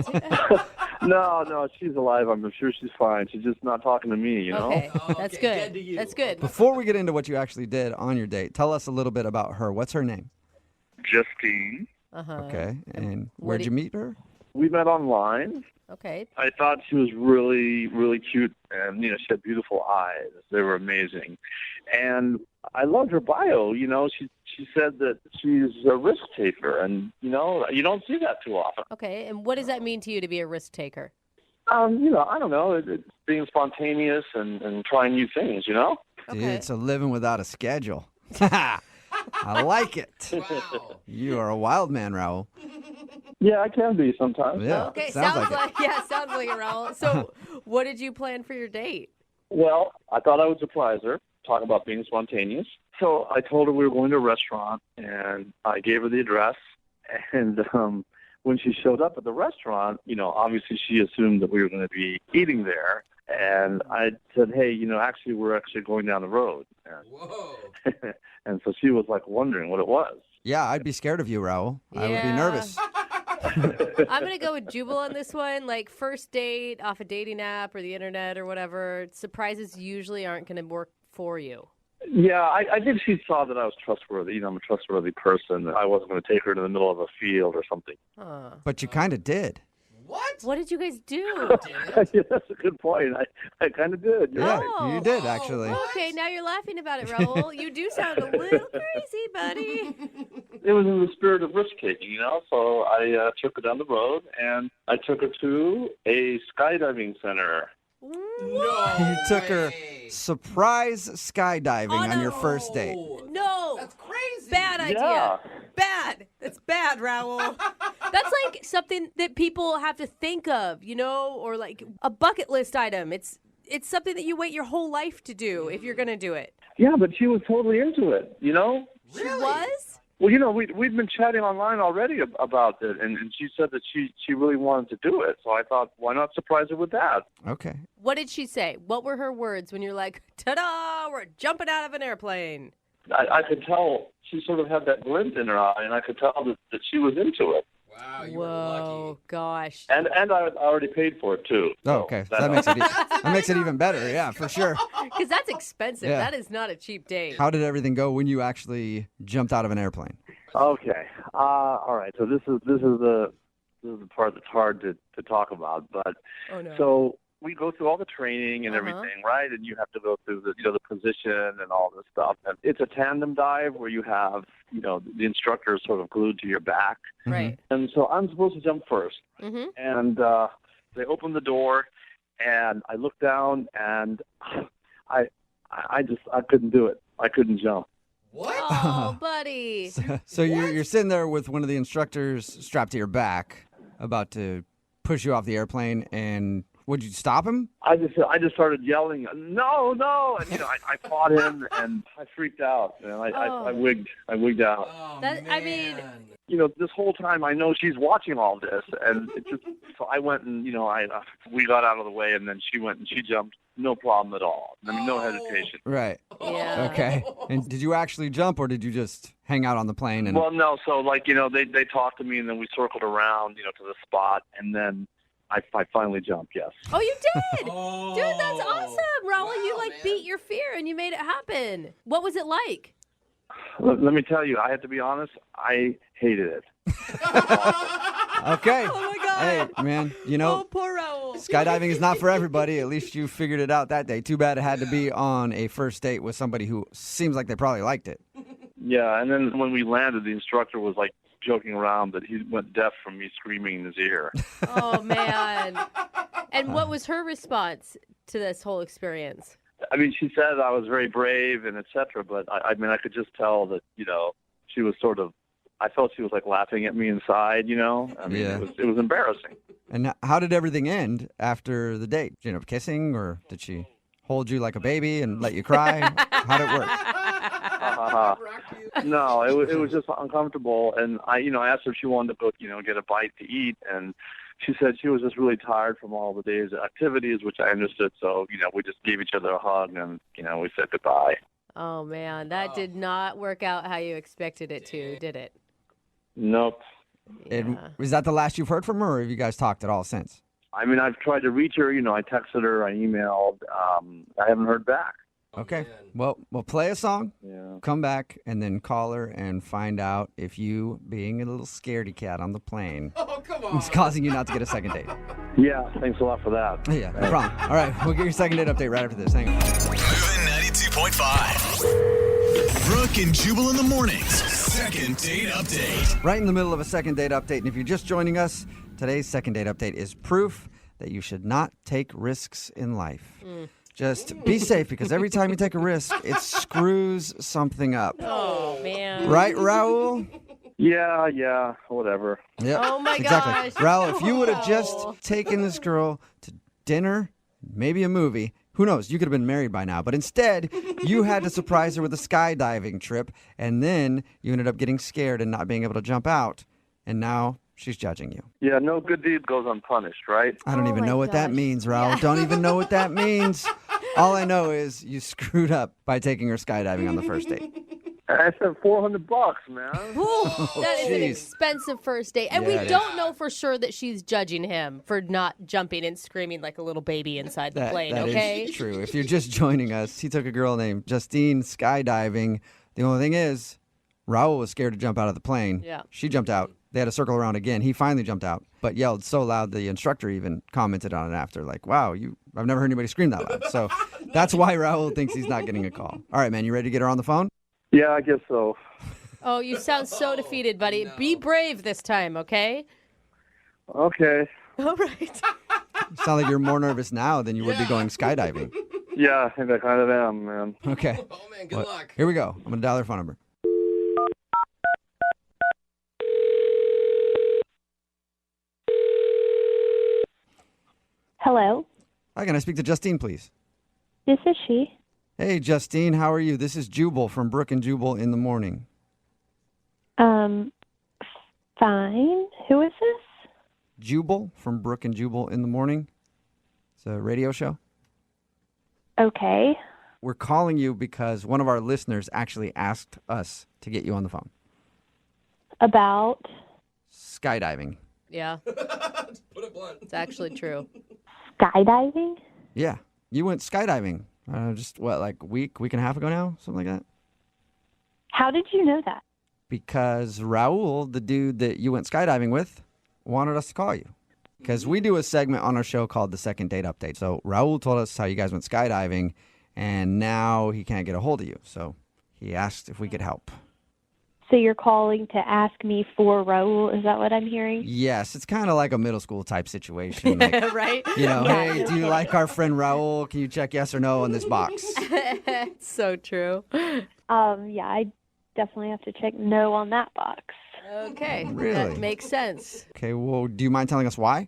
No, she's alive. I'm sure she's fine. She's just not talking to me, you know? Okay, that's dead to good. you. That's good. Before we get into what you actually did on your date, tell us a little bit about her. What's her name? Justine. Okay. And where'd you meet her? We met online. Okay. I thought she was really, really cute, and she had beautiful eyes. They were amazing, and I loved her bio. She said that she's a risk taker, and you don't see that too often. Okay. And what does that mean to you to be a risk taker? I don't know. It's being spontaneous and trying new things. Dude, it's a living without a schedule. I like it. Wow. You are a wild man, Raul. Yeah, I can be sometimes. Yeah. Okay. Sounds like it. Sounds like it, Raul. So, what did you plan for your date? Well, I thought I would surprise her, talk about being spontaneous. So I told her we were going to a restaurant, and I gave her the address. And when she showed up at the restaurant, obviously she assumed that we were going to be eating there. And I said, hey, actually, we're actually going down the road. Whoa. And so she was like wondering what it was. Yeah, I'd be scared of you, Raul. I would be nervous. I'm going to go with Jubal on this one. Like, first date off a dating app or the internet or whatever, surprises usually aren't going to work for you. Yeah, I think she saw that I was trustworthy. I'm a trustworthy person. I wasn't going to take her to the middle of a field or something. But you kind of did. What did you guys do? Yeah, that's a good point. I kind of did. You're Yeah, right. you did, actually. Okay, now you're laughing about it, Raul. You do sound a little crazy, buddy. It was in the spirit of risk-taking, So I took her down the road, and I took her to a skydiving center. You took her surprise skydiving on your first date. No. That's crazy. Bad idea. Yeah. Bad. That's bad, Raul. That's like something that people have to think of, or like a bucket list item. It's something that you wait your whole life to do if you're going to do it. Yeah, but she was totally into it, She was? Well, we'd been chatting online already about it, and she said that she really wanted to do it. So I thought, why not surprise her with that? Okay. What did she say? What were her words when you're like, ta-da, we're jumping out of an airplane? I could tell she sort of had that glint in her eye, and I could tell that she was into it. Wow, you were lucky. Gosh. And I already paid for it, too. Oh, okay. That makes it even better. Yeah, for sure. Because that's expensive. Yeah. That is not a cheap date. How did everything go when you actually jumped out of an airplane? Okay. All right. So this is the part that's hard to talk about. But so we go through all the training and everything, right? And you have to go through the position and all this stuff. And it's a tandem dive where you have the instructor is sort of glued to your back, right? And so I'm supposed to jump first, and they open the door, and I look down, and I couldn't do it. I couldn't jump. What? Oh, buddy. So you're sitting there with one of the instructors strapped to your back, about to push you off the airplane, and would you stop him? I just started yelling, no, and I fought him, and I freaked out, and I wigged out. Oh, I mean, this whole time I know she's watching all this, and it just so I went and we got out of the way, and then she went and she jumped. No problem at all. I mean, no hesitation. Right. Yeah. Okay. And did you actually jump, or did you just hang out on the plane? And Well, no. So, they talked to me, and then we circled around, to the spot, and then I finally jumped, yes. Oh, you did? Dude, that's awesome. Raul, you beat your fear, and you made it happen. What was it like? Let me tell you, I have to be honest, I hated it. Okay. Oh, my God. Hey, man, Oh, poor Raul. skydiving is not for everybody. At least you figured it out that day. Too bad it had to be on a first date with somebody who seems like they probably liked it. Yeah, and then when we landed, the instructor was joking around that he went deaf from me screaming in his ear. Oh, man. And what was her response to this whole experience? I mean, she said I was very brave and et cetera, but I could just tell that, she was sort of, I felt she was laughing at me inside, I mean, Yeah. it was embarrassing. And how did everything end after the date? Did you end up kissing, or did she hold you like a baby and let you cry? How did it work? No, it was just uncomfortable, and I asked her if she wanted to go, get a bite to eat, and she said she was just really tired from all the day's activities, which I understood. So, we just gave each other a hug, and we said goodbye. Oh, man, that did not work out how you expected it to, did it? Nope. And was that the last you've heard from her, or have you guys talked at all since? I mean, I've tried to reach her. I texted her, I emailed. I haven't heard back. Okay. Well, we'll play a song, Yeah. come back, and then call her and find out if you, being a little scaredy cat on the plane, is causing you not to get a second date. Yeah, thanks a lot for that. Yeah, no problem. All right, we'll get your second date update right after this. Hang on. Moving 92.5. Brooke and Jubal in the mornings. Second date update. Right in the middle of a second date update. And if you're just joining us, today's second date update is proof that you should not take risks in life. Just be safe, because every time you take a risk, it screws something up. Oh, man. Right, Raul? Yeah, whatever. Yep. Oh, my exactly. gosh. Raul, if you would have just taken this girl to dinner, maybe a movie, who knows? You could have been married by now. But instead, you had to surprise her with a skydiving trip, and then you ended up getting scared and not being able to jump out. And now she's judging you. Yeah, no good deed goes unpunished, right? I don't even my know what that gosh. means, Raul. Don't even know what that means. All I know is you screwed up by taking her skydiving on the first date. I said $400, man. That is an jeez. expensive first date. And Yeah, we it don't know for sure that she's judging him for not jumping and screaming like a little baby inside the plane, that okay? is true. If you're just joining us, he took a girl named Justine skydiving. The only thing is, Raul was scared to jump out of the plane. Yeah. She jumped out. They had to circle around again. He finally jumped out, but yelled so loud the instructor even commented on it after, like, wow, I've never heard anybody scream that loud. So that's why Raul thinks he's not getting a call. All right, man, you ready to get her on the phone? Yeah, I guess so. Oh, you sound so defeated, buddy. No. Be brave this time, okay? Okay. All right. You sound like you're more nervous now than you would be going skydiving. Yeah, I think I kind of am, man. Okay. Oh, man, good luck. Here we go. I'm going to dial their phone number. Hello, Hi, can I speak to Justine, please? this is she. Hey, Justine, how are you? This is Jubal from Brooke and Jubal in the morning. Fine. Who is this? Jubal from Brooke and Jubal in the morning. It's a radio show. Okay. We're calling you because one of our listeners actually asked us to get you on the phone. About? Skydiving. Yeah. Put it blunt. It's actually true. Skydiving? Yeah. You went skydiving just, like a week and a half ago now? Something like that? How did you know that? Because Raul, the dude that you went skydiving with, wanted us to call you. Because we do a segment on our show called the Second Date Update. So Raul told us how you guys went skydiving, and now he can't get a hold of you. So he asked if we could help. So you're calling to ask me for Raul? Is that what I'm hearing? Yes, it's kind of like a middle school type situation. Like, Right? you know, Yeah. hey, do you like our friend Raul? Can you check yes or no on this box? It's so true. Yeah, I definitely have to check no on that box. Okay. Really? That makes sense. Okay, well, do you mind telling us why?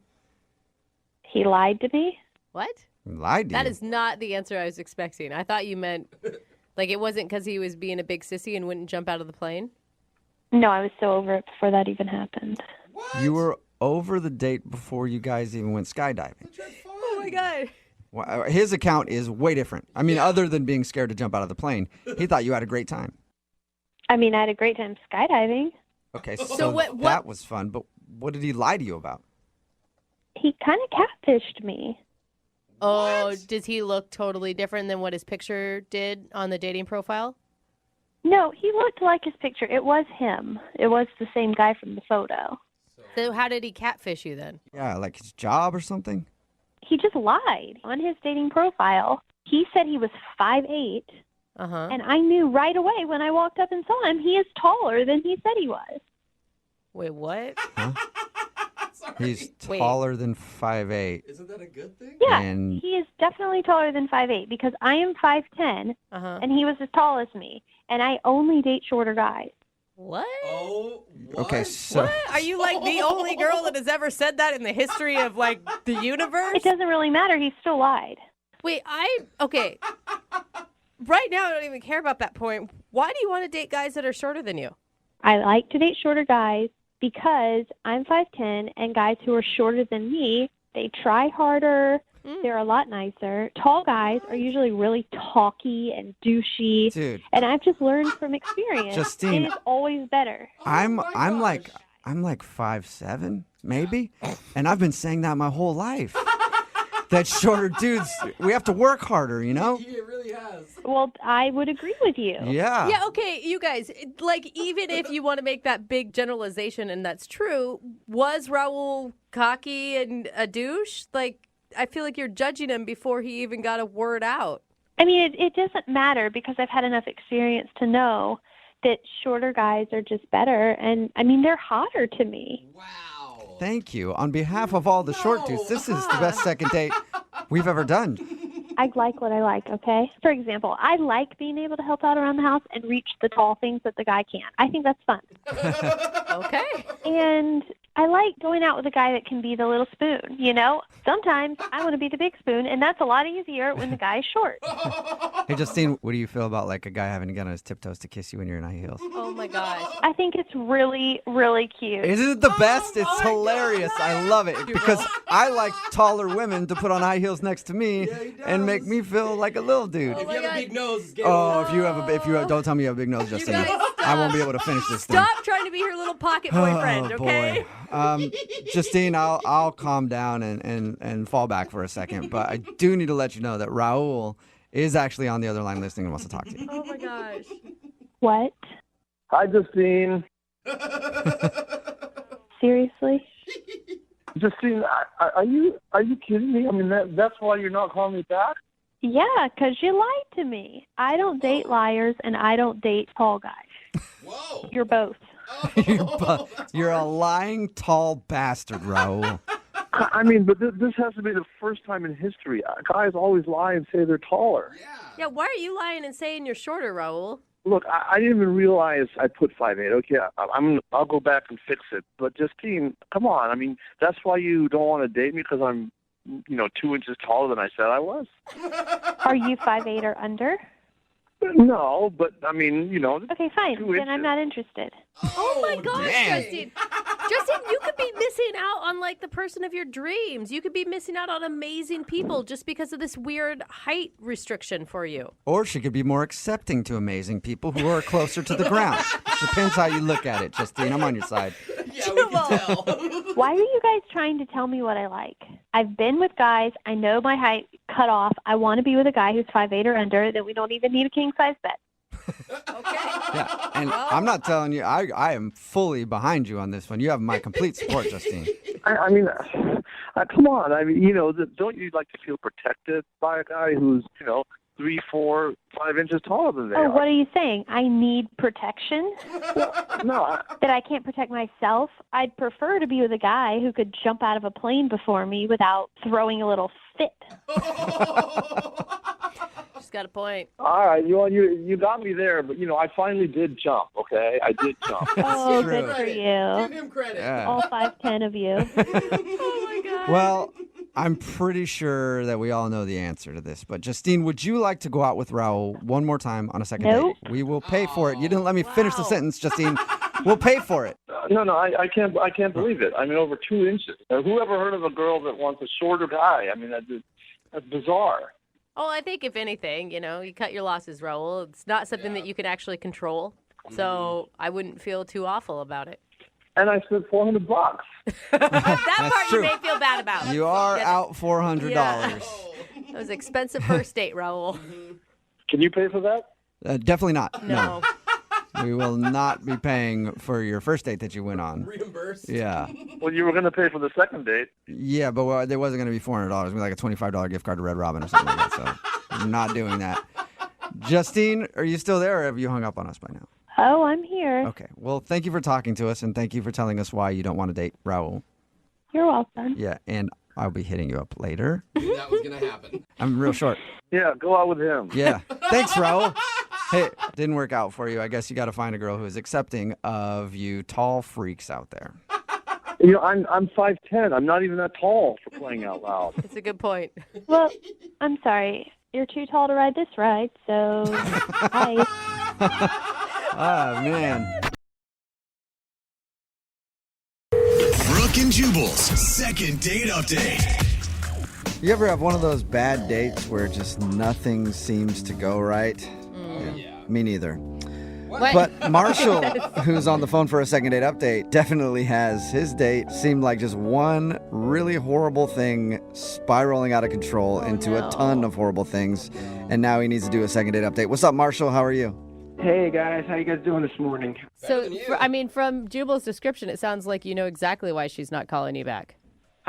He lied to me? What? He lied to That you. is not the answer I was expecting. I thought you meant, like, it wasn't because he was being a big sissy and wouldn't jump out of the plane? No, I was so over it before that even happened. You were over the date before you guys even went skydiving. Oh, my God. Well, his account is way different. I mean, other than being scared to jump out of the plane, he thought you had a great time. I mean, I had a great time skydiving. Okay, so what- that was fun, but what did he lie to you about? He kind of catfished me. Oh, does he look totally different than what his picture did on the dating profile? No, he looked like his picture. It was him. It was the same guy from the photo. So how did he catfish you then? Yeah, like his job or something? He just lied on his dating profile. He said he was 5'8", Uh-huh. and I knew right away when I walked up and saw him, he is taller than he said he was. Wait, what? He's Wait. taller than 5'8". Isn't that a good thing? Yeah, And- he is definitely taller than 5'8", because I am 5'10", Uh-huh. and he was as tall as me, and I only date shorter guys. What? Oh, what? Okay, so What? Are you like the only girl that has ever said that in the history of like the universe? It doesn't really matter. He still lied. Wait, okay. Right now, I don't even care about that point. Why do you want to date guys that are shorter than you? I like to date shorter guys because I'm 5'10", and guys who are shorter than me, they try harder. They're a lot nicer. Tall guys are usually really talky and douchey. Dude. And I've just learned from experience. Justine. It is always better. I'm like 5'7", maybe, and I've been saying that my whole life. That shorter dudes, we have to work harder, you know? It really has. Well, I would agree with you. Yeah. Yeah, okay, you guys, like, even if you want to make that big generalization, and that's true, was Raul cocky and a douche? Like, I feel like you're judging him before he even got a word out. I mean, it doesn't matter because I've had enough experience to know that shorter guys are just better. And, I mean, they're hotter to me. Thank you. On behalf of all the short dudes, this is the best second date we've ever done. I like what I like, okay? For example, I like being able to help out around the house and reach the tall things that the guy can't. I think that's fun. Okay. And I like going out with a guy that can be the little spoon, you know? Sometimes I want to be the big spoon, and that's a lot easier when the guy's short. Hey, Justine, what do you feel about like a guy having to get on his tiptoes to kiss you when you're in high heels? Oh my gosh. I think it's really, really cute. Isn't it the best? It's hilarious. I love it because I like taller women to put on high heels next to me and make me feel like a little dude. If you have a big nose, it's don't tell me you have a big nose, Justine. I won't be able to finish this thing. Stop trying to be her little pocket boyfriend, okay? Justine, I'll calm down and fall back for a second, but I do need to let you know that Raul is actually on the other line listening and wants to talk to you. Oh my gosh. What? Hi, Justine. Seriously? Justine, are you kidding me? I mean, that's why you're not calling me back? Yeah, 'cause you lied to me. I don't date liars, and I don't date tall guys. Whoa. You're both. You're a lying tall bastard, Raul. I mean, but this has to be the first time in history. Guys always lie and say they're taller. Yeah, why are you lying and saying you're shorter, Raul? Look, I didn't even realize I put 5'8". Okay, I'll go back and fix it. But Justine, come on. I mean, that's why you don't want to date me because I'm, 2 inches taller than I said I was. Are you 5'8" or under? No, but I mean, Okay, fine. Then I'm not interested. Oh my gosh, man. Justin. Justin, you could be missing out on like the person of your dreams. You could be missing out on amazing people just because of this weird height restriction for you. Or she could be more accepting to amazing people who are closer to the ground. Depends how you look at it, Justine. I'm on your side. Yeah, we can tell. Why are you guys trying to tell me what I like? I've been with guys. I know my height cut off. I want to be with a guy who's 5'8" or under. Then we don't even need a king size bed. Yeah, and I'm not telling you, I am fully behind you on this one. You have my complete support, Justine. I mean, come on. I mean, don't you like to feel protected by a guy who's, 3, 4, 5 inches taller than they are? What are you saying? I need protection? No. That I can't protect myself? I'd prefer to be with a guy who could jump out of a plane before me without throwing a little fit. She's got a point. All right, you got me there, but I finally did jump. Okay, I did jump. Oh, good for you. Give him credit. Yeah. All 5'10" of you. Oh my god. Well, I'm pretty sure that we all know the answer to this, but Justine, would you like to go out with Raul one more time on a second Nope. date? We will pay for it. You didn't let me finish the sentence, Justine. We'll pay for it. No, I can't believe it. I mean, over 2 inches. Who ever heard of a girl that wants a shorter guy? I mean, that's bizarre. Well, I think if anything, you cut your losses, Raul. It's not something that you can actually control. So I wouldn't feel too awful about it. And I spent $400. That part true. you may feel bad about. You are out $400. Yeah. That was an expensive first date, Raul. Can you pay for that? Definitely not. No. We will not be paying for your first date that you went on. Reimbursed. Yeah. Well, you were going to pay for the second date. Yeah, but there wasn't going to be $400. It was going to be like a $25 gift card to Red Robin or something like that. So I'm not doing that. Justine, are you still there or have you hung up on us by now? Oh, I'm here. Okay. Well, thank you for talking to us and thank you for telling us why you don't want to date Raul. You're welcome. Yeah, and I'll be hitting you up later. That was going to happen. I'm real short. Yeah, go out with him. Yeah. Thanks, Raul. Hey, didn't work out for you. I guess you got to find a girl who is accepting of you tall freaks out there. I'm 5'10". I'm not even that tall for crying out loud. That's a good point. Well, I'm sorry. You're too tall to ride this ride, so bye. Oh, man. Brooke and Jubal's second date update. You ever have one of those bad dates where just nothing seems to go right? Yeah. Me neither. What? But Marshall, who's on the phone for a second date update, definitely has. His date seemed like just one really horrible thing spiraling out of control into a ton of horrible things. And now he needs to do a second date update. What's up, Marshall? How are you? Hey, guys. How you guys doing this morning? So, from Jubal's description, it sounds like you know exactly why she's not calling you back.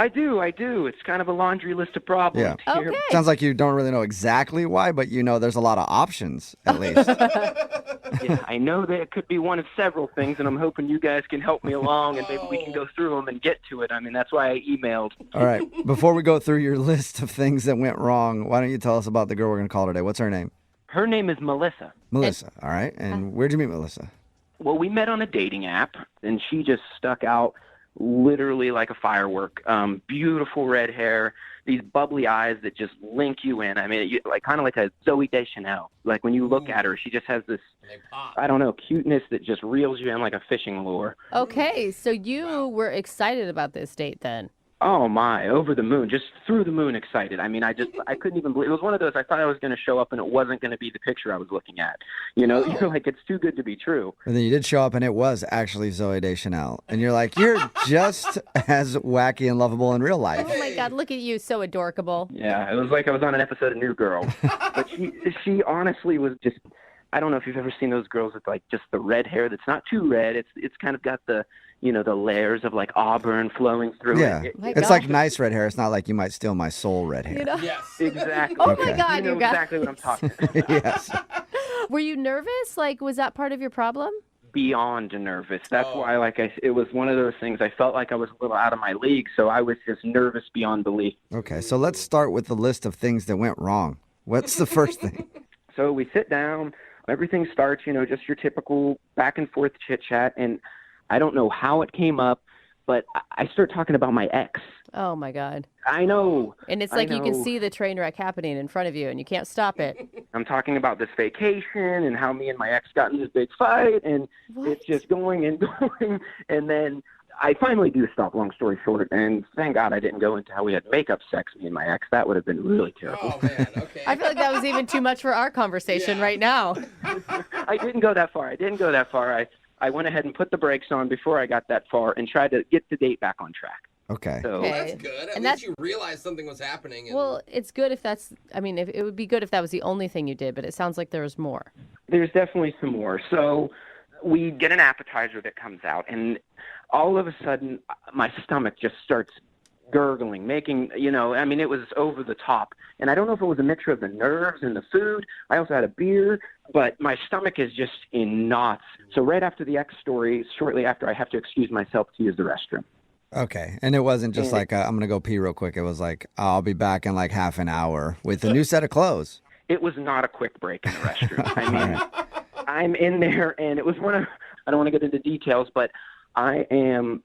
I do. It's kind of a laundry list of problems here. Okay. Sounds like you don't really know exactly why, but you know there's a lot of options, at least. Yeah, I know that it could be one of several things, and I'm hoping you guys can help me along, and maybe we can go through them and get to it. I mean, that's why I emailed. All right. Before we go through your list of things that went wrong, why don't you tell us about the girl we're going to call today? What's her name? Her name is Melissa. Melissa. All right. And where'd you meet Melissa? Well, we met on a dating app, and she just stuck out literally like a firework. Beautiful red hair, these bubbly eyes that just link you in. I mean, like kind of like a Zooey Deschanel. Like when you look at her, she just has this, I don't know, cuteness that just reels you in like a fishing lure. Okay, so you were excited about this date then. Oh my, over the moon, just through the moon excited. I mean, I couldn't even believe it. Was one of those, I thought I was going to show up and it wasn't going to be the picture I was looking at. You know, you're like, it's too good to be true. And then you did show up and it was actually Zooey Deschanel. And you're like, you're just as wacky and lovable in real life. Oh my God, look at you, so adorable. Yeah, it was like I was on an episode of New Girl. But she honestly was just, I don't know if you've ever seen those girls with like just the red hair that's not too red. It's kind of got the, you know, the layers of like auburn flowing through it. It's like nice red hair. It's not like you might steal my soul red hair. You know? Yes, exactly. Oh my God, you know got exactly what I'm talking. Yes. Were you nervous? Like, was that part of your problem? Beyond nervous. That's why, it was one of those things. I felt like I was a little out of my league, so I was just nervous beyond belief. Okay, so let's start with the list of things that went wrong. What's the first thing? So we sit down. Everything starts, you know, just your typical back and forth chit chat, and I don't know how it came up, but I start talking about my ex. Oh my God. I know. And it's like you can see the train wreck happening in front of you and you can't stop it. I'm talking about this vacation and how me and my ex got in this big fight, and it's just going and going. And then I finally do stop, long story short, and thank God I didn't go into how we had makeup sex, me and my ex. That would have been really terrible. Oh, man, okay. I feel like that was even too much for our conversation right now. I didn't go that far. I went ahead and put the brakes on before I got that far and tried to get the date back on track. Okay. So, Well, that's good. At least you realized something was happening. And... Well, it's good if that's, I mean, it would be good if that was the only thing you did, but it sounds like there was more. There's definitely some more. So we get an appetizer that comes out, and all of a sudden my stomach just starts gurgling, making, you know, I mean, it was over the top. And I don't know if it was a mixture of the nerves and the food. I also had a beer, but my stomach is just in knots. So right after the ex story, shortly after, I have to excuse myself to use the restroom. Okay. And it wasn't just like, I'm going to go pee real quick. It was like, I'll be back in like half an hour with a new set of clothes. It was not a quick break in the restroom. I mean, I'm in there, and it was one of, I don't want to get into details, but I am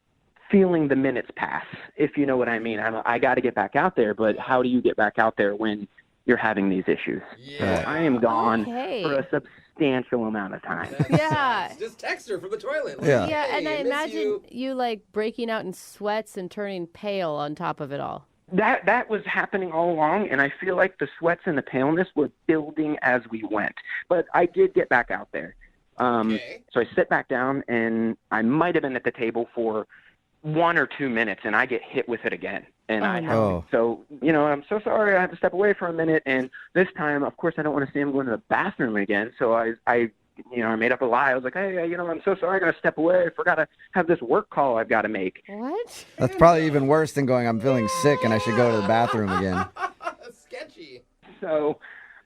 feeling the minutes pass, if you know what I mean. I got to get back out there, but how do you get back out there when you're having these issues? Yeah. So I am gone for a substantial amount of time. Yeah. Just text her from the toilet. Like, yeah. Yeah, and I miss imagine you like breaking out in sweats and turning pale on top of it all. That was happening all along, and I feel like the sweats and the paleness were building as we went. But I did get back out there. So I sit back down, and I might have been at the table for 1 or 2 minutes, and I get hit with it again. And so, you know, I'm so sorry, I have to step away for a minute. And this time, of course, I don't want to see him going to the bathroom again. So I made up a lie. I was like, hey, you know, I'm so sorry, I got to step away. I forgot to have this work call I've got to make. What? That's probably even worse than going, I'm feeling sick and I should go to the bathroom again. Sketchy. So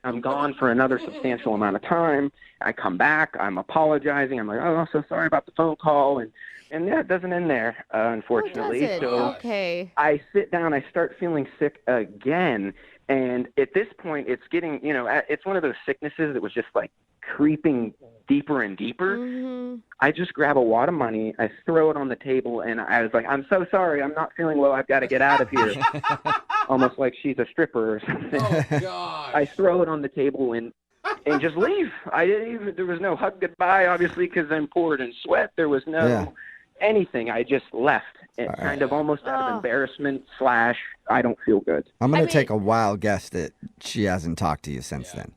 I'm gone for another substantial amount of time. I come back. I'm apologizing. I'm like, oh, I'm so sorry about the phone call. And yeah, it doesn't end there, unfortunately. So I sit down. I start feeling sick again. And at this point, it's getting, you know, it's one of those sicknesses that was just like creeping deeper and deeper. Mm-hmm. I just grab a wad of money. I throw it on the table. And I was like, I'm so sorry. I'm not feeling well. I've got to get out of here. Almost like she's a stripper or something. Oh, God. I throw it on the table and just leave. There was no hug goodbye, obviously, because I'm poured in sweat. There was no anything. I just left. It kind of almost out of embarrassment / I don't feel good. I'm going to take a wild guess that she hasn't talked to you since then.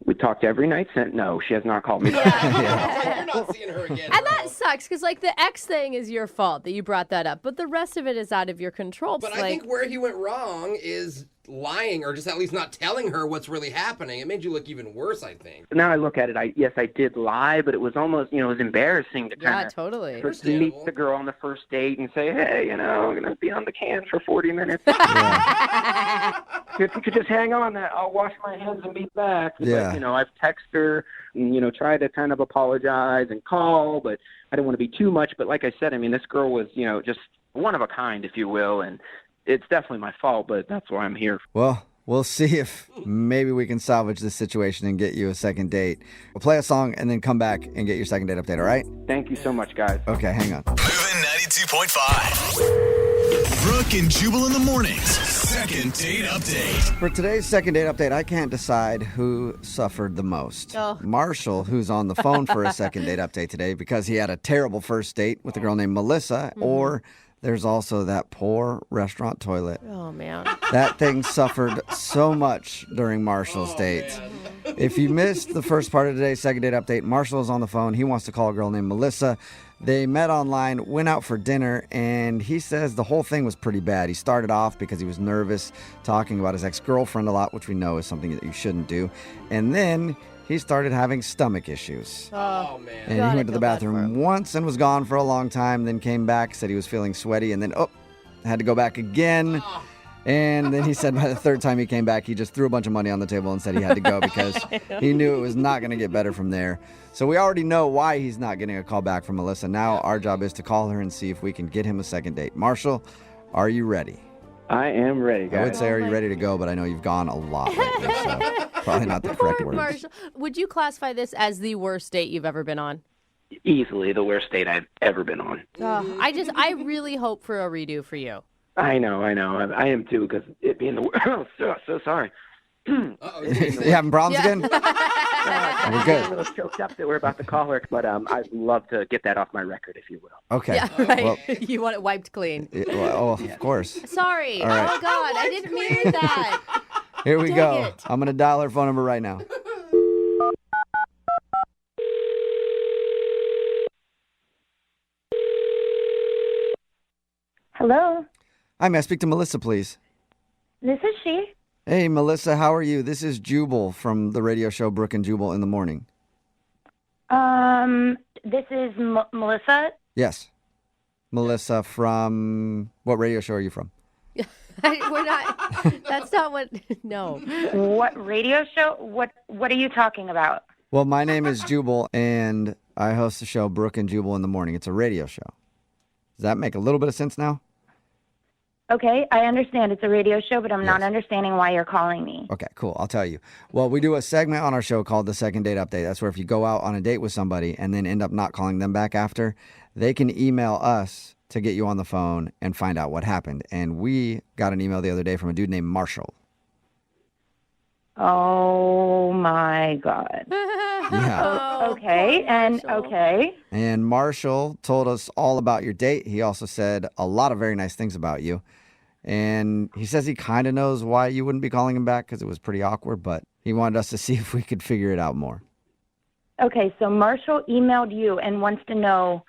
We talked every night since. No, she has not called me. You're not seeing her again. And that sucks, because like the ex thing is your fault that you brought that up, but the rest of it is out of your control. But I think where he went wrong is lying, or just at least not telling her what's really happening. It made you look even worse, I think. Now I look at it, I did lie, but it was almost, you know, it was embarrassing to kind of meet the girl on the first date and say, hey, you know, I'm going to be on the can for 40 minutes. If you could just hang on, I'll wash my hands and be back. Yeah. But, you know, I've texted her and, you know, tried to kind of apologize and call, but I didn't want to be too much. But like I said, I mean, this girl was, you know, just one of a kind, if you will, and it's definitely my fault, but that's why I'm here. Well, we'll see if maybe we can salvage this situation and get you a second date. We'll play a song and then come back and get your second date update, all right? Thank you so much, guys. Okay, hang on. Moving 92.5. Brooke and Jubal in the mornings. Second date update. For today's second date update, I can't decide who suffered the most. Oh. Marshall, who's on the phone for a second date update today because he had a terrible first date with a girl named Melissa, or there's also that poor restaurant toilet. Oh, man. That thing suffered so much during Marshall's date. If you missed the first part of today's second date update, Marshall is on the phone. He wants to call a girl named Melissa. They met online, went out for dinner, and he says the whole thing was pretty bad. He started off because he was nervous, talking about his ex-girlfriend a lot, which we know is something that you shouldn't do. And then he started having stomach issues. Oh, man. And he went to the bathroom once and was gone for a long time, then came back, said he was feeling sweaty, and then, had to go back again. And then he said by the third time he came back, he just threw a bunch of money on the table and said he had to go because he knew it was not going to get better from there. So we already know why he's not getting a call back from Melissa. Now our job is to call her and see if we can get him a second date. Marshall, are you ready? I am ready, guys. I would say, are you ready to go? But I know you've gone a lot lately, so probably not the correct word. Marshall, would you classify this as the worst date you've ever been on? Easily the worst date I've ever been on. I really hope for a redo for you. I know. I am too, because it being the worst. so sorry. You having problems again? We're good. I'm a little choked up that we're about to call her, but I'd love to get that off my record, if you will. Okay. Yeah, right. Well, you want it wiped clean. Of course. Sorry. All right. Oh, God. I didn't mean that. Here we Dang go. it. I'm going to dial her phone number right now. Hello, Hi, may I speak to Melissa, please? this is she. Hey, Melissa, how are you? This is Jubal from the radio show Brooke and Jubal in the morning. This is Melissa. Yes. Melissa from... What radio show are you from? We're not. That's not what. No. What radio show? What are you talking about? Well, my name is Jubal, and I host the show Brooke and Jubal in the morning. It's a radio show. Does that make a little bit of sense now? Okay, I understand it's a radio show, but I'm not understanding why you're calling me. Okay, cool. I'll tell you. Well, we do a segment on our show called the Second Date Update. That's where if you go out on a date with somebody and then end up not calling them back after, they can email us to get you on the phone and find out what happened. And we got an email the other day from a dude named Marshall. Oh my God. Yeah. Okay, and okay. And Marshall told us all about your date. He also said a lot of very nice things about you. And he says he kind of knows why you wouldn't be calling him back because it was pretty awkward, but he wanted us to see if we could figure it out more. Okay, so Marshall emailed you and wants to know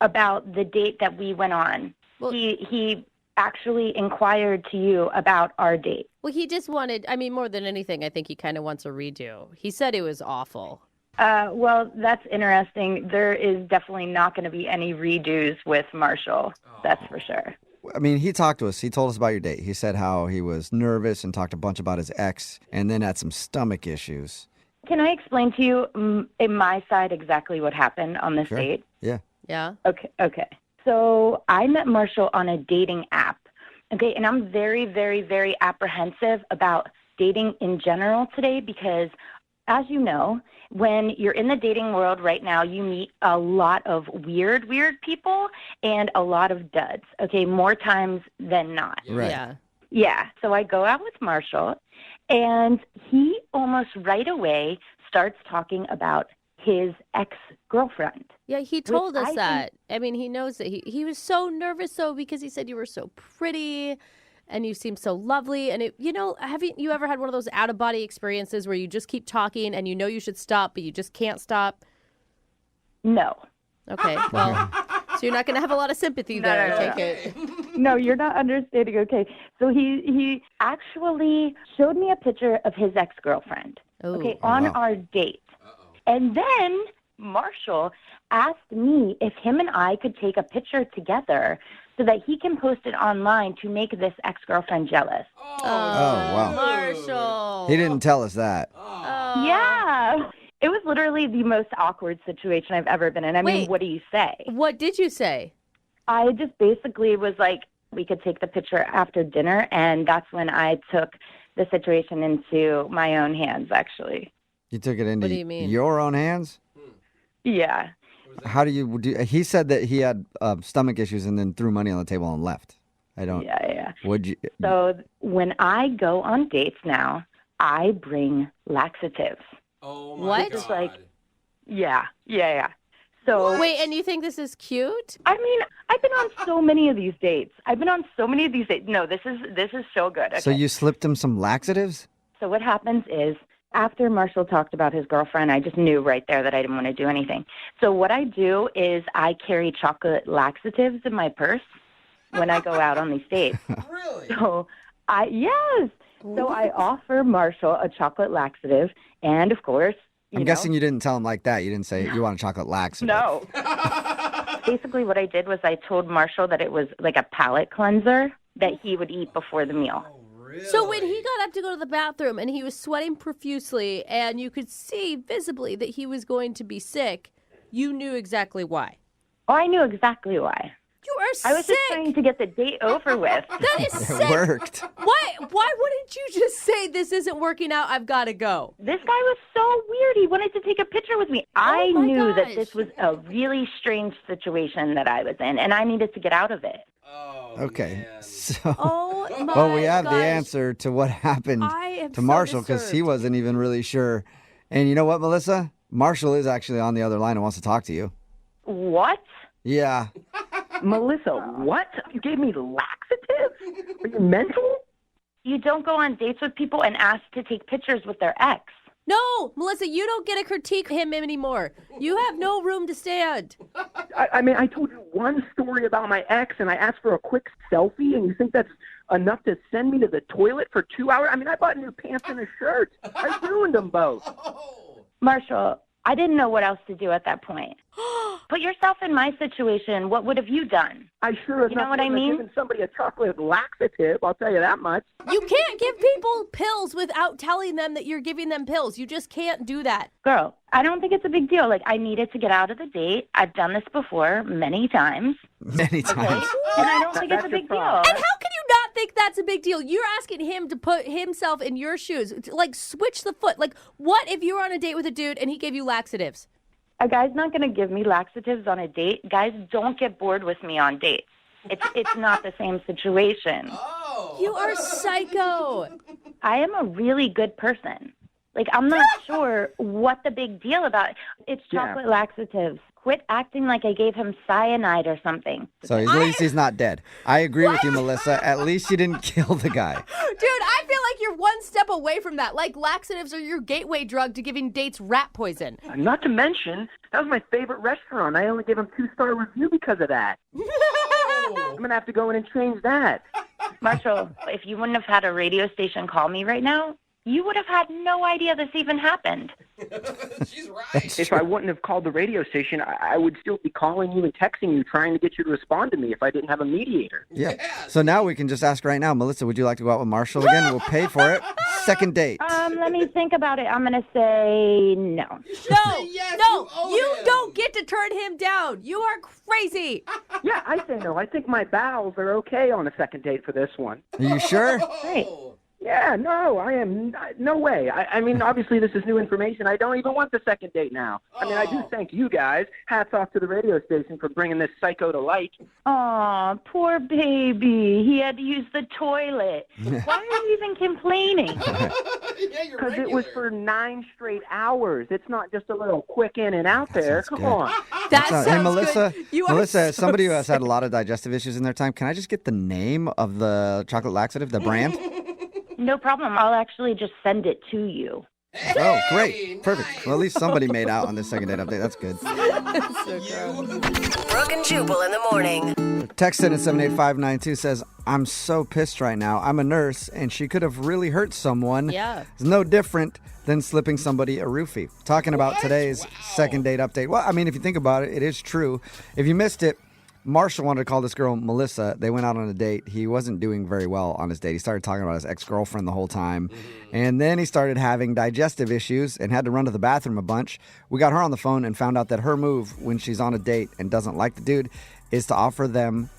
about the date that we went on. Well, he actually inquired to you about our date. Well, he just wanted, more than anything, I think he kind of wants a redo. He said it was awful. Well, that's interesting. There is definitely not going to be any redos with Marshall. That's for sure. I mean, he talked to us. He told us about your date. He said how he was nervous and talked a bunch about his ex and then had some stomach issues. Can I explain to you in my side exactly what happened on this date? Yeah. Yeah. Okay. So I met Marshall on a dating app. Okay, and I'm very, very, very apprehensive about dating in general today because, as you know, when you're in the dating world right now, you meet a lot of weird people and a lot of duds, okay, more times than not. Right. Yeah. Yeah, so I go out with Marshall, and he almost right away starts talking about his ex-girlfriend. Yeah, he told us that. He knows that he was so nervous, though, because he said you were so pretty and you seem so lovely. And, haven't you ever had one of those out-of-body experiences where you just keep talking and you know you should stop, but you just can't stop? No. Okay, well, so you're not going to have a lot of sympathy there, I take it. No, you're not understanding. Okay, so he actually showed me a picture of his ex-girlfriend, on our date. And then Marshall asked me if him and I could take a picture together so that he can post it online to make this ex-girlfriend jealous. Oh, wow. Marshall. He didn't tell us that. Yeah. It was literally the most awkward situation I've ever been in. Wait, what do you say? What did you say? I just basically was like, we could take the picture after dinner, and that's when I took the situation into my own hands, actually. You took it into What do you mean? your own hands? Yeah. How do you do? He said that he had stomach issues and then threw money on the table and left. I don't. Yeah. Would you? So when I go on dates now, I bring laxatives. Oh What? This is like, yeah. So Wait, and you think this is cute? I mean, I've been on so many of these dates. No, this is so good. Okay. So you slipped him some laxatives? So what happens is after Marshall talked about his girlfriend, I just knew right there that I didn't want to do anything. So what I do is I carry chocolate laxatives in my purse when I go out on these dates. Really? So yes. So I offer Marshall a chocolate laxative, and of course, I'm guessing you didn't tell him like that. You didn't say you want a chocolate laxative. No. Basically, what I did was I told Marshall that it was like a palate cleanser that he would eat before the meal. So when he got up to go to the bathroom and he was sweating profusely and you could see visibly that he was going to be sick, you knew exactly why. Oh, I knew exactly why. You are sick. I was just trying to get the date over with. That is sick. It worked. Why wouldn't you just say, this isn't working out, I've got to go? This guy was so weird. He wanted to take a picture with me. I knew that this was a really strange situation that I was in, and I needed to get out of it. Okay. So, my well, we have gosh. the answer to what happened I am to so Marshall because he disturbed. wasn't even really sure. And you know what, Melissa? Marshall is actually on the other line and wants to talk to you. What? Yeah. Melissa, what? You gave me laxatives? Are you mental? You don't go on dates with people and ask to take pictures with their ex. No, Melissa, you don't get to critique him anymore. You have no room to stand. I mean, I told you one story about my ex, and I asked for a quick selfie, and you think that's enough to send me to the toilet for 2 hours? I mean, I bought new pants and a shirt. I ruined them both. Marshall, I didn't know what else to do at that point. Put yourself in my situation. What would have you done? I sure as You know what I have mean? given somebody a chocolate laxative, I'll tell you that much. You can't give people pills without telling them that you're giving them pills. You just can't do that. Girl, I don't think it's a big deal. Like, I needed to get out of the date. I've done this before many times. Many times. And I don't think it's a big deal. And how can you not think that's a big deal? You're asking him to put himself in your shoes. Like, switch the foot. Like, what if you were on a date with a dude and he gave you laxatives? A guy's not going to give me laxatives on a date. Guys don't get bored with me on dates. It's not the same situation. You are psycho. I am a really good person. Like, I'm not sure what the big deal about it. It's chocolate laxatives. Quit acting like I gave him cyanide or something. So at least he's not dead. I agree with you, Melissa. At least you didn't kill the guy. Dude, I feel like you're one step away from that. Like, laxatives are your gateway drug to giving dates rat poison. Not to mention, that was my favorite restaurant. I only gave them 2-star review because of that. I'm going to have to go in and change that. Marshall, if you wouldn't have had a radio station call me right now, you would have had no idea this even happened. She's right. If I wouldn't have called the radio station, I would still be calling you and texting you, trying to get you to respond to me if I didn't have a mediator. Yeah. So now we can just ask right now, Melissa, would you like to go out with Marshall again? We'll pay for it. Second date. Let me think about it. I'm going to say no. No, you don't get to turn him down. You are crazy. Yeah, I say no. I think my bowels are okay on a second date for this one. Are you sure? Great. Yeah, no, I am. No way. I mean, obviously, this is new information. I don't even want the second date now. I mean, I do thank you guys. Hats off to the radio station for bringing this psycho to light. Aw, poor baby. He had to use the toilet. Why are you even complaining? Because it was for 9 straight hours. It's not just a little quick in and out there. Come on. Hey, Melissa. good. You are Melissa, as so somebody who has had a lot of digestive issues in their time, can I just get the name of the chocolate laxative, the brand? No problem. I'll actually just send it to you. Oh, great. Perfect. Well, at least somebody made out on this second date update. That's good. Brooke and Jubal in the morning. Text in at 78592 says, I'm so pissed right now. I'm a nurse, and she could have really hurt someone. Yeah. It's no different than slipping somebody a roofie. Talking about today's second date update. Well, I mean, if you think about it, it is true. If you missed it, Marshall wanted to call this girl Melissa. They went out on a date. He wasn't doing very well on his date. He started talking about his ex-girlfriend the whole time. And then he started having digestive issues and had to run to the bathroom a bunch. We got her on the phone and found out that her move when she's on a date and doesn't like the dude is to offer them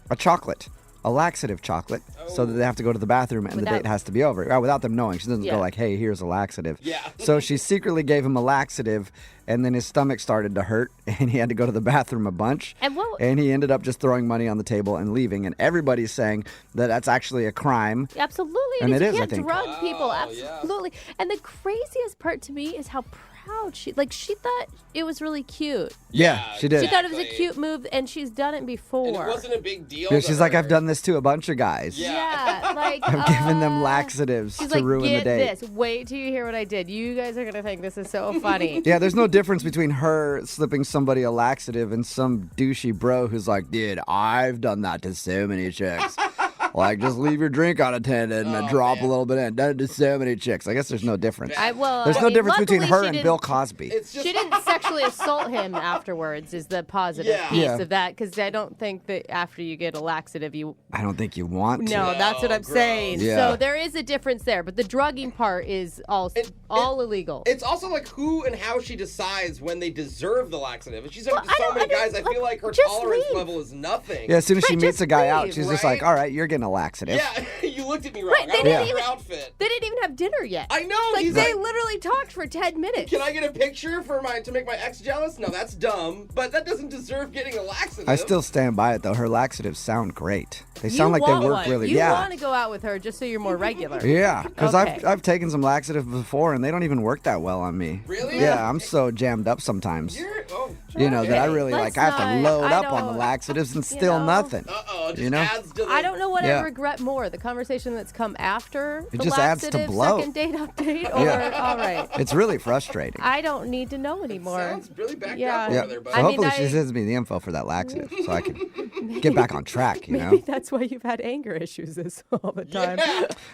a chocolate a laxative chocolate so that they have to go to the bathroom and the date has to be over. Without them knowing. She doesn't go like, hey, here's a laxative. Yeah. So she secretly gave him a laxative, and then his stomach started to hurt, and he had to go to the bathroom a bunch. And he ended up just throwing money on the table and leaving. And everybody's saying that that's actually a crime. Absolutely. And it you is, I can't think. drug people. Absolutely. And the craziest part to me is how proud she thought it was really cute. Yeah, she did. She thought it was a cute move, and she's done it before. And it wasn't a big deal. Yeah, she's like, I've done this to a bunch of guys. Yeah, like I've given them laxatives she's to like, ruin the get date. this. Wait till you hear what I did. You guys are gonna think this is so funny. Yeah, there's no difference between her slipping somebody a laxative and some douchey bro who's like, dude, I've done that to so many chicks. Like, just leave your drink unattended and drop a little bit in. Done it to so many chicks. I guess there's no difference. There's no difference between her and Bill Cosby. She didn't sexually assault him afterwards is the positive piece of that, because I don't think that after you get a laxative I don't think you want to. No, that's what I'm saying. Yeah. So there is a difference there, but the drugging part is all illegal. It's also like who and how she decides when they deserve the laxative. If she's done it to so many guys, I feel like her tolerance level is nothing. Yeah, as soon as she meets a guy out, she's just like, all right, you're getting a laxative. Yeah, you looked at me wrong. Right, I don't like your outfit. They didn't even have dinner yet. I know. Like, he's they literally talked for 10 minutes. Can I get a picture to make my ex jealous? No, that's dumb. But that doesn't deserve getting a laxative. I still stand by it, though. Her laxatives sound great. They sound like they work really. You want to go out with her just so you're more regular. Yeah, because Okay. I've taken some laxatives before, and they don't even work that well on me. Really? Yeah, I'm so jammed up sometimes. That I really Let's I have to not- load I up on the don't- laxatives and still nothing. You know? I don't know what I Yeah. regret more, the conversation that's come after It the just adds to laxative bloat. second date update, or Yeah. all right. It's really frustrating. I don't need to know anymore. Sounds really backed yeah. up Yeah. over there, So bud. hopefully she sends me the info for that laxative so I can get back on track, you Maybe know? that's why you've had anger issues all the time.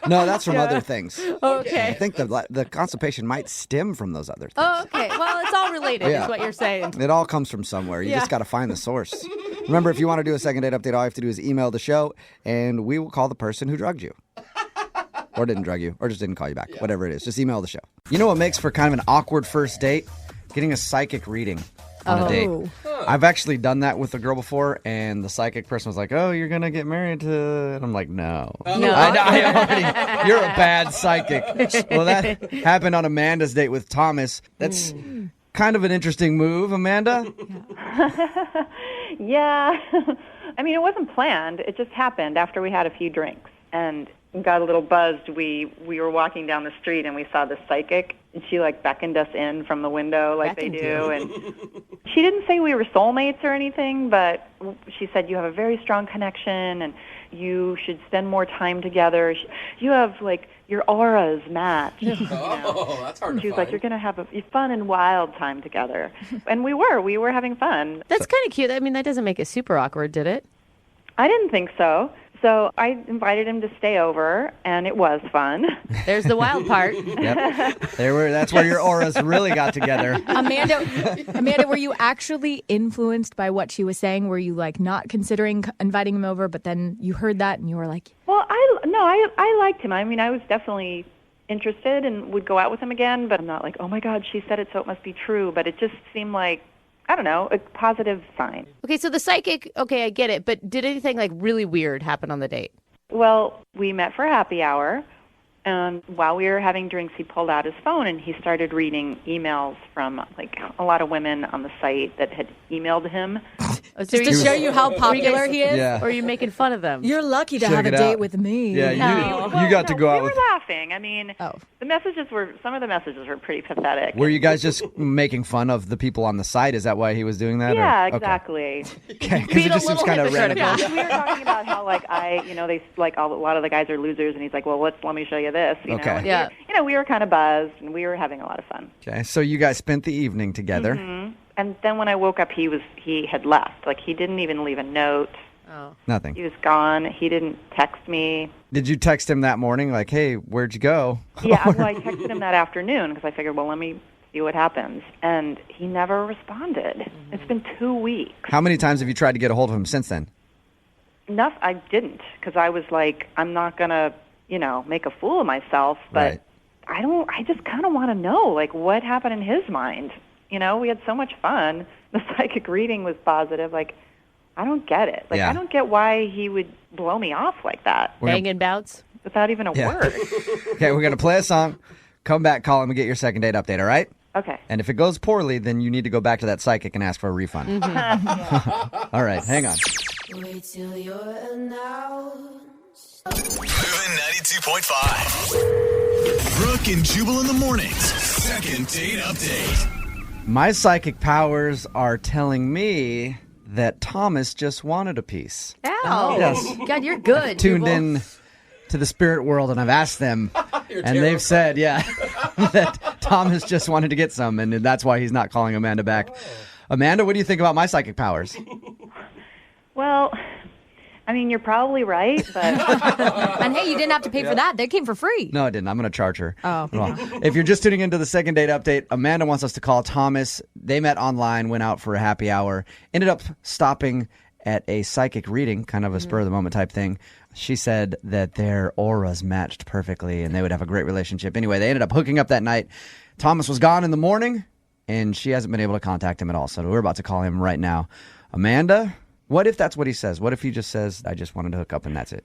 No, that's from Yeah. other things. Okay. I think the constipation might stem from those other things. Oh, okay. Well, it's all related, Yeah. is what you're saying. It all comes from somewhere. You Yeah. just got to find the source. Remember, if you want to do a second date update, all you have to do is email the show, and we will call the person who drugged you. Or didn't drug you, or just didn't call you back. Whatever it is. Just email the show. You know what makes for kind of an awkward first date? Getting a psychic reading on a date. I've actually done that with a girl before, and the psychic person was like, "Oh, you're gonna get married to," and I'm like, "No, No. I already. You're a bad psychic." Well, that happened on Amanda's date with Thomas. That's kind of an interesting move, Amanda. Yeah. I mean, it wasn't planned. It just happened after we had a few drinks and got a little buzzed. We were walking down the street and we saw the psychic, and she beckoned us in from the window like they do. And she didn't say we were soulmates or anything, but she said you have a very strong connection and you should spend more time together. You have your auras match. Oh, that's hard She to was like, find. you're going to have a fun and wild time together. And we were having fun. That's kind of cute. I mean, that doesn't make it super awkward, did it? I didn't think so. So I invited him to stay over, and it was fun. There's the wild part. Yep. That's where your auras really got together. Amanda, were you actually influenced by what she was saying? Were you not considering inviting him over, but then you heard that and you were like, Well, I liked him. I mean, I was definitely interested and would go out with him again, but I'm not like, oh my God, she said it, so it must be true. But it just seemed like, I don't know, a positive sign. Okay, so the psychic, okay, I get it, but did anything really weird happen on the date? Well, we met for happy hour, and while we were having drinks, he pulled out his phone and he started reading emails from a lot of women on the site that had emailed him. So just to show you how popular he is? Yeah. Or are you making fun of them? You're lucky to Check have a it date out. with me. Yeah, you got to go out We with. were laughing. I mean, some of the messages were pretty pathetic. Were you guys just making fun of the people on the site? Is that why he was doing that? Yeah, Okay. exactly. Because it just seems kind of random. Yeah, we were talking about how a lot of the guys are losers, and he's like, well, let me show you this. You Okay. know? And Yeah. we were kind of buzzed, and we were having a lot of fun. Okay, so you guys spent the evening together. Mm-hmm. And then when I woke up, he had left. He didn't even leave a note. Oh. Nothing. He was gone. He didn't text me. Did you text him that morning, like, "Hey, where'd you go?" Yeah, well, I texted him that afternoon because I figured, well, let me see what happens. And he never responded. Mm-hmm. It's been 2 weeks. How many times have you tried to get a hold of him since then? Enough, I didn't because I was like, I'm not going to, make a fool of myself. But Right. I just kind of want to know, what happened in his mind. We had so much fun. The psychic reading was positive. I don't get it. Like, Yeah. I don't get why he would blow me off like that. Banging bouts? Without even a word. Okay, we're going to play a song. Come back, call him, and get your second date update, all right? Okay. And if it goes poorly, then you need to go back to that psychic and ask for a refund. All right, hang on. Wait till you're announced. Moving 92.5. Brooke and Jubal in the mornings. Second date update. My psychic powers are telling me that Thomas just wanted a piece. Ow. Yes. God, you're good. Tuned Jubal. in to the spirit world, and I've asked them, and they've said, that Thomas just wanted to get some, and that's why he's not calling Amanda back. Amanda, what do you think about my psychic powers? Well, I mean, you're probably right, but... And hey, you didn't have to pay for that. They came for free. No, I didn't. I'm going to charge her. Oh. Well, if you're just tuning into the second date update, Amanda wants us to call Thomas. They met online, went out for a happy hour, ended up stopping at a psychic reading, kind of a spur-of-the-moment type thing. She said that their auras matched perfectly and they would have a great relationship. Anyway, they ended up hooking up that night. Thomas was gone in the morning, and she hasn't been able to contact him at all. So we're about to call him right now. Amanda, what if that's what he says? What if he just says, I just wanted to hook up and that's it?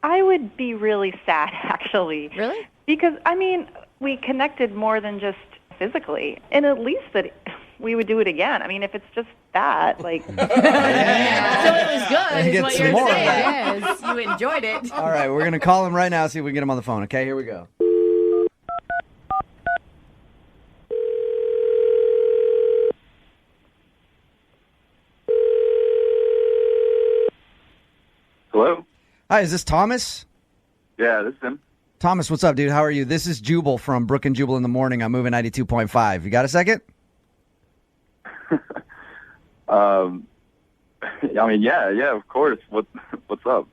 I would be really sad, actually. Really? Because, I mean, we connected more than just physically. And at least that we would do it again. I mean, if it's just that, like... So it was good, And is get what some you're more. saying. Yes, you enjoyed it. All right, we're going to call him right now, see if we can get him on the phone. Okay, here we go. Hello? Hi, is this Thomas? Yeah, this is him. Thomas, what's up, dude? How are you? This is Jubal from Brooke and Jubal in the morning. I'm moving 92.5. You got a second? I mean, yeah, of course. What's up?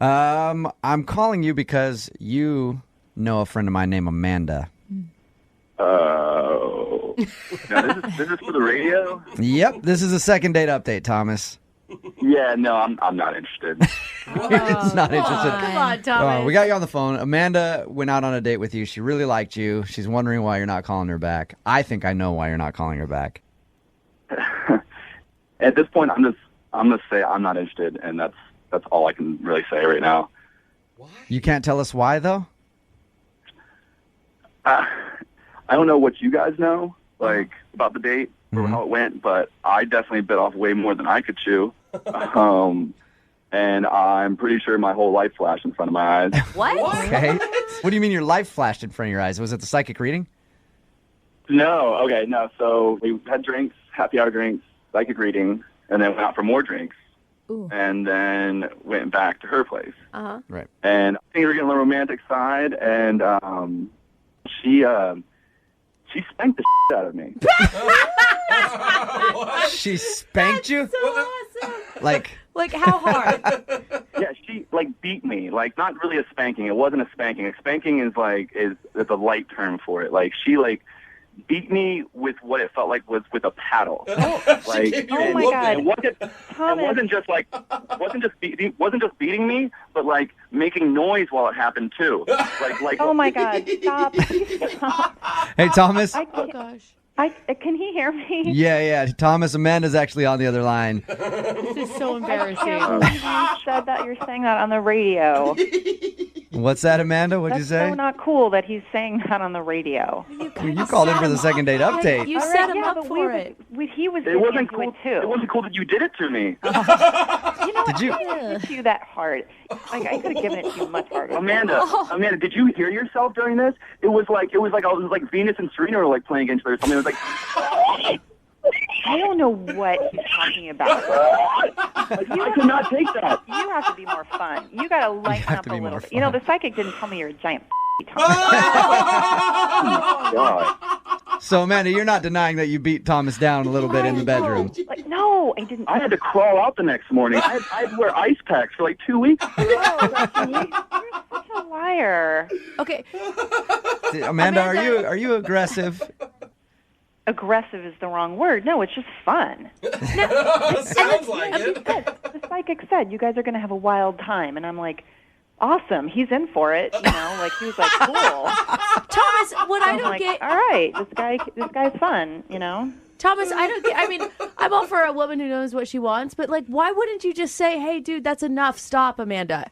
I'm calling you because you know a friend of mine named Amanda. Now, this is for the radio? Yep, this is a second date update, Thomas. Yeah, no, I'm not interested. It's not interested. Come on, Thomas. We got you on the phone. Amanda went out on a date with you. She really liked you. She's wondering why you're not calling her back. I think I know why you're not calling her back. At this point, I'm gonna say I'm not interested, and that's all I can really say right now. You can't tell us why, though? I don't know what you guys know, like, about the date or how it went, but I definitely bit off way more than I could chew. And I'm pretty sure my whole life flashed in front of my eyes. What? Okay. What do you mean your life flashed in front of your eyes? Was it the psychic reading? No. So we had drinks, happy hour drinks, psychic reading, and then went out for more drinks. Ooh. And then went back to her place. Uh-huh. Right. And I think we were getting on the romantic side, and she spanked the shit out of me. She spanked you? So awesome. Like how hard? Yeah, she beat me. Like, not really a spanking. It wasn't a spanking. A spanking is a light term for it. Like, she beat me with what it felt like was with a paddle. Oh my God. It wasn't just beating me, but making noise while it happened too. Oh my God! Stop! Please stop. Hey, Thomas. Oh gosh. Can he hear me? Yeah. Thomas, Amanda's actually on the other line. This is so I embarrassing. can't believe you said that. You're saying that on the radio. What'd that, Amanda? What'd That's you say? so not cool that he's saying that on the radio. You called in for the second date update. You All set right, him yeah, up but for it. He was It wasn't into cool. it too. It wasn't cool that you did it to me. You know what? Did you? I didn't hit you that hard. I could have given it to you much harder. Amanda, did you hear yourself during this? It was like Venus and Serena were playing against each other or something. It was like. I don't know what he's talking about. I cannot take that. You have to be more fun. You got to lighten up a little bit. You know, the psychic didn't tell me you're a giant God. So, Amanda, you're not denying that you beat Thomas down a little bit in the bedroom. No, I didn't. I had to crawl out the next morning. I had to wear ice packs for 2 weeks. You're such a liar. Okay. Amanda, are you aggressive? Aggressive is the wrong word. No, it's just fun. Sounds like it. The psychic said you guys are going to have a wild time, and I'm like, awesome. He's in for it. You know, he was like, cool. Thomas, what I don't like, get. All right, this guy's fun. You know. Thomas, I'm all for a woman who knows what she wants, but like, why wouldn't you just say, hey, dude, that's enough. Stop, Amanda.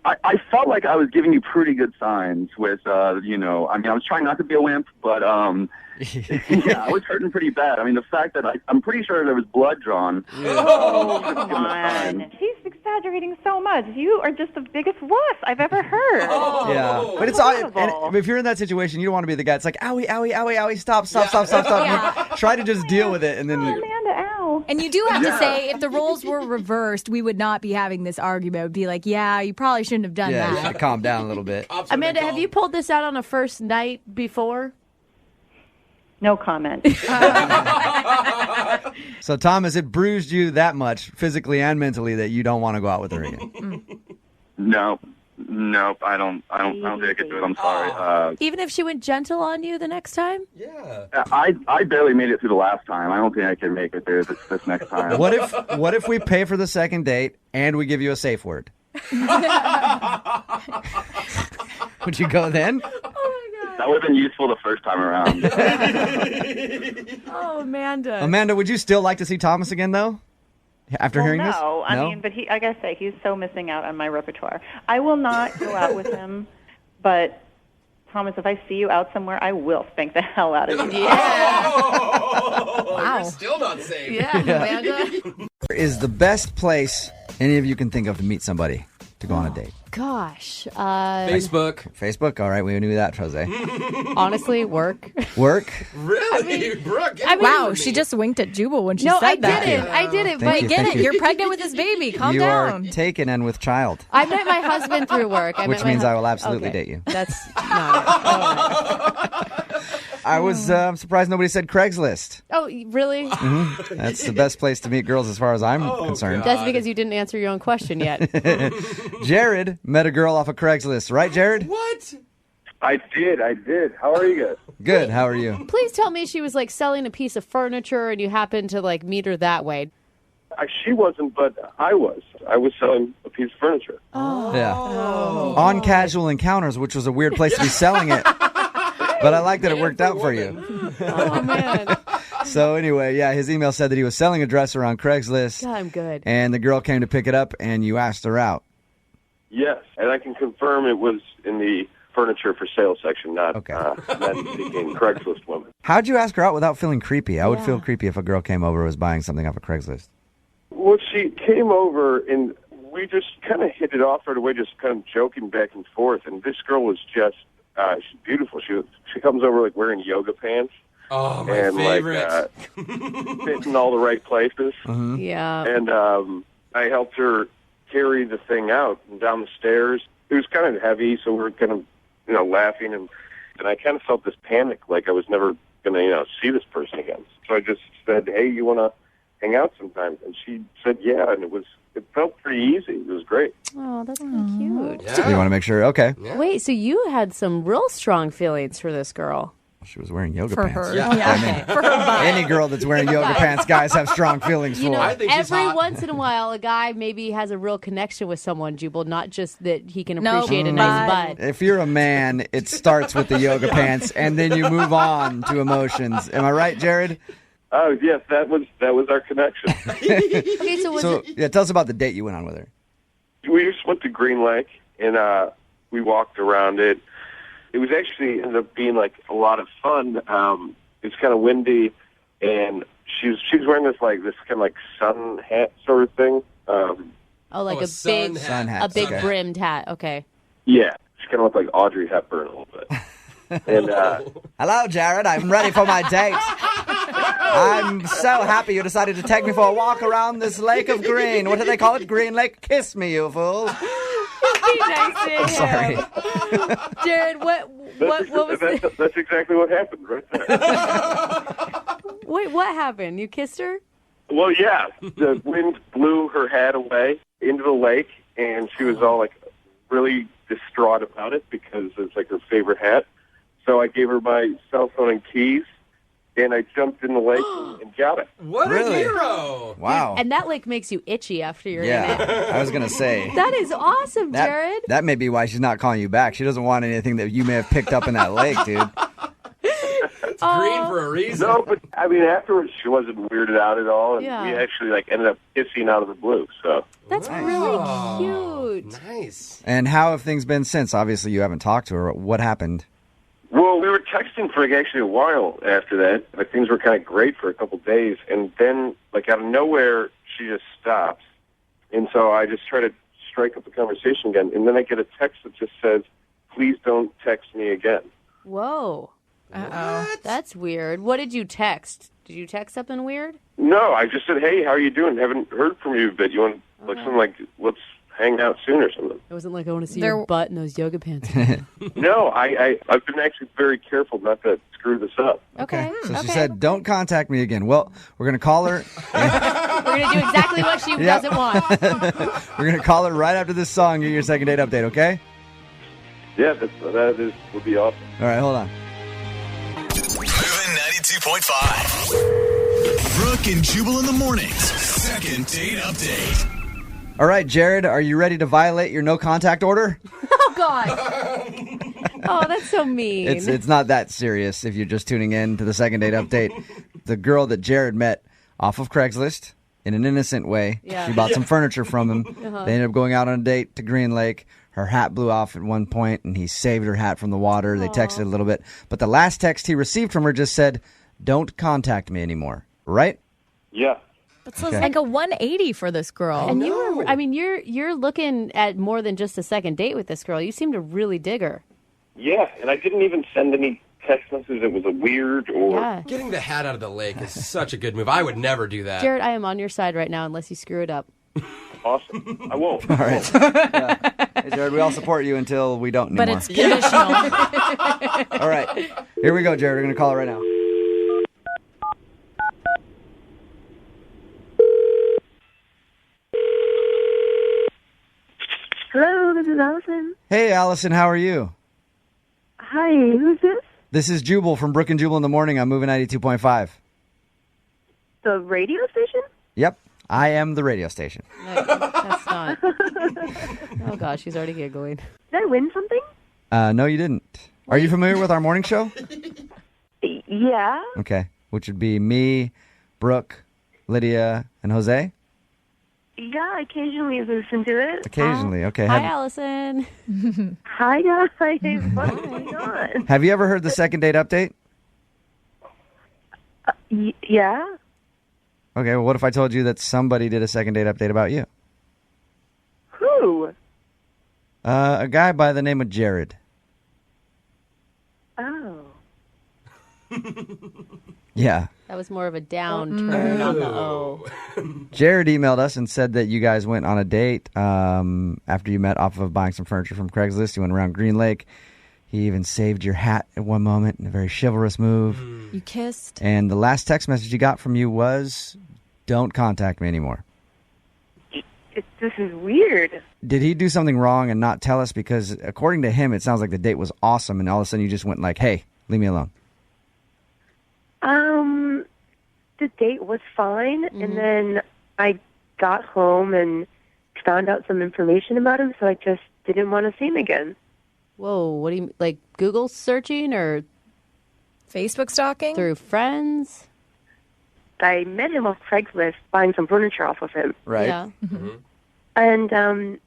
I felt like I was giving you pretty good signs with, I was trying not to be a wimp, but, yeah, I was hurting pretty bad. I mean, the fact that I'm pretty sure there was blood drawn. Oh, come on. He's exaggerating so much. You are just the biggest wuss I've ever heard. Yeah, but it's and if you're in that situation, you don't want to be the guy. It's like, owie, owie, owie, owie, stop. Yeah. Try to just deal with it, and then. Amanda, ow. And you do have to say, if the roles were reversed, we would not be having this argument. It would be like, yeah, you probably shouldn't have done You that. should calm down a little bit. Amanda, have you pulled this out on a first night before? No comment. So, Thomas, it bruised you that much, physically and mentally, that you don't want to go out with her again. No, I don't think I could do it. I'm sorry. Even if she went gentle on you the next time? Yeah. I barely made it through the last time. I don't think I can make it there this next time. What if we pay for the second date and we give you a safe word? Would you go then? That would have been useful the first time around. Oh, Amanda. Amanda, would you still like to see Thomas again, though? After hearing this? No, I mean, but I gotta say, he's so missing out on my repertoire. I will not go out with him, but Thomas, if I see you out somewhere, I will spank the hell out of you. Yeah. Wow. You're still not safe. Yeah, Amanda. Is the best place any of you can think of to meet somebody to go on a date? Gosh. Facebook? All right, we knew that, Jose. Honestly, work. Work? Really? Brooke? Wow, she just winked at Jubal when she said that. I didn't. Thank you, Get thank it. you. You're pregnant with this baby. Calm you down. are taken and with child. I met my husband through work. Which means I will absolutely date you. That's not it. I was surprised nobody said Craigslist. Oh, really? Mm-hmm. That's the best place to meet girls as far as I'm concerned. That's because you didn't answer your own question yet. Jared met a girl off of Craigslist, right, Jared? What? I did. How are you guys? Good. How are you? Please tell me she was like selling a piece of furniture and you happened to like meet her that way. She wasn't, but I was. I was selling a piece of furniture. Yeah. On Casual Encounters, which was a weird place to be selling it. But I like that it worked out for you. Oh, man. So anyway, yeah, his email said that he was selling a dresser on Craigslist. God, I'm good. And the girl came to pick it up, and you asked her out. Yes, and I can confirm it was in the furniture for sale section, not seeking Craigslist woman. How'd you ask her out without feeling creepy? I would feel creepy if a girl came over and was buying something off of Craigslist. Well, she came over, and we just kind of hit it off right away, just kind of joking back and forth. And this girl was just, she's beautiful. She comes over like wearing yoga pants. Oh, my and favorite. Like fit in all the right places. Mm-hmm. Yeah. And I helped her carry the thing out and down the stairs. It was kind of heavy, so we were kind of, laughing, and I kind of felt this panic, like I was never going to, see this person again. So I just said, "Hey, you want to hang out sometime?" And she said, "Yeah," and it felt pretty easy. It was great. Oh, that's really cute. Yeah. You want to make sure? Okay. Yeah. Wait, so you had some real strong feelings for this girl? She was wearing yoga For pants. her. Yeah. Okay. For her butt. Any girl that's wearing yoga pants, guys have strong feelings for. I think she's every hot. once in a while, a guy maybe has a real connection with someone, Jubal, not just that he can No, appreciate a nice butt. If you're a man, it starts with the yoga pants, and then you move on to emotions. Am I right, Jared? Oh, yes, that was our connection. Okay, so Tell us about the date you went on with her. We just went to Green Lake, and we walked around it. It was actually ended up being like a lot of fun. It's kind of windy, and she's wearing this kind of like sun hat sort of thing. like a big sun hat. A big brimmed hat. Okay. Yeah, she kind of looked like Audrey Hepburn a little bit. And hello, Jared. I'm ready for my date. I'm so happy you decided to take me for a walk around this lake of green. What do they call it? Green Lake? Kiss me, you fool. Be nice to him. Sorry. Jared, what was that's exactly what happened right there. Wait, what happened? You kissed her? Well, yeah. The wind blew her hat away into the lake, and she was all like really distraught about it because it's like her favorite hat. So I gave her my cell phone and keys, and I jumped in the lake and got it. What a hero! Wow. And that lake makes you itchy after you're in it. Yeah, I was going to say. That is awesome, Jared. That may be why she's not calling you back. She doesn't want anything that you may have picked up in that lake, dude. It's green for a reason. No, but I mean, afterwards she wasn't weirded out at all, and Yeah. we actually ended up kissing out of the blue. So That's really cute. Nice. And how have things been since? Obviously, you haven't talked to her. What happened? Well, we were texting for actually a while after that. Things were kind of great for a couple days, and then out of nowhere, she just stops. And so I just try to strike up a conversation again, and then I get a text that just says, "Please don't text me again." Whoa. That's weird. What did you text? Did you text something weird? No, I just said, "Hey, how are you doing? Haven't heard from you, but you want let's hang out soon or something." It wasn't like I want to see your butt in those yoga pants. No, I've been actually very careful not to screw this up. Okay. So she said, "Don't contact me again." Well, we're gonna call her. We're going to do exactly what she doesn't want. We're gonna call her right after this song. Get your second date update, okay? Yeah, would be awesome. All right, hold on. Moving 92.5. Brooke and Jubal in the mornings. Second date update. All right, Jared, are you ready to violate your no contact order? Oh, God. Oh, that's so mean. It's not that serious if you're just tuning in to the second date update. The girl that Jared met off of Craigslist in an innocent way. Yeah. She bought some furniture from him. Uh-huh. They ended up going out on a date to Green Lake. Her hat blew off at one point, and he saved her hat from the water. They texted a little bit. But the last text he received from her just said, "Don't contact me anymore." Right? Yeah. It's like a 180 for this girl. And you're looking at more than just a second date with this girl. You seem to really dig her. Yeah, and I didn't even send any text messages that was a weird or... Yeah. Getting the hat out of the lake is such a good move. I would never do that. Jared, I am on your side right now unless you screw it up. Awesome. I won't. All right. Hey, Jared, we all support you until we don't anymore. But it's conditional. All right. Here we go, Jared. We're going to call her right now. Hello, this is Allison. Hey, Allison, how are you? Hi, who's this? This is Jubal from Brooke and Jubal in the morning. I'm moving 92.5. The radio station? Yep. I am the radio station. That's not. Oh, gosh, she's already giggling. Did I win something? No, you didn't. Are you familiar with our morning show? Yeah. Okay. Which would be me, Brooke, Lydia, and Jose? Yeah, I occasionally listen to it. Occasionally. Okay. Hi, Allison. Hi, guys. What's going on? Have you ever heard the second date update? Yeah. Okay, well, what if I told you that somebody did a second date update about you? Who? A guy by the name of Jared. Oh. Yeah. That was more of a downturn on the O. Jared emailed us and said that you guys went on a date after you met off of buying some furniture from Craigslist. You went around Green Lake. He even saved your hat at one moment in a very chivalrous move. You kissed. And the last text message he got from you was, "Don't contact me anymore." This is weird. Did he do something wrong and not tell us? Because according to him, it sounds like the date was awesome, and all of a sudden you just went like, "Hey, leave me alone." The date was fine, and then I got home and found out some information about him, so I just didn't want to see him again. Whoa, what do you, like Google searching or Facebook stalking? Through friends? I met him off Craigslist buying some furniture off of him. Right. Yeah. And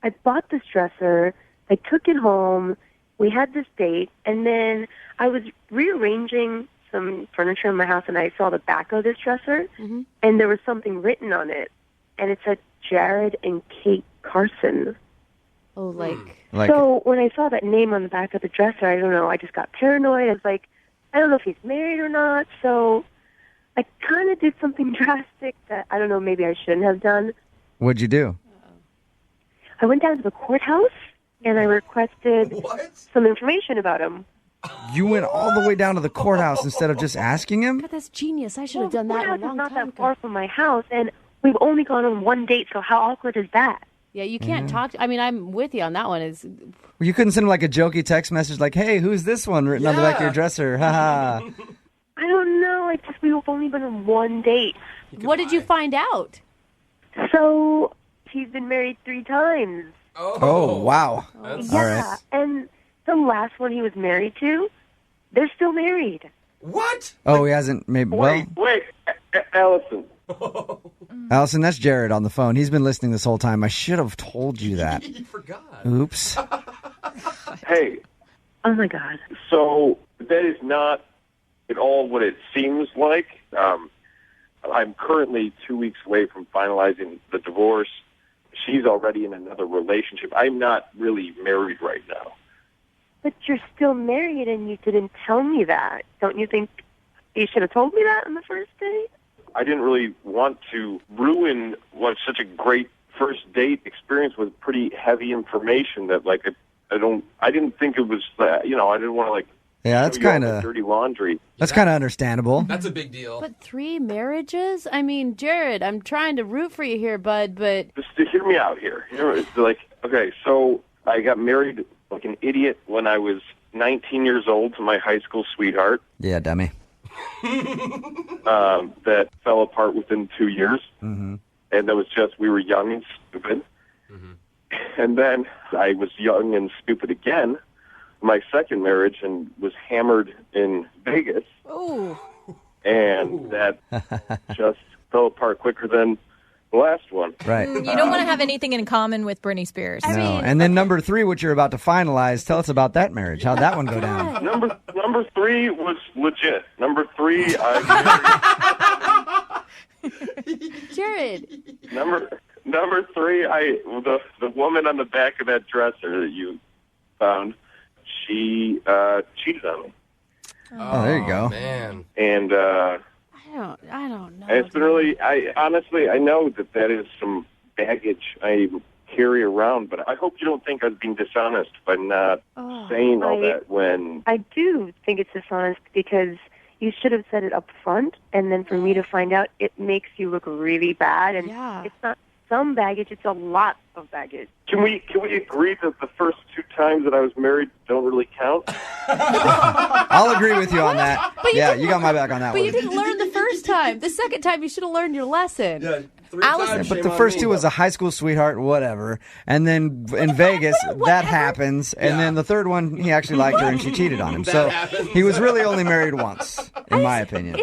I bought this dresser. I took it home. We had this date, and then I was rearranging some furniture in my house, and I saw the back of this dresser, and there was something written on it, and it said Jared and Kate Carson. Oh, like So when I saw that name on the back of the dresser, I don't know, I just got paranoid. I was like, I don't know if he's married or not, so I kind of did something drastic that I don't know, maybe I shouldn't have done. What'd you do? I went down to the courthouse, and I requested some information about him. You went all the way down to the courthouse instead of just asking him? God, that's genius. I should have done that a long It's not time that far from my house, and we've only gone on one date, so how awkward is that? Yeah, you can't talk. I mean, I'm with you on that one. Is You couldn't send him like a jokey text message like, "Hey, who's this one?" written on the back of your dresser. Ha ha. I don't know. We've only been on one date. What did you find out? So he's been married 3 times. Oh, wow. Yeah, All right. and the last one he was married to, they're still married. What? Oh, he hasn't. Maybe. Well, Wait, Allison. Allison, that's Jared on the phone. He's been listening this whole time. I should have told you that. You forgot. Oops. Hey. Oh my God. So that is not at all what it seems like. I'm currently 2 weeks away from finalizing the divorce. She's already in another relationship. I'm not really married right now. But you're still married and you didn't tell me that. Don't you think you should have told me that on the first date? I didn't really want to ruin what such a great first date experience with pretty heavy information that, like, I didn't think it was, I didn't want to, like, Yeah, that's kind of dirty laundry. That's kind of understandable. That's a big deal. But 3 marriages? I mean, Jared, I'm trying to root for you here, bud, but... Just to hear me out here. It's like, okay, so I got married like an idiot when I was 19 years old to my high school sweetheart. Yeah, dummy. That fell apart within 2 years. Mm-hmm. And that was just, we were young and stupid. Mm-hmm. And then I was young and stupid again, my second marriage, and was hammered in Vegas. Oh. And that just fell apart quicker than the last one. Right. You don't want to have anything in common with Britney Spears. No. And then number 3, which you're about to finalize, tell us about that marriage. How'd that one go down? Number 3 was legit. Number 3, Jared. Number 3, the woman on the back of that dresser that you found, she cheated on me. Oh, there you go. Man. And I don't know. it's been really, I know that is some baggage I carry around, but I hope you don't think I was being dishonest by not saying all that when... I do think it's dishonest because you should have said it up front, and then for me to find out, it makes you look really bad. And it's not some baggage, it's a lot of baggage. Can we agree that the first 2 times that I was married don't really count? I'll agree with you on that. Yeah, you got my back on that But one. you didn't learn the first time. The second time, you should have learned your lesson. Yeah, 3 Allison, times, but shame the on first me. 2 was a high school sweetheart, whatever. And then in Vegas, that happens. And then the third one, he actually liked her and she cheated on him. So he was really only married once, in my opinion.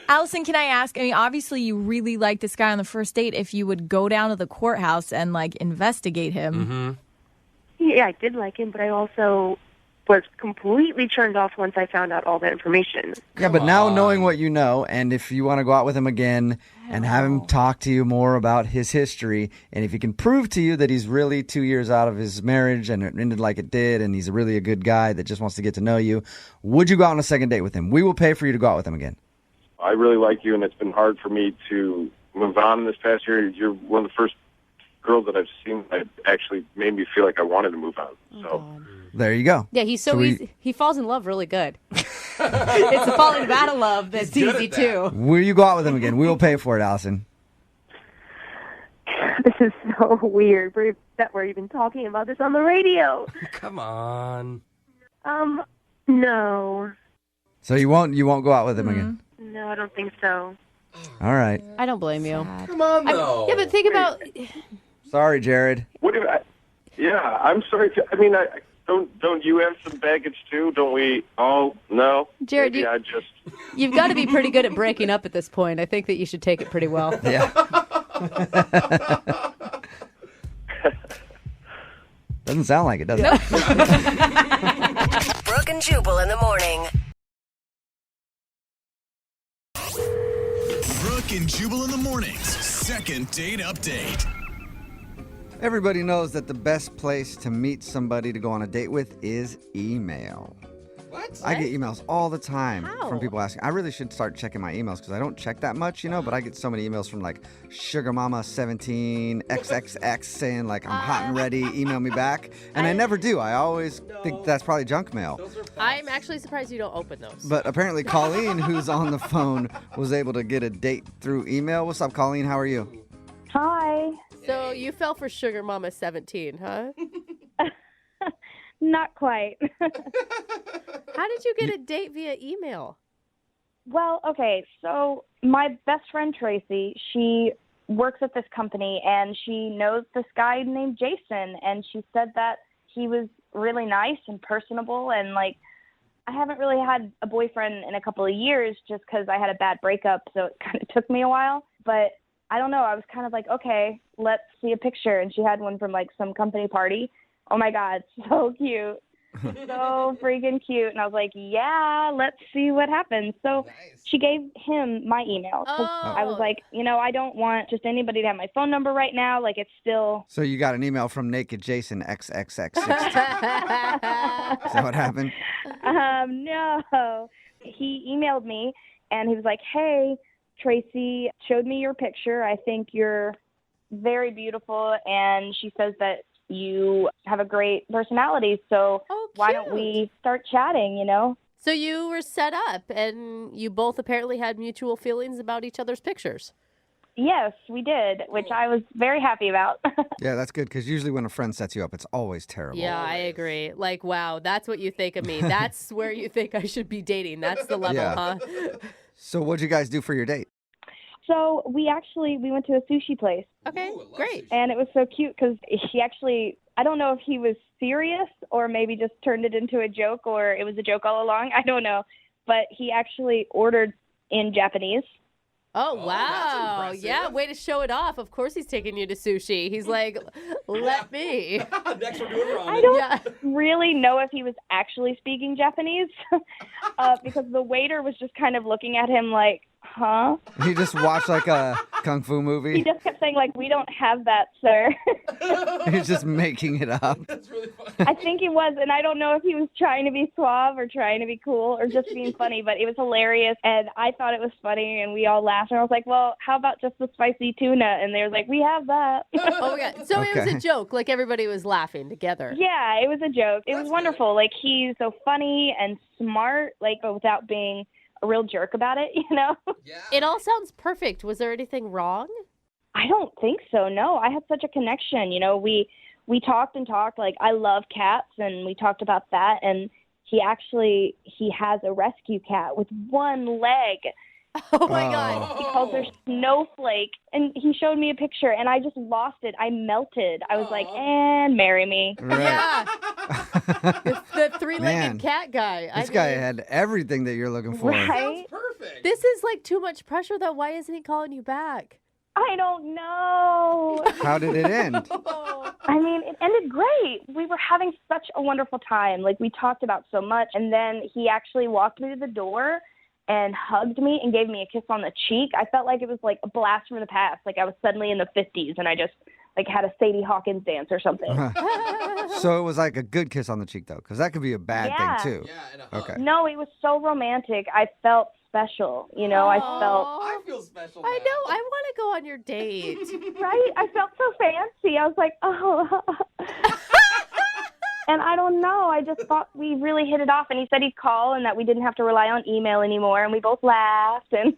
Allison, can I ask? I mean, obviously, you really like this guy on the first date. If you would go down to the courthouse and like investigate him. Mm-hmm. Yeah, I did like him, but I also was completely turned off once I found out all that information. Yeah, but now knowing what you know, and if you want to go out with him again and have him talk to you more about his history, and if he can prove to you that he's really 2 years out of his marriage and it ended like it did, and he's really a good guy that just wants to get to know you, would you go out on a second date with him? We will pay for you to go out with him again. I really like you, and it's been hard for me to move on this past year. You're one of the first girls that I've seen that actually made me feel like I wanted to move on. There you go. Yeah, he's so easy. He falls in love really good. It's the falling out of love that's easy, too. Will you go out with him again? We will pay for it, Allison. This is so weird that we're even talking about this on the radio. Come on. No. So you won't go out with him again? No, I don't think so. All right. I don't blame you. Come on, though. Yeah, but think about... Sorry, Jared. What if I'm sorry. Don't you have some baggage too? Don't we all? No, Jared, maybe you've got to be pretty good at breaking up at this point. I think that you should take it pretty well. Yeah. Doesn't sound like it, does it? Brooke and Jubal in the morning. Brooke and Jubal in the mornings. Second date update. Everybody knows that the best place to meet somebody to go on a date with is email. What? I get emails all the time How? from people asking. I really should start checking my emails because I don't check that much, but I get so many emails from like Sugar Mama 17 XXX saying like I'm hot and ready, email me back. And I never do. I always think that's probably junk mail. I'm actually surprised you don't open those. But apparently Colleen, who's on the phone, was able to get a date through email. What's up, Colleen? How are you? Hi. So you fell for Sugar Mama 17, huh? Not quite. How did you get a date via email? Well, okay, so my best friend Tracy, she works at this company and she knows this guy named Jason, and she said that he was really nice and personable, and like I haven't really had a boyfriend in a couple of years just because I had a bad breakup, so it kind of took me a while. But I don't know. I was kind of like, okay, let's see a picture. And she had one from like some company party. Oh my God, so cute. So freaking cute. And I was like, yeah, let's see what happens. So she gave him my email. 'Cause I was like, I don't want just anybody to have my phone number right now. Like, it's still. So you got an email from Naked Jason XXX16. Is that what happened? No. He emailed me and he was like, hey, Tracy showed me your picture. I think you're very beautiful. And she says that you have a great personality. So why don't we start chatting, So you were set up and you both apparently had mutual feelings about each other's pictures. Yes, we did, which I was very happy about. Yeah, that's good because usually when a friend sets you up, it's always terrible. Yeah, I agree. Like, wow, that's what you think of me. That's where you think I should be dating. That's the level, huh? So what'd you guys do for your date? So we went to a sushi place. Okay, great. And it was so cute because I don't know if he was serious or maybe just turned it into a joke or it was a joke all along. I don't know. But he actually ordered in Japanese. Oh, wow. Yeah, way to show it off. Of course he's taking you to sushi. He's like, let me. Next we're doing ramen. I don't really know if he was actually speaking Japanese because the waiter was just kind of looking at him like, huh? He just watched like a kung fu movie. He just kept saying like, we don't have that, sir. He's just making it up. That's really funny. I think he was, and I don't know if he was trying to be suave or trying to be cool or just being funny, but it was hilarious, and I thought it was funny, and we all laughed, and I was like, well, how about just the spicy tuna? And they were like, we have that. Oh, my God. So it was a joke, like everybody was laughing together. Yeah, it was a joke. It was wonderful. Like, he's so funny and smart, like, but without being a real jerk about it, Yeah. It all sounds perfect. Was there anything wrong? I don't think so. No, I had such a connection. We talked and talked. Like, I love cats, and we talked about that. And he has a rescue cat with one leg. Oh my God. He calls her Snowflake, and he showed me a picture, and I just lost it. I melted. I was like, and marry me. Right. Yeah. the three-legged Man, cat guy. This guy had everything that you're looking for. Right? Perfect. This is like too much pressure, though. Why isn't he calling you back? I don't know. How did it end? I mean, it ended great. We were having such a wonderful time. Like, we talked about so much, and then he actually walked me to the door and hugged me and gave me a kiss on the cheek. I felt like it was like a blast from the past. Like I was suddenly in the 50s and I just like had a Sadie Hawkins dance or something. So it was like a good kiss on the cheek, though, because that could be a bad thing, too. Yeah, okay. No, it was so romantic. I felt special. I feel special now. I know. I want to go on your date. Right? I felt so fancy. I was like, oh. And I don't know. I just thought we really hit it off. And he said he'd call and that we didn't have to rely on email anymore. And we both laughed. And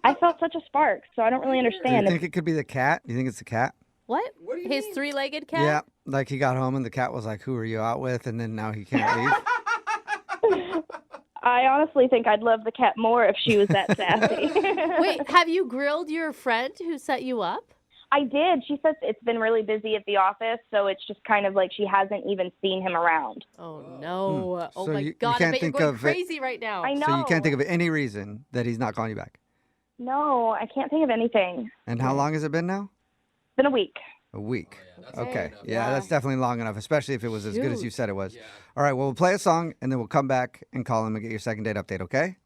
I felt such a spark. So I don't really understand. Do you think it could be the cat? Do you think it's the cat? What? His three-legged cat? Yeah. Like he got home and the cat was like, who are you out with? And then now he can't leave. I honestly think I'd love the cat more if she was that sassy. Wait, have you grilled your friend who set you up? I did. She says it's been really busy at the office, so it's just kind of like she hasn't even seen him around. Oh, no. Oh, So my you God. I can't bet you're think going of it- crazy right now. I know. So you can't think of any reason that he's not calling you back. No, I can't think of anything. And how long has it been now? It's been a week. A week. that's Okay. long enough. Yeah, that's definitely long enough, especially if it was as good as Shoot. you said it was. All right, well, we'll play a song, and then we'll come back and call him and get your second date update, okay?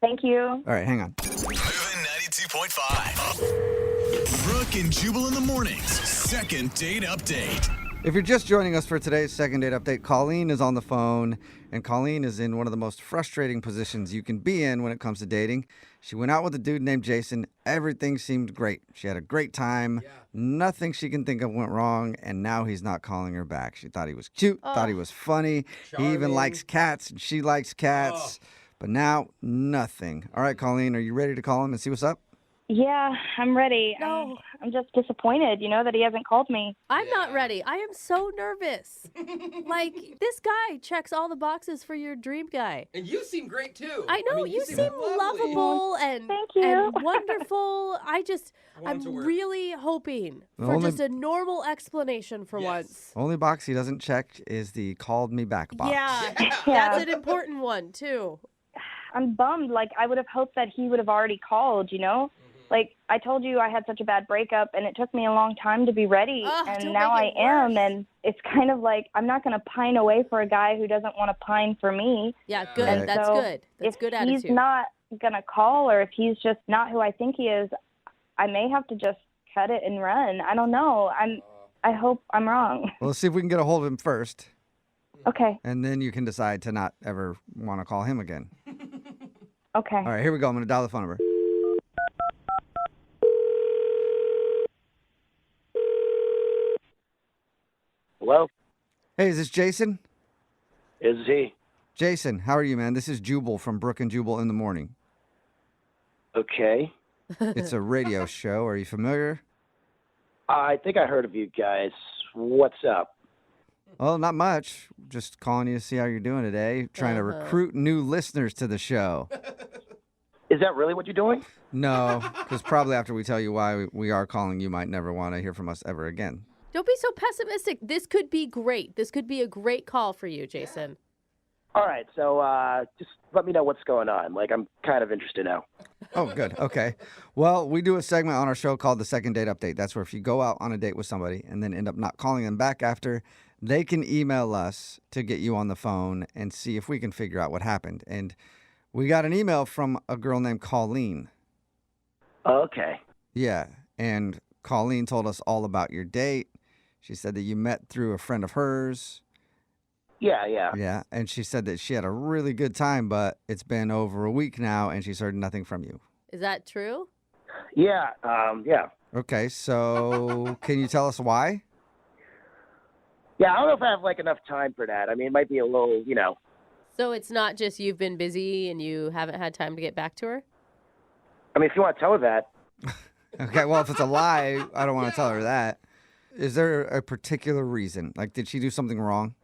Thank you. All right, hang on. Moving 92.5. Brooke and Jubal in the mornings. Second date update. If you're just joining us for today's second date update, Colleen is on the phone, and Colleen is in one of the most frustrating positions you can be in when it comes to dating. She went out with a dude named Jason. Everything seemed great. She had a great time. Nothing she can think of went wrong, and now he's not calling her back. She thought he was cute, thought he was funny. He even Charming. likes cats, and she likes cats. But now, nothing. All right, Colleen, are you ready to call him and see what's up? Yeah, I'm ready. No. I'm just disappointed, that he hasn't called me. I'm not ready. I am so nervous. Like, this guy checks all the boxes for your dream guy. And you seem great, too. I know. You seem lovable and, Thank you. and wonderful. I'm really hoping for just a normal explanation for once. Only box he doesn't check is the called me back box. Yeah, that's an important one, too. I'm bummed. Like, I would have hoped that he would have already called, Like, I told you I had such a bad breakup, and it took me a long time to be ready, and now I am, and it's kind of like I'm not going to pine away for a guy who doesn't want to pine for me. Yeah, good. And That's so good. That's good attitude. If he's not going to call, or if he's just not who I think he is, I may have to just cut it and run. I don't know. I hope I'm wrong. Well, let's see if we can get a hold of him first. Okay. And then you can decide to not ever want to call him again. Okay. All right, here we go. I'm going to dial the phone number. Hello? Hey, is this Jason? Is he? Jason, how are you, man? This is Jubal from Brooke and Jubal in the Morning. Okay. It's a radio show. Are you familiar? I think I heard of you guys. What's up? Well, not much. Just calling you to see how you're doing today. Trying to recruit new listeners to the show. Is that really what you're doing? No, because probably after we tell you why we are calling, you might never want to hear from us ever again. Don't be so pessimistic. This could be great. This could be a great call for you, Jason. All right, so just let me know what's going on. Like, I'm kind of interested now. Oh, good. Okay. Well, we do a segment on our show called the Second Date Update. That's where if you go out on a date with somebody and then end up not calling them back after, they can email us to get you on the phone and see if we can figure out what happened. And we got an email from a girl named Colleen. Okay. Yeah, and Colleen told us all about your date. She said that you met through a friend of hers. Yeah. Yeah, and she said that she had a really good time, but it's been over a week now, and she's heard nothing from you. Is that true? Yeah. Okay, so can you tell us why? Yeah, I don't know if I have, enough time for that. I mean, it might be a little, So it's not just you've been busy and you haven't had time to get back to her? I mean, if you want to tell her that. Okay, well, if it's a lie, I don't want to tell her that. Is there a particular reason? Like, did she do something wrong?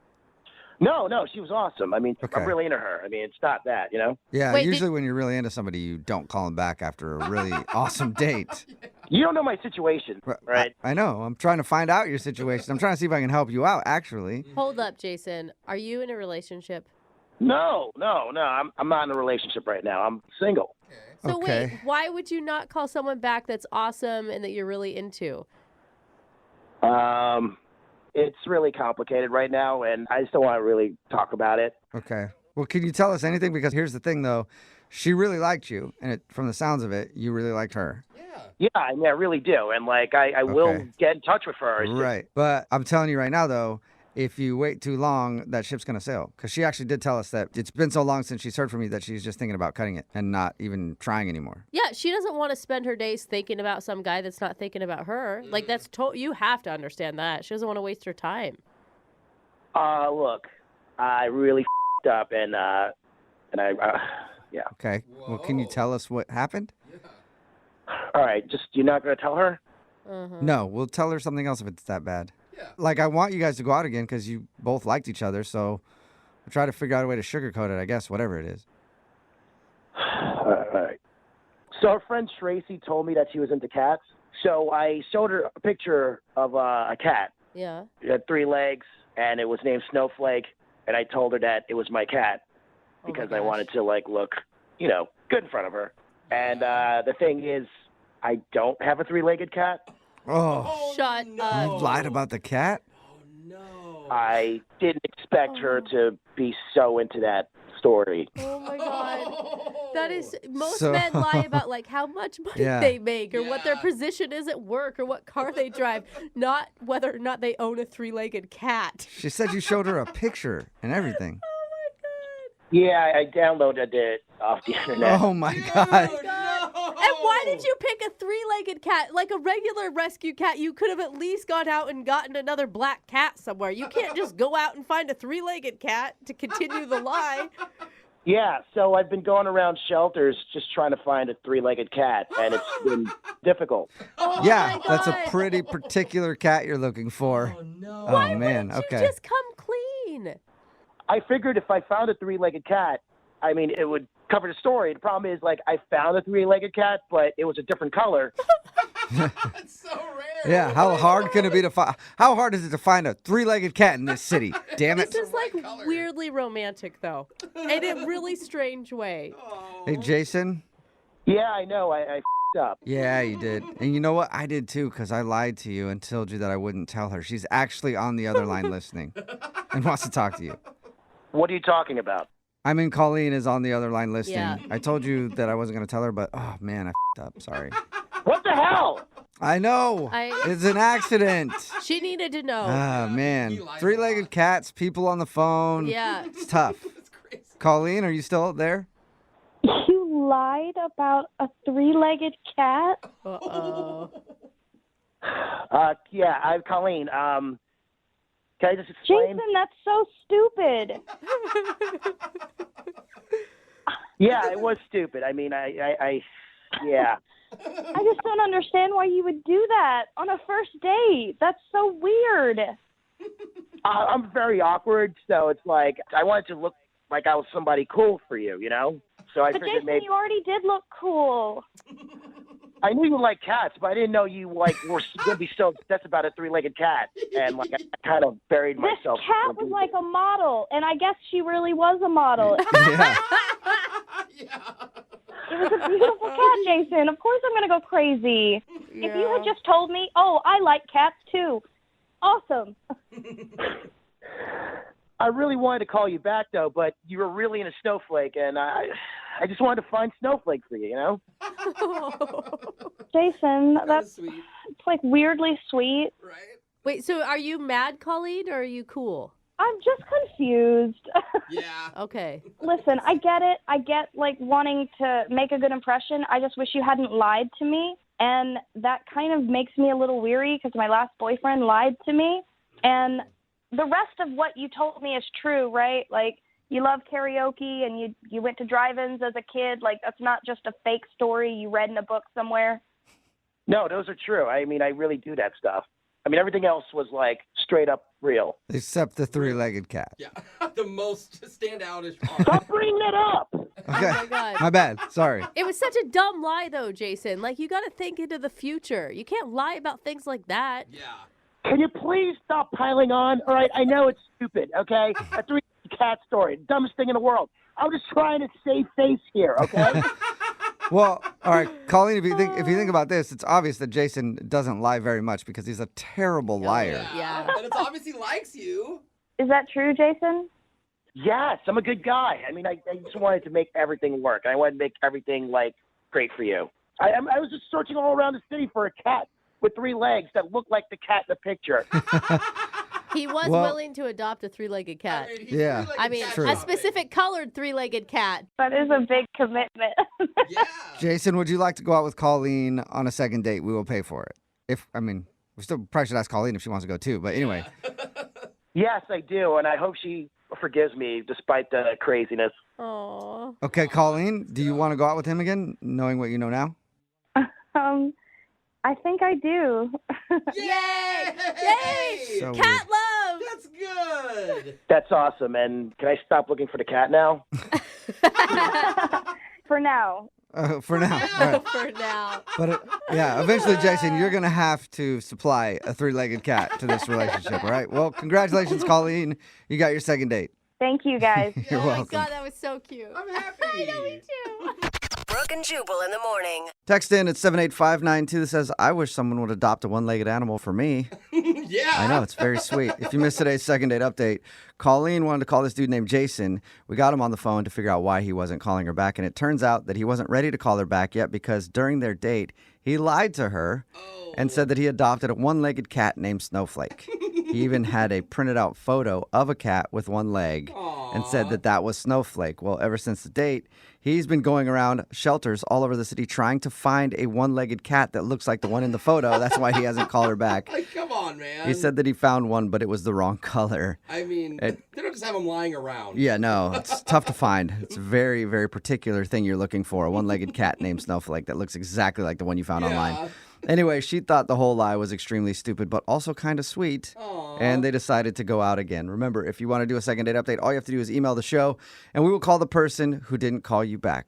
No, she was awesome. I mean, Okay. I'm really into her. I mean, it's not that, Yeah, Wait, usually when you're really into somebody, you don't call them back after a really awesome date. You don't know my situation, right? I know. I'm trying to find out your situation. I'm trying to see if I can help you out, actually. Hold up, Jason. Are you in a relationship? No. I'm not in a relationship right now. I'm single. So wait, why would you not call someone back that's awesome and that you're really into? It's really complicated right now, and I just don't want to really talk about it. Okay. Well, can you tell us anything? Because here's the thing, though. She really liked you, and from the sounds of it, you really liked her. Yeah, I mean, I really do, and I will get in touch with her. It's just- Right. But I'm telling you right now, though, if you wait too long, that ship's going to sail. Because she actually did tell us that it's been so long since she's heard from you that she's just thinking about cutting it and not even trying anymore. Yeah, she doesn't want to spend her days thinking about some guy that's not thinking about her. Like, that's you have to understand that. She doesn't want to waste her time. Look, I really f***ed up, and yeah. Okay. Well, can you tell us what happened? All right, just you're not going to tell her? No, we'll tell her something else if it's that bad. Like, I want you guys to go out again because you both liked each other, so we'll try to figure out a way to sugarcoat it, I guess, whatever it is. All right. So her friend Tracy told me that she was into cats, so I showed her a picture of a cat. Yeah. It had 3 legs, and it was named Snowflake, and I told her that it was my cat because I wanted to, look, good in front of her. And the thing is, I don't have a 3-legged cat. Oh. Shut up. You lied about the cat? I didn't expect her to be so into that story. Oh my God. That is, most men lie about how much money they make or what their position is at work or what car they drive, not whether or not they own a 3-legged cat. She said you showed her a picture and everything. Yeah, I downloaded it off the internet. Oh my God. And why did you pick a 3-legged cat? Like a regular rescue cat, you could have at least gone out and gotten another black cat somewhere. You can't just go out and find a 3-legged cat to continue the lie. Yeah, so I've been going around shelters just trying to find a three-legged cat, and it's been difficult. Yeah, that's a pretty particular cat you're looking for. Oh, no. Oh, Why man. wouldn't you Okay. just come clean? I figured if I found a three-legged cat, I mean, it would cover the story. The problem is, like, I found a three-legged cat, but it was a different color. Yeah, how hard can it be to find? How hard is it to find a three-legged cat in this city? Damn it! This is like weirdly romantic, though, in a really strange way. Hey, Jason. Yeah, I know. I f***ed up. Yeah, you did, and you know what? I did too, because I lied to you and told you that I wouldn't tell her. She's actually on the other line listening, and wants to talk to you. What are you talking about? I mean, Colleen is on the other line listening. Yeah. I told you that I wasn't going to tell her, but oh man, I f***ed up. Sorry. What the hell? I know. It's an accident. She needed to know. Ah, man. Three-legged cats, people on the phone. Yeah. It's tough. Colleen, are you still there? You lied about a three-legged cat? Uh-oh. Yeah, I'm Colleen. Can I just explain? Jason, that's so stupid. Yeah, it was stupid. I mean, yeah. I just don't understand why you would do that on a first date. That's so weird. I'm very awkward, so it's like I wanted to look like I was somebody cool for you, you know? So I But figured Jason, maybe you already did look cool. I knew you like cats, but I didn't know you were gonna be so obsessed about a three-legged cat, and like I kind of buried myself. This cat was like a model, and I guess she really was a model. It was a beautiful cat, Jason. Of course I'm going to go crazy. If you had just told me, oh, I like cats too. Awesome. I really wanted to call you back, though, but you were really in a snowflake, and I just wanted to find Snowflake for you, you know? Jason, that's sweet. It's like weirdly sweet. Wait, so are you mad, Colleen, or are you cool? I'm just confused. Yeah. Okay. Listen, I get it. I get, like, wanting to make a good impression. I just wish you hadn't lied to me. And that kind of makes me a little weary because my last boyfriend lied to me. And the rest of what you told me is true, right? Like, you love karaoke and you went to drive-ins as a kid. Like, that's not just a fake story you read in a book somewhere. No, those are true. I mean, I really do that stuff. I mean, everything else was, like, straight up real. Except the three-legged cat. Yeah, the most standoutish part. Stop bringing that up! Okay. Oh, my God. My bad. Sorry. It was such a dumb lie, though, Jason. Like, you got to think into the future. You can't lie about things like that. Yeah. Can you please stop piling on? All right, I know it's stupid, okay? A three-legged cat story, dumbest thing in the world. I'm just trying to save face here, okay? Well, all right, Colleen, if you think about this, it's obvious that Jason doesn't lie very much because he's a terrible liar. Yeah. And it's obvious he likes you. Is that true, Jason? Yes, I'm a good guy. I mean, I just wanted to make everything work. I wanted to make everything, like, great for you. I was just searching all around the city for a cat with three legs that looked like the cat in the picture. He was willing to adopt a three-legged cat. I mean, a specific colored three-legged cat. That is a big commitment. Jason, would you like to go out with Colleen on a second date? We will pay for it. We still probably should ask Colleen if she wants to go too. But anyway. Yes, I do, and I hope she forgives me despite the craziness. Aww. Okay, Colleen, do you want to go out with him again, knowing what you know now? I think I do. Yay! Yay! So Cat love! That's good. That's awesome. And can I stop looking for the cat now? For now. For now. All right. For now. But eventually, Jason, you're going to have to supply a three-legged cat to this relationship, all right? Well, congratulations, Colleen. You got your second date. Thank you, guys. You're welcome. Oh, my God, that was so cute. I'm happy. I know, me too. Brooke and Jubal in the morning. Text in at 78592 that says, I wish someone would adopt a one-legged animal for me. Yeah. I know, it's very sweet. If you missed today's second date update, Colleen wanted to call this dude named Jason. We got him on the phone to figure out why he wasn't calling her back, and it turns out that he wasn't ready to call her back yet because during their date, he lied to her and said that he adopted a one-legged cat named Snowflake. He even had a printed out photo of a cat with one leg and said that was Snowflake. Well, ever since the date, he's been going around shelters all over the city trying to find a one-legged cat that looks like the one in the photo. That's why he hasn't called her back. Like, come on, man. He said that he found one, but it was the wrong color. I mean, they don't just have them lying around. Yeah, no, it's tough to find. It's a very, very particular thing you're looking for, a one-legged cat named Snowflake that looks exactly like the one you found online. Anyway, she thought the whole lie was extremely stupid, but also kind of sweet. Aww. And they decided to go out again. Remember, if you want to do a second date update, all you have to do is email the show, and we will call the person who didn't call you back.